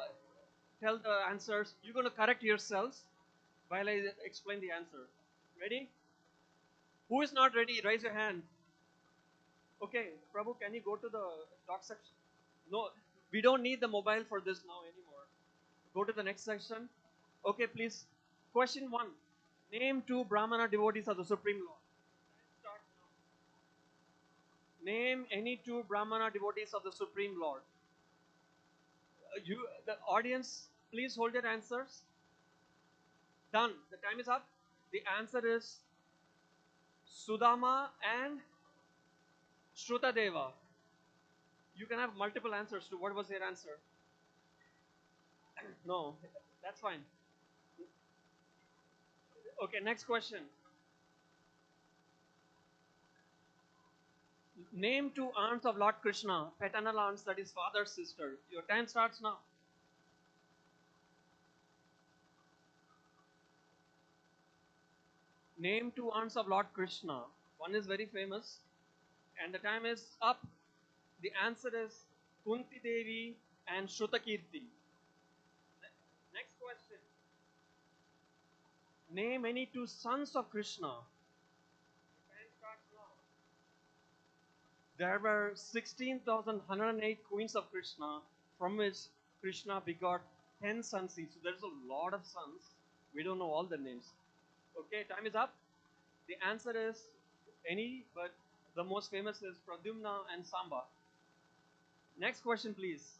tell the answers. You're going to correct yourselves while I explain the answer. Ready? Who is not ready? Raise your hand. Okay, Prabhu, can you go to the doc section? No, we don't need the mobile for this now anymore. Go to the next section. Okay, please. Question 1. Name 2 Brahmana devotees of the Supreme Lord. Start now. Name any 2 Brahmana devotees of the Supreme Lord. The audience, please hold your answers. Done. The time is up. The answer is Sudama and Shrutadeva. You can have multiple answers to what was your answer. No, that's fine. Okay, next question. Name 2 aunts of Lord Krishna, paternal aunts, that is father's sister. Your time starts now. Name 2 aunts of Lord Krishna. One is very famous, and the time is up. The answer is Kunti Devi and Shrutakirti. Next question. Name any 2 sons of Krishna. Time starts now. There were 16,108 queens of Krishna, from which Krishna begot 10 sons each. So there's a lot of sons. We don't know all the names. Okay, time is up. The answer is any, but the most famous is Pradyumna and Samba. Next question, please.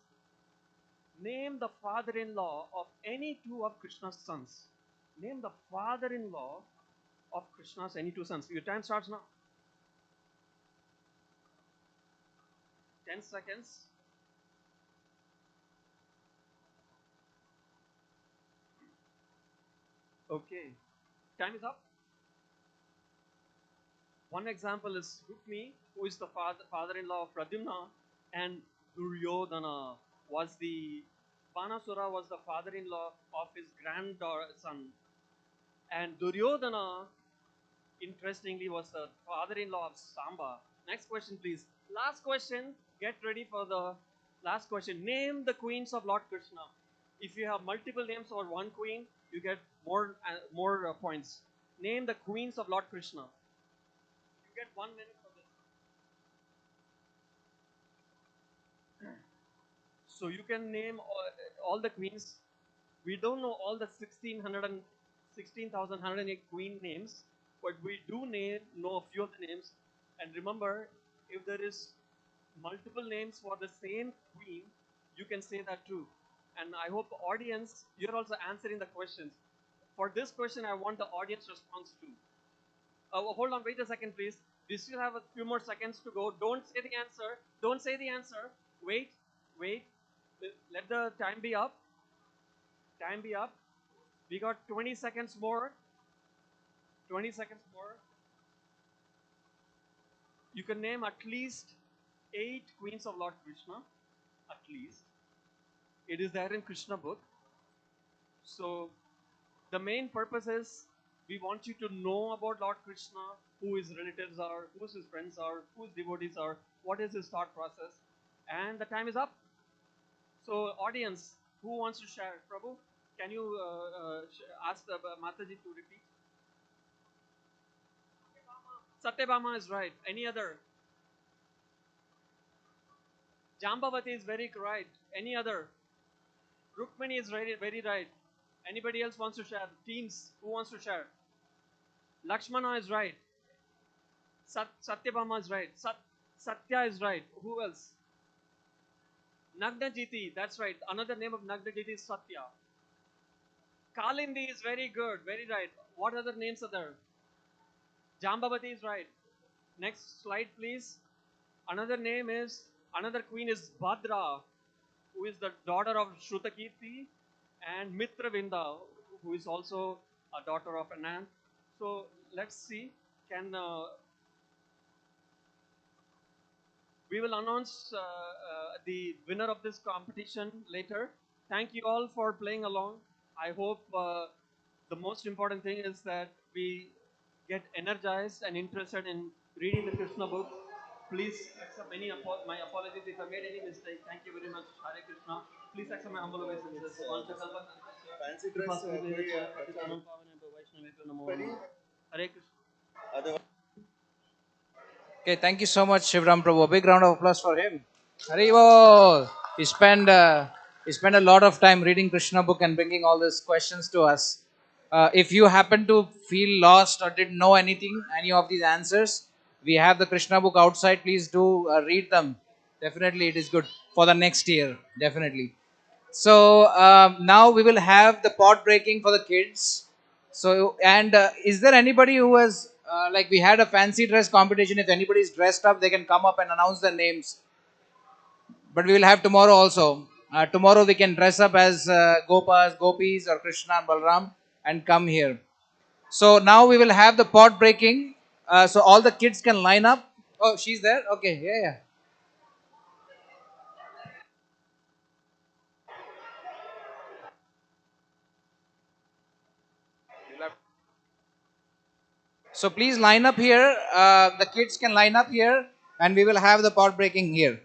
Name the father-in-law of any 2 of Krishna's sons. Name the father-in-law of Krishna's any 2 sons. Your time starts now. 10 seconds. Okay. Time is up. One example is Rukmi, who is the father-in-law of Pradyumna, and Duryodhana was the Banasura was the father-in-law of his grandson, and Duryodhana, interestingly, was the father-in-law of Samba. Next question, please. Last question. Get ready for the last question. Name the queens of Lord Krishna. If you have multiple names for one queen, you get more points. Name the queens of Lord Krishna. You get 1 minute for this. So you can name all the queens. We don't know all the 16,108 queen names, but we do know a few of the names. And remember, if there is multiple names for the same queen, you can say that too. And I hope the audience, you're also answering the questions. For this question, I want the audience response too. Hold on, wait a second, please. We still have a few more seconds to go. Don't say the answer. Don't say the answer. Wait. Let the time be up. Time be up. We got 20 seconds more. 20 seconds more. You can name at least 8 queens of Lord Krishna. At least. It is there in Krishna book. So the main purpose is we want you to know about Lord Krishna, who his relatives are, who his friends are, who his devotees are, what is his thought process. And the time is up. So audience, who wants to share? Prabhu, can you ask the Mataji to repeat? Satyabhama is right. Any other? Jambavati is very right. Any other? Rukmini is very right. Anybody else wants to share? Teams, who wants to share? Lakshmana is right. Satyabhama is right. Satya is right. Who else? Nagnajiti, that's right. Another name of Nagnajiti is Satya. Kalindi is very good, very right. What other names are there? Jambavati is right. Next slide, please. Another queen is Bhadra, who is the daughter of Shrutakirti, and Mitravinda, who is also a daughter of Anand. So let's see. We will announce the winner of this competition later. Thank you all for playing along. I hope the most important thing is that we get energized and interested in reading the Krishna book. Please accept my apologies if I made any mistake. Thank you very much. Hare Krishna. Please accept my humble obeisances. Fancy dress. Hare Krishna. Okay, thank you so much, Shivram Prabhu. A big round of applause for him. Haribol. He spent He spent a lot of time reading Krishna book and bringing all these questions to us. If you happen to feel lost or didn't know anything, any of these answers, we have the Krishna book outside. Please do read them. Definitely, it is good for the next year. Definitely. So now we will have the pot breaking for the kids. So and is there anybody who has like we had a fancy dress competition? If anybody is dressed up, they can come up and announce their names. But we will have tomorrow also. Tomorrow we can dress up as Gopas, Gopis, or Krishna and Balram and come here. So now we will have the pot breaking. So all the kids can line up. Oh, she's there. Okay, yeah, yeah. So please line up here. The kids can line up here, and we will have the pot breaking here.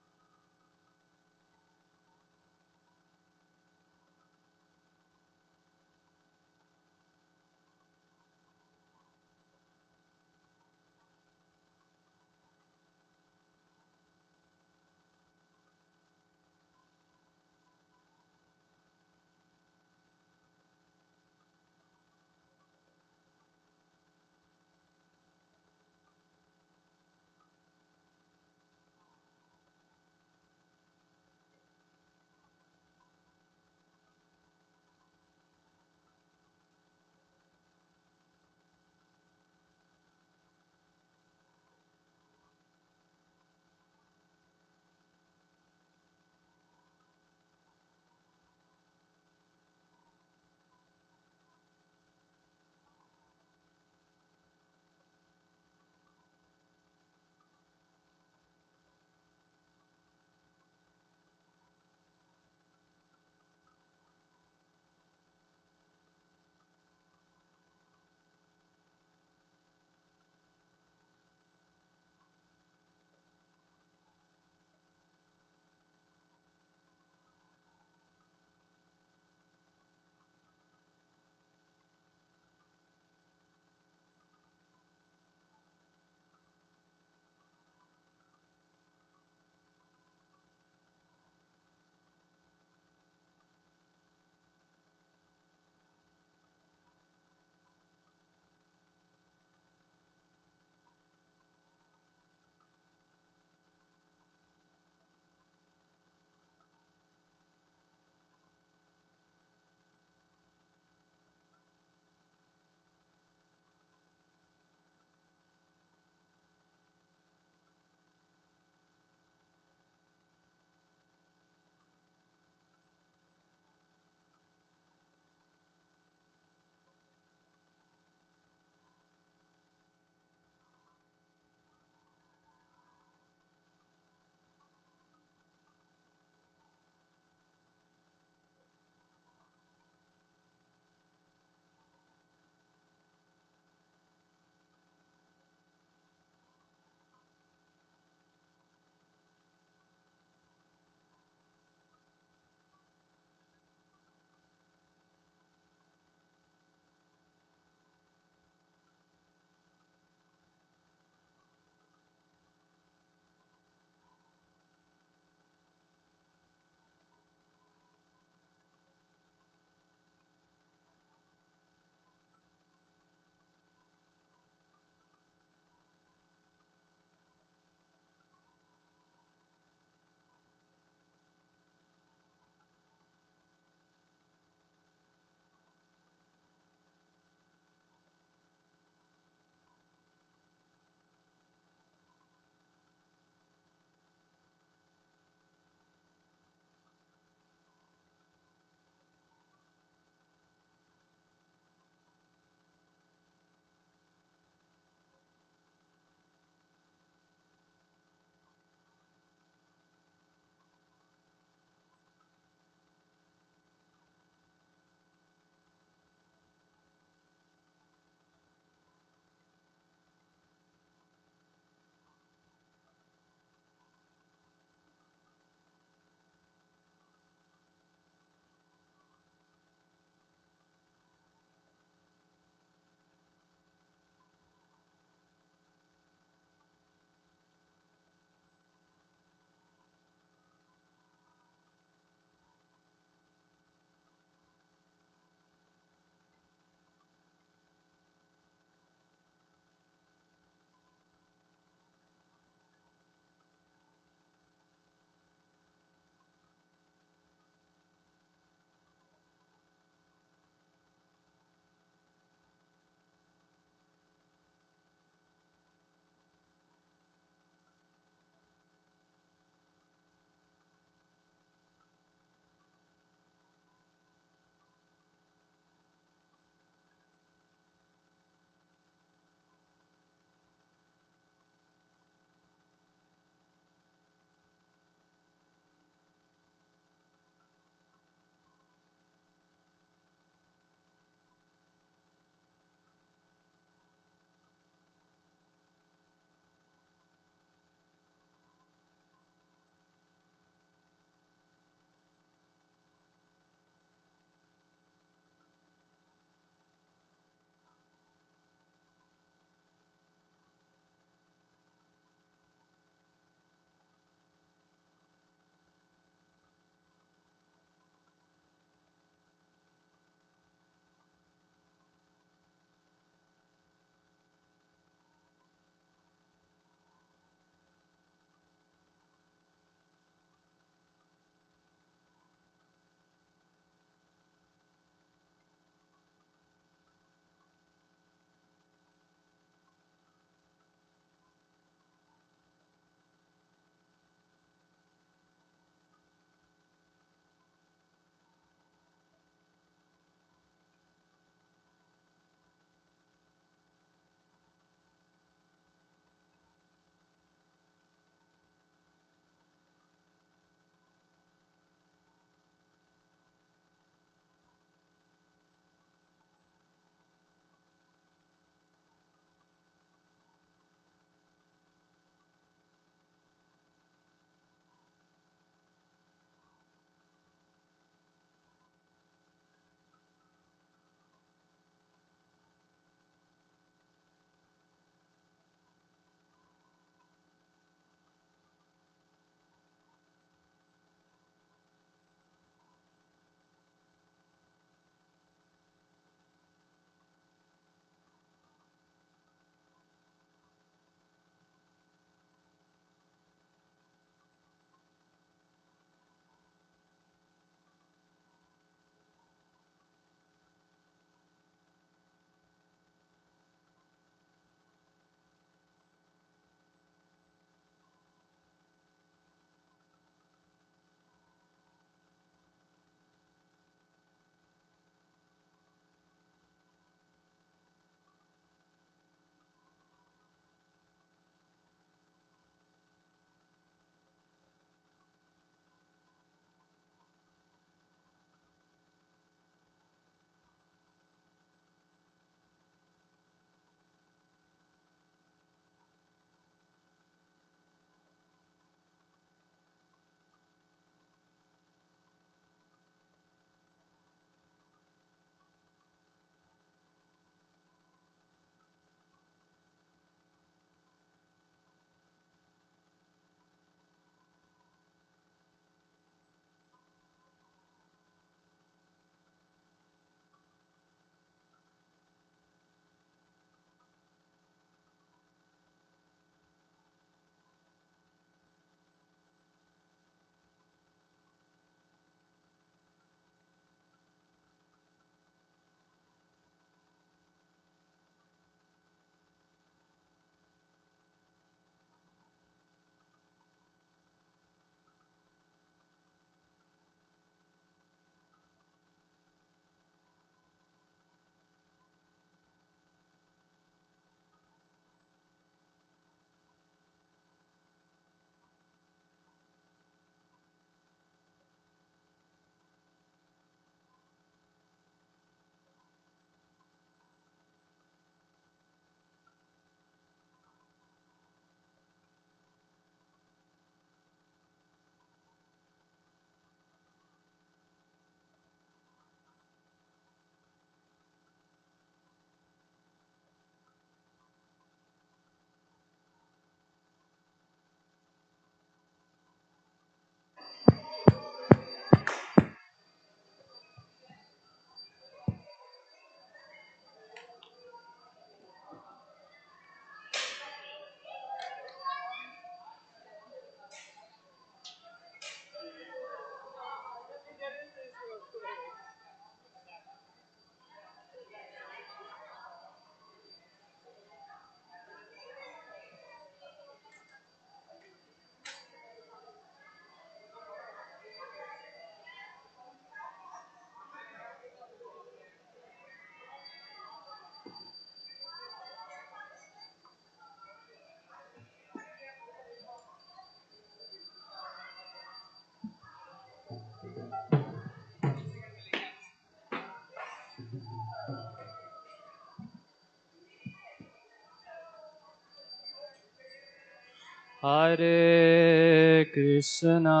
Hare Krishna,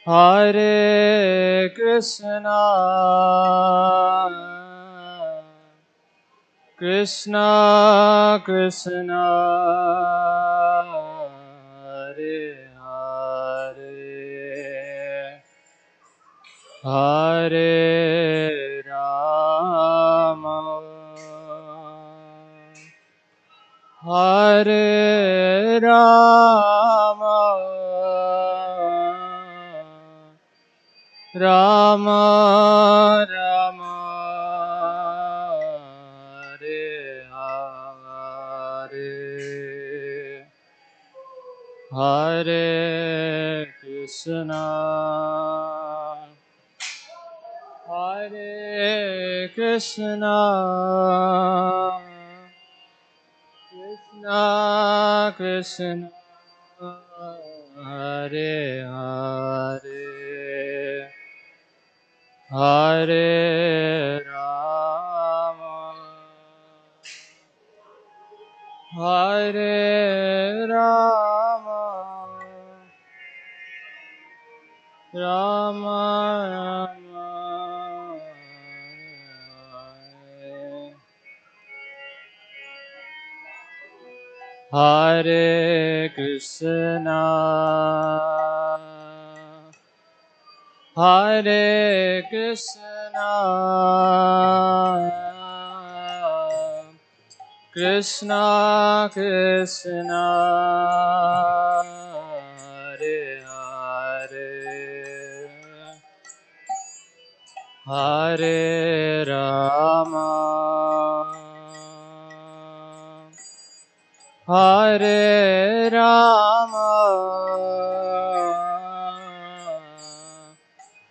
Hare Krishna, Krishna Krishna, Hare Hare, Hare Rama, Hare Rama, Rama Rama, Hare Hare, Hare Krishna, Hare Krishna, Krishna Krishna, Hare Hare, Hare Rama, Hare Rama, Rama Rama, Hare Krishna, Hare Krishna, Krishna Krishna, Hare Hare, Hare Rama, Hare Rama,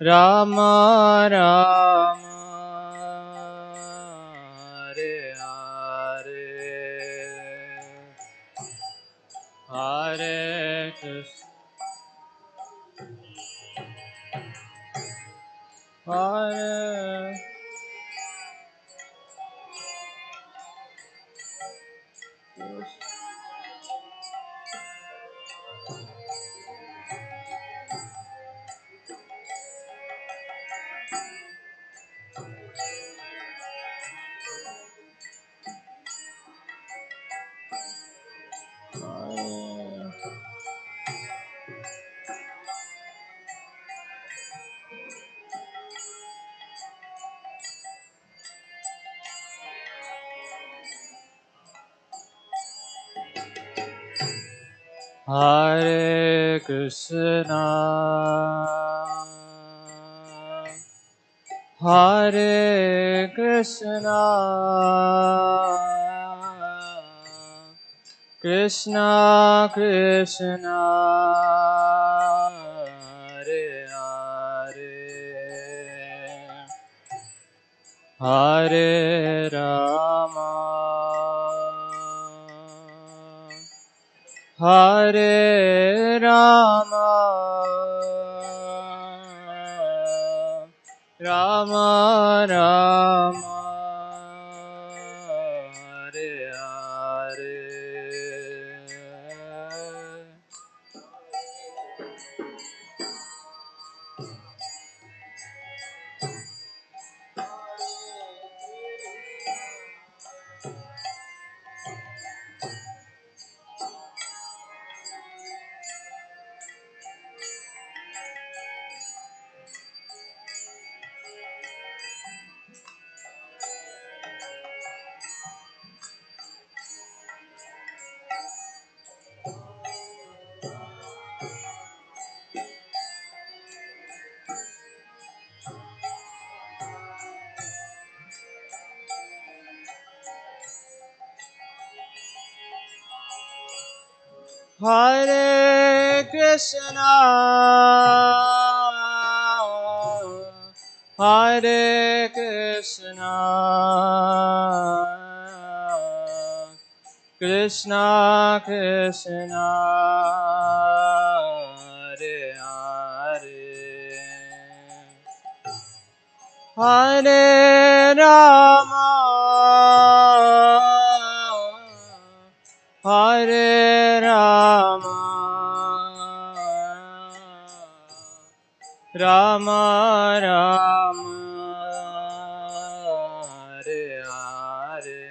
Rama Rama, Hare Hare, Hare Krishna, Hare Hare Krishna, Hare Krishna, Krishna Krishna, Hare Hare, Hare Rama, Hare Rama, Rama Rama, Hare Hare. Hare Krishna, Hare Krishna, Krishna Krishna, Hare Hare, Hare Rama, Hare Rama, Rama Rama, Hare Hare,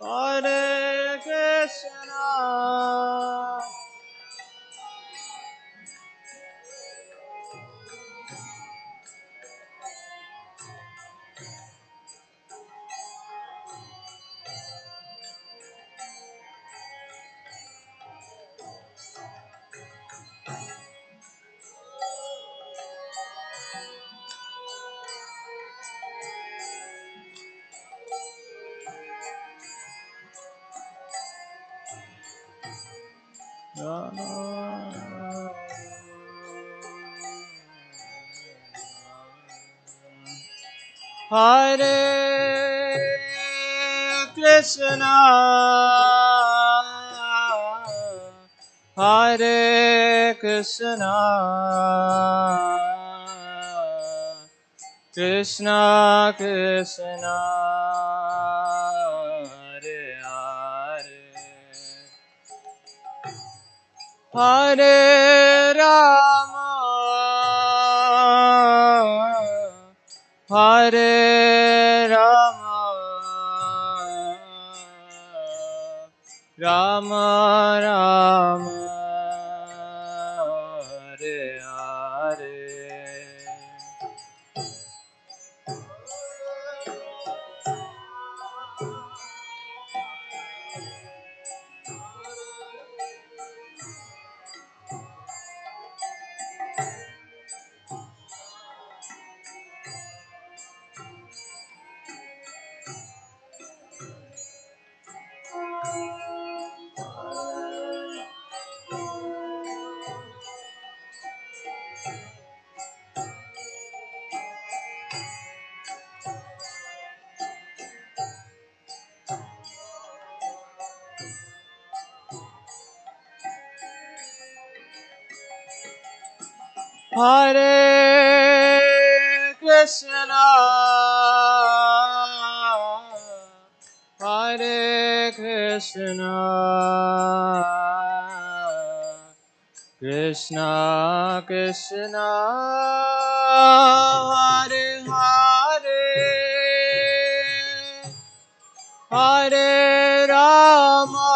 Hare Krishna, Hare Krishna, Hare Krishna, Krishna Krishna, Hare Hare, Hare Rama, Hare Rama, Rama Rama, Hare Hare, Hare Krishna, Hare Krishna, Krishna Krishna, Hare Hare, Hare Rama,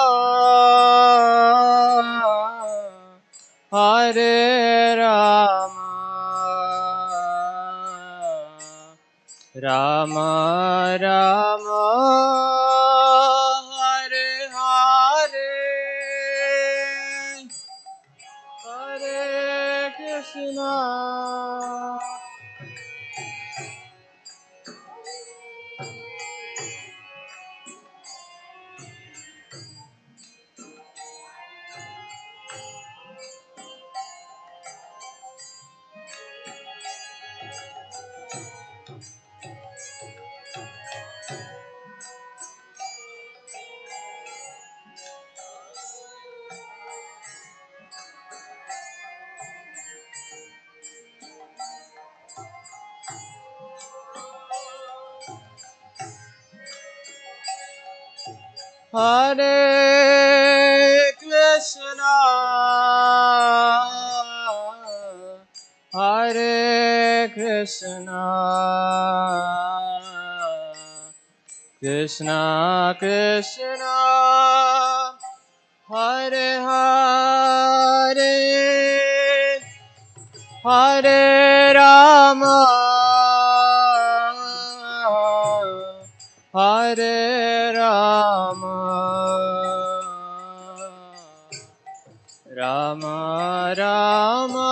Hare Rama, Rama Rama, Hare Hare, Hare Krishna, Hare Krishna, Hare Krishna, Krishna Krishna, Hare Hare, Hare Rama, Hare Rama, Rama Rama,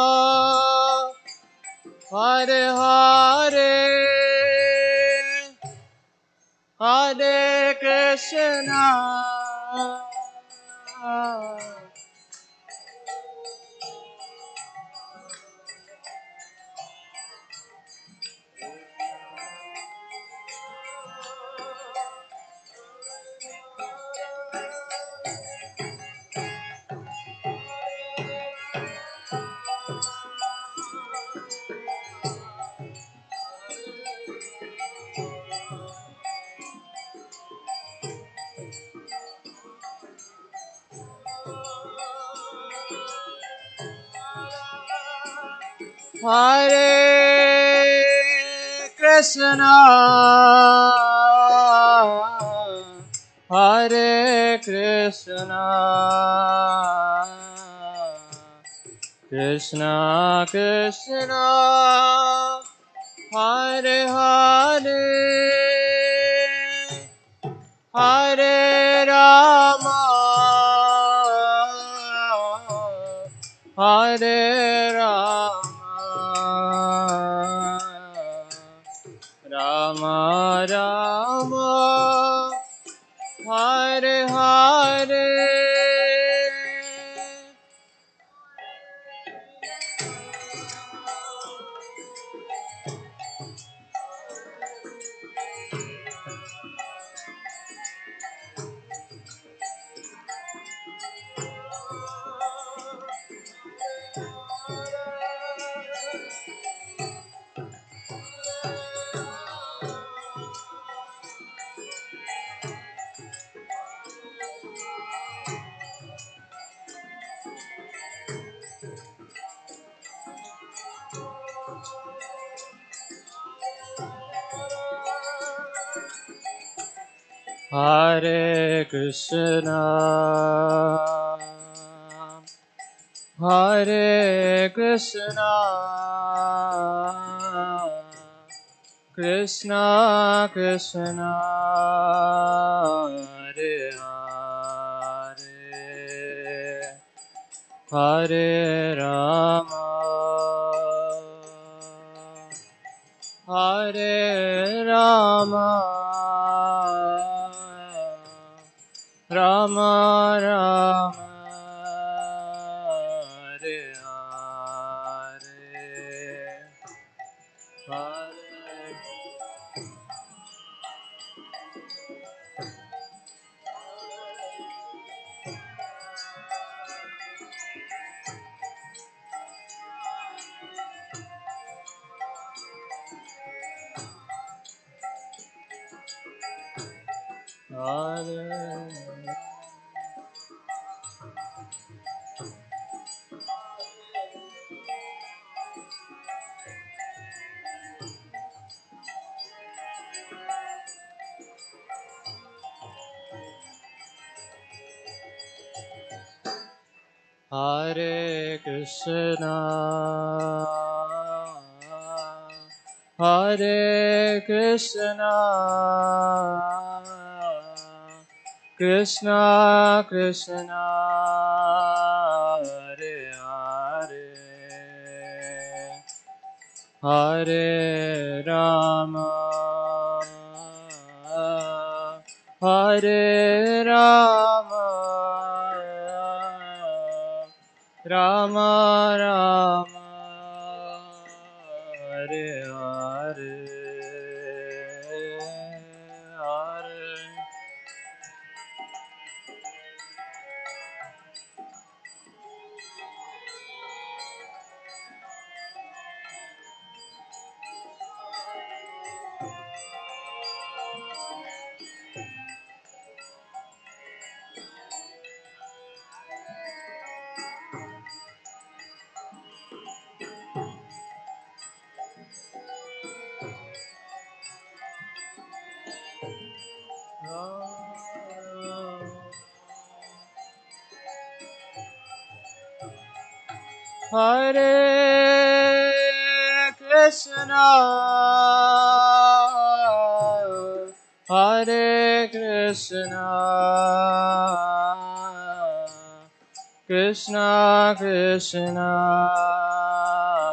Hare Hare, Hare Krishna, Hare Krishna, Hare Krishna, Krishna Krishna, Hare Hare, Hare Rama, Hare Rama, Rama Rama, Hare Hare. Hare Krishna, Hare Krishna, Krishna Krishna, Hare Hare, Hare Rama, Hare Rama, Rama Rama, Hare Hare, Hare. Hare Krishna, Hare Krishna, Krishna Krishna, Hare Hare, Hare Rama, Hare Rama, Rama Rama, Hare Hare, Hare. Hare Krishna, Hare Krishna, Krishna Krishna,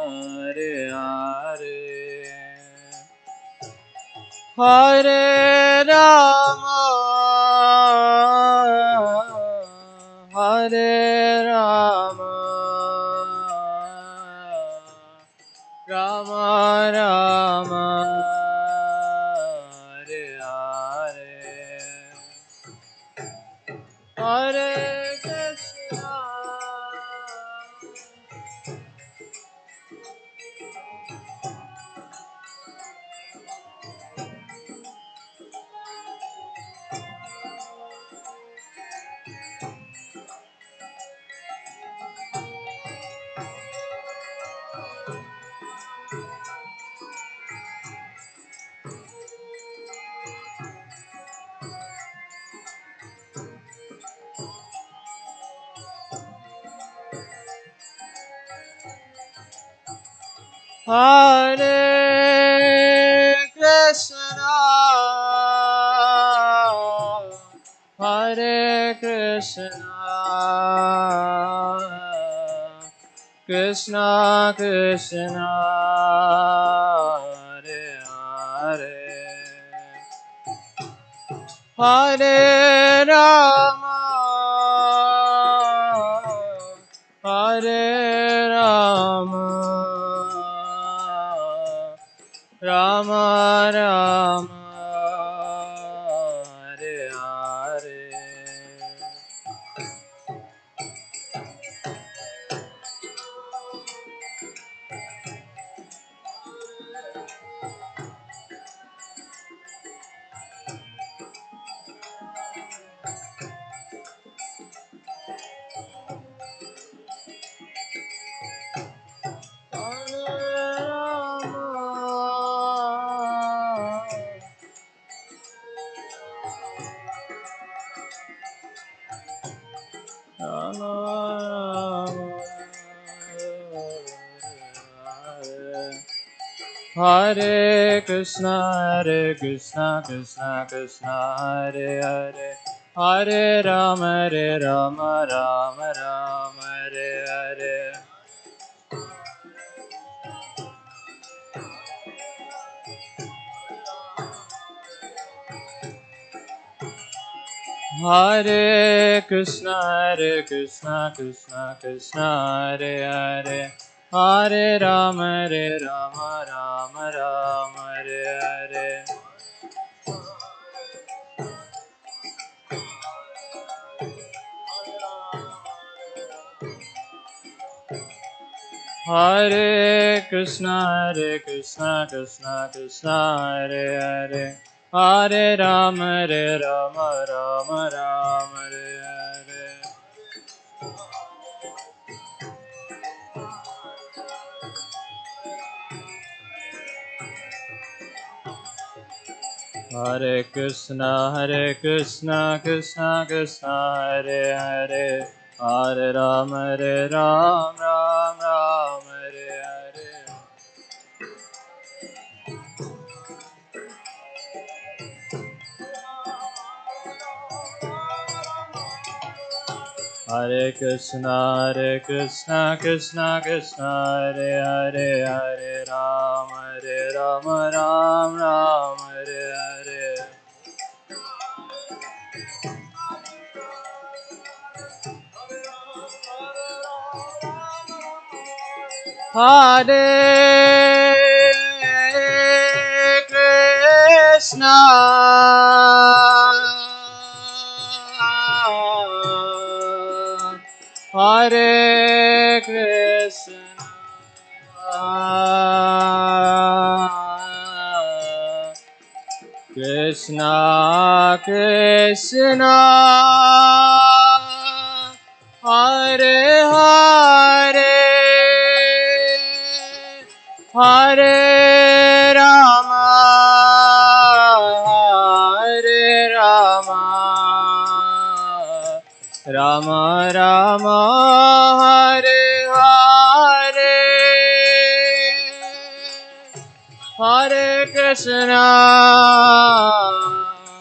Hare Hare, Hare Rama, Hare Rama, Rama Rama, Hare Hare, Hare Krishna. Hare Krishna, Hare Krishna, Krishna Krishna, Hare Hare, Hare Rama, Hare Rama, Rama Rama, Hare Hare. Hare Krishna, Hare Krishna, Krishna Krishna, Hare Hare, Hare Rama, Rama Rama, Hare Hare. Hare Krishna, Krishna Krishna, Hare Hare, Hare Rama, Rama Rama, Hare Hare. Hare Krishna, Krishna Krishna, Hare Hare, Hare Rama, Rama Rama, Hare Hare. Hare Krishna, Krishna Krishna, Hare Hare, Hare Rama, Rama Hare Hare. Hare Krishna, Krishna Krishna, Hare Hare, Hare Rama, Rama Hare Hare. Hare Krishna, Hare Krishna, Krishna Krishna, Hare Hare, Hare Rama, Hare Rama, Rama Rama, Hare Hare,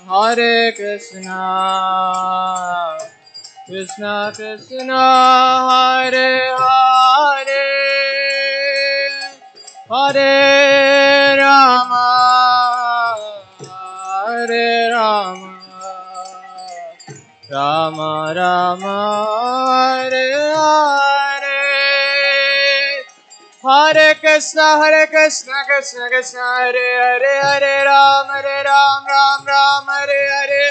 Hare Krishna, Krishna Krishna, Hare Hare, Hare Rama, Hare Rama, Rama Rama, Hare Hare, Hare Krishna, Krishna Krishna, Hare Hare, Hare Ram, Ram Hare Hare.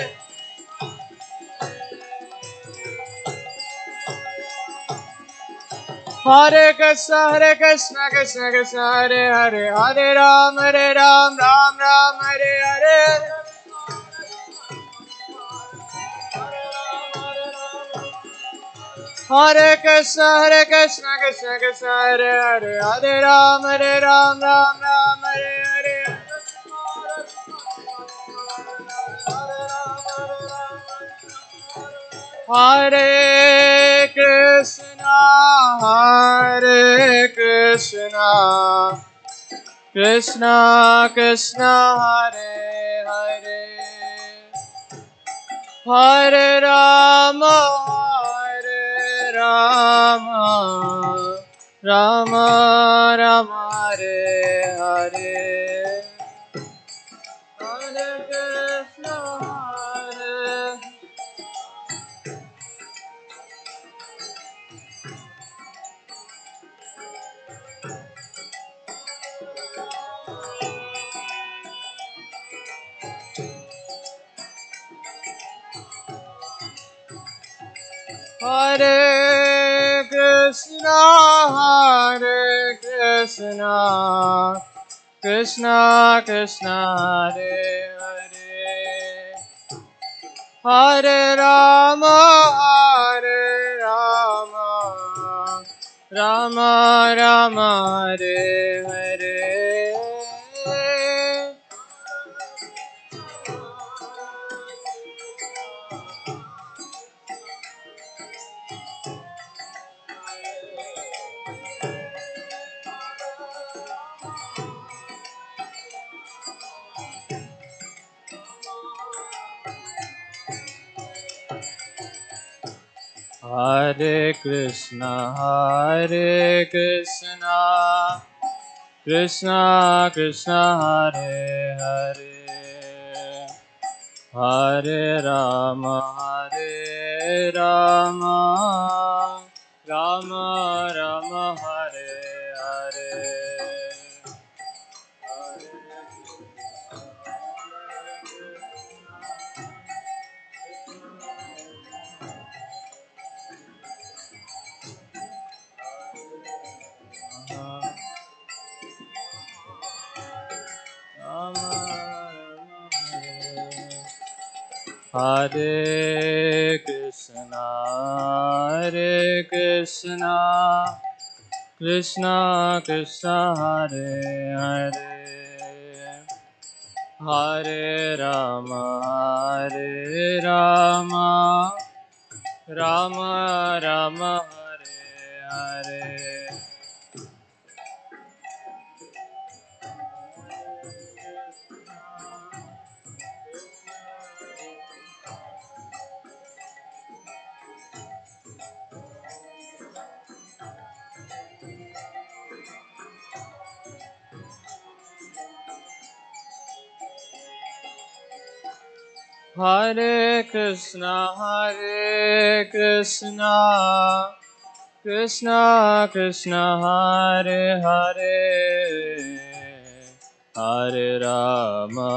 Hare Krishna, Krishna Krishna, Hare Hare, Hare Ram, Ram Hare Hare. Hare Krishna, Krishna Krishna, Hare Hare, Hare Ram, Ram Hare Hare. Hare Krishna, Krishna Krishna Krishna Hare Hare Hare Rama Hare Rama Rama Rama Hare Hare Hare Krishna Hare Hare Krishna, Hare Krishna, Krishna Krishna, Hare Hare, Hare Rama, Hare Rama, Rama Rama, Hare Hare. Hare Krishna, Krishna Krishna, Hare Hare, Hare Rama, Hare Rama, Rama Rama, Hare Hare. Hare Krishna, Krishna Krishna, Hare Hare, Hare Rama, Hare Rama, Rama Rama, Hare Hare. Hare Krishna, Krishna Krishna, Hare Hare, Hare Rama,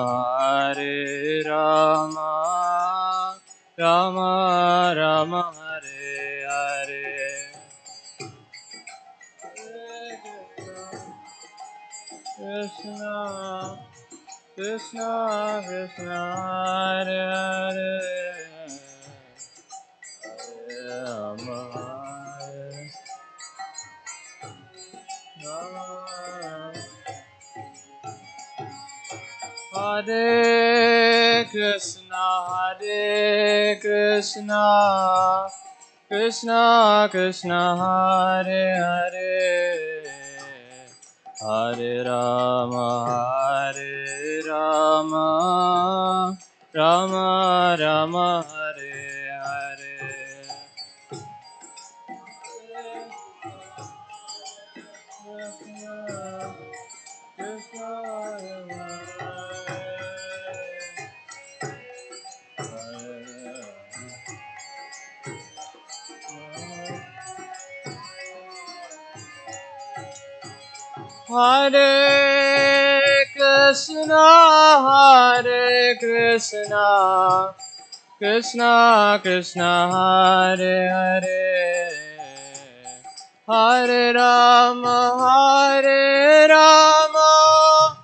Hare Rama, Rama Rama, Hare Hare. Krishna Krishna Krishna, Hare Hare, Hare Rama, Hare Krishna, Krishna Krishna, Hare Hare, Hare Rama, Hare Rama, Rama Rama, Hare Hare. Hare Krishna, Krishna Krishna, Hare Hare, Hare Rama, Hare Rama,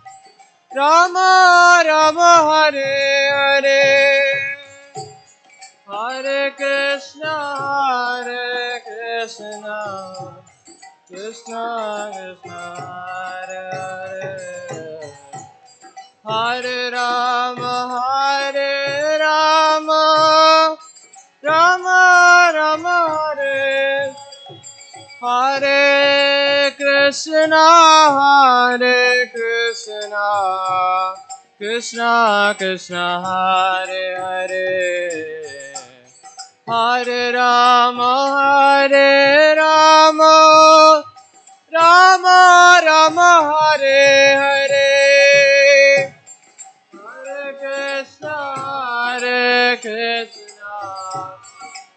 Rama Rama, Hare Hare, Hare Krishna, Krishna Krishna, Hare Hare, Hare Rama, Hare Rama, Rama Rama, Hare Hare Krishna. Krishna, Hare Krishna, Krishna Krishna, Hare Hare, Hare Rama, Hare Rama, Rama Rama, Hare Hare, Hare Krishna, Hare Krishna,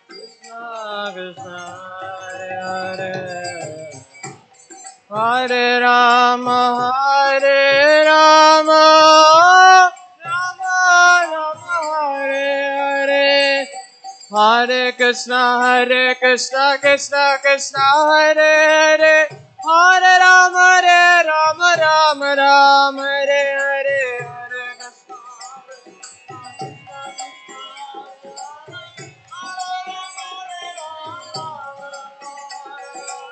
Krishna Krishna, Hare Hare, Hare Rama, Hare Rama, Rama Rama, Hare Hare, Hare Krishna, Krishna Krishna, Hare Hare, Hare Rama, Rama Rama, Hare Hare,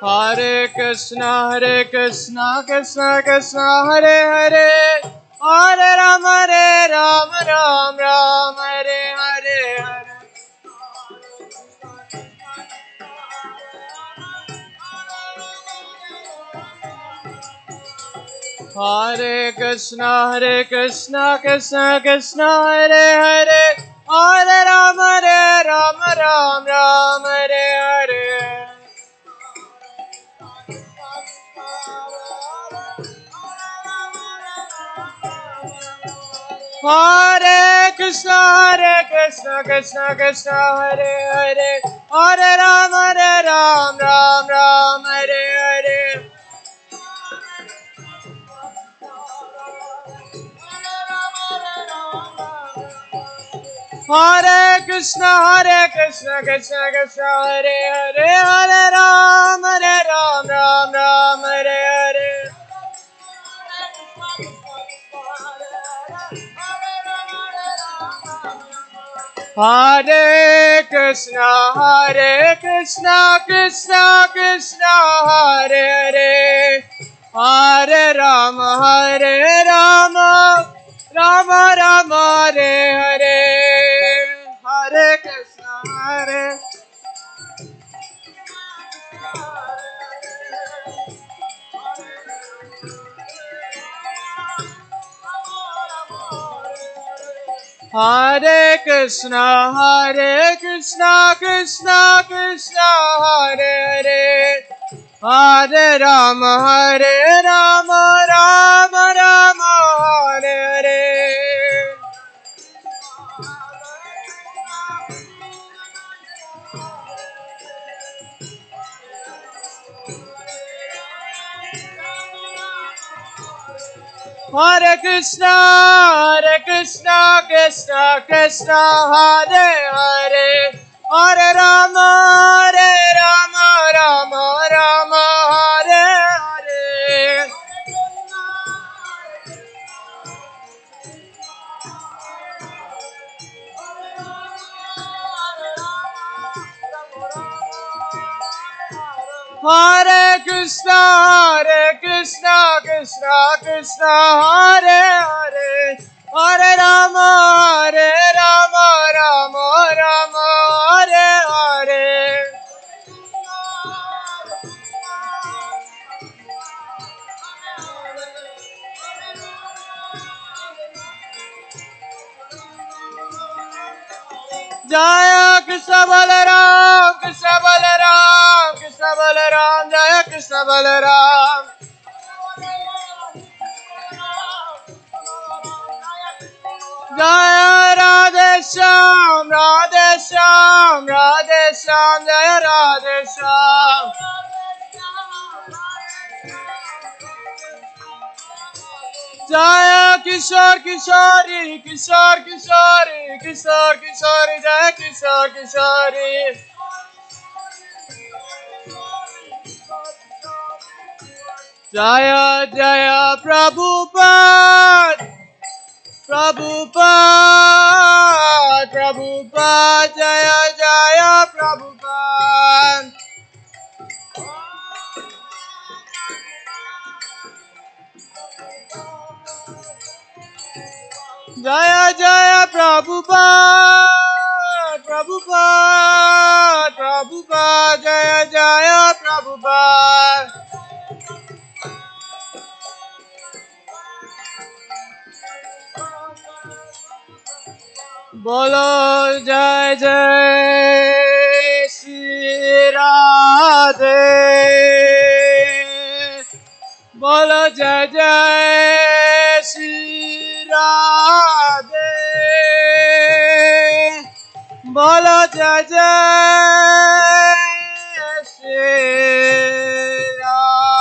Hare Krishna, Krishna Krishna, Hare Hare, Hare Rama, Rama Rama, Hare Hare, Hare Krishna, Krishna Krishna, Hare Hare, Hare Rama, Rama Rama, Hare Hare, Hare Krishna, Krishna Krishna, Hare Hare, Hare Rama, Rama, Hare Hare, Hare Krishna, Krishna Krishna, Hare Hare, Hare Rama, Rama, Hare Hare, Hare Krishna, Krishna Krishna, Hare Hare, Hare Rama, Rama Rama, Hare Hare, Hare Krishna, Hare Krishna, Krishna Krishna, Hare Hare, Hare Rama, Rama Rama, Hare Hare, Hare Krishna, Krishna Krishna, Hare Hare, Hare Rama, Rama Rama, Hare Hare, Hare Krishna, Krishna Krishna, Hare Hare, Hare Rama, Rama Rama, Hare Hare, Jaya Krishna Balaram, Krishna Balaram, Krishna Balaram, Jaya Krishna Balaram, Jaya Radhe Shyam, Jaya Radhe Shyam, Jaya Kishore Kishori, Jaya Kishore Kishori, Jaya Jaya Prabhupada, Jaya Jaya Prabhupada, Jaya Jaya Prabhupada, Jaya Jaya Prabhupada, बोलो जय जय श्री राधे बोलो जय जय श्री राधे बोलो जय जय श्री राधे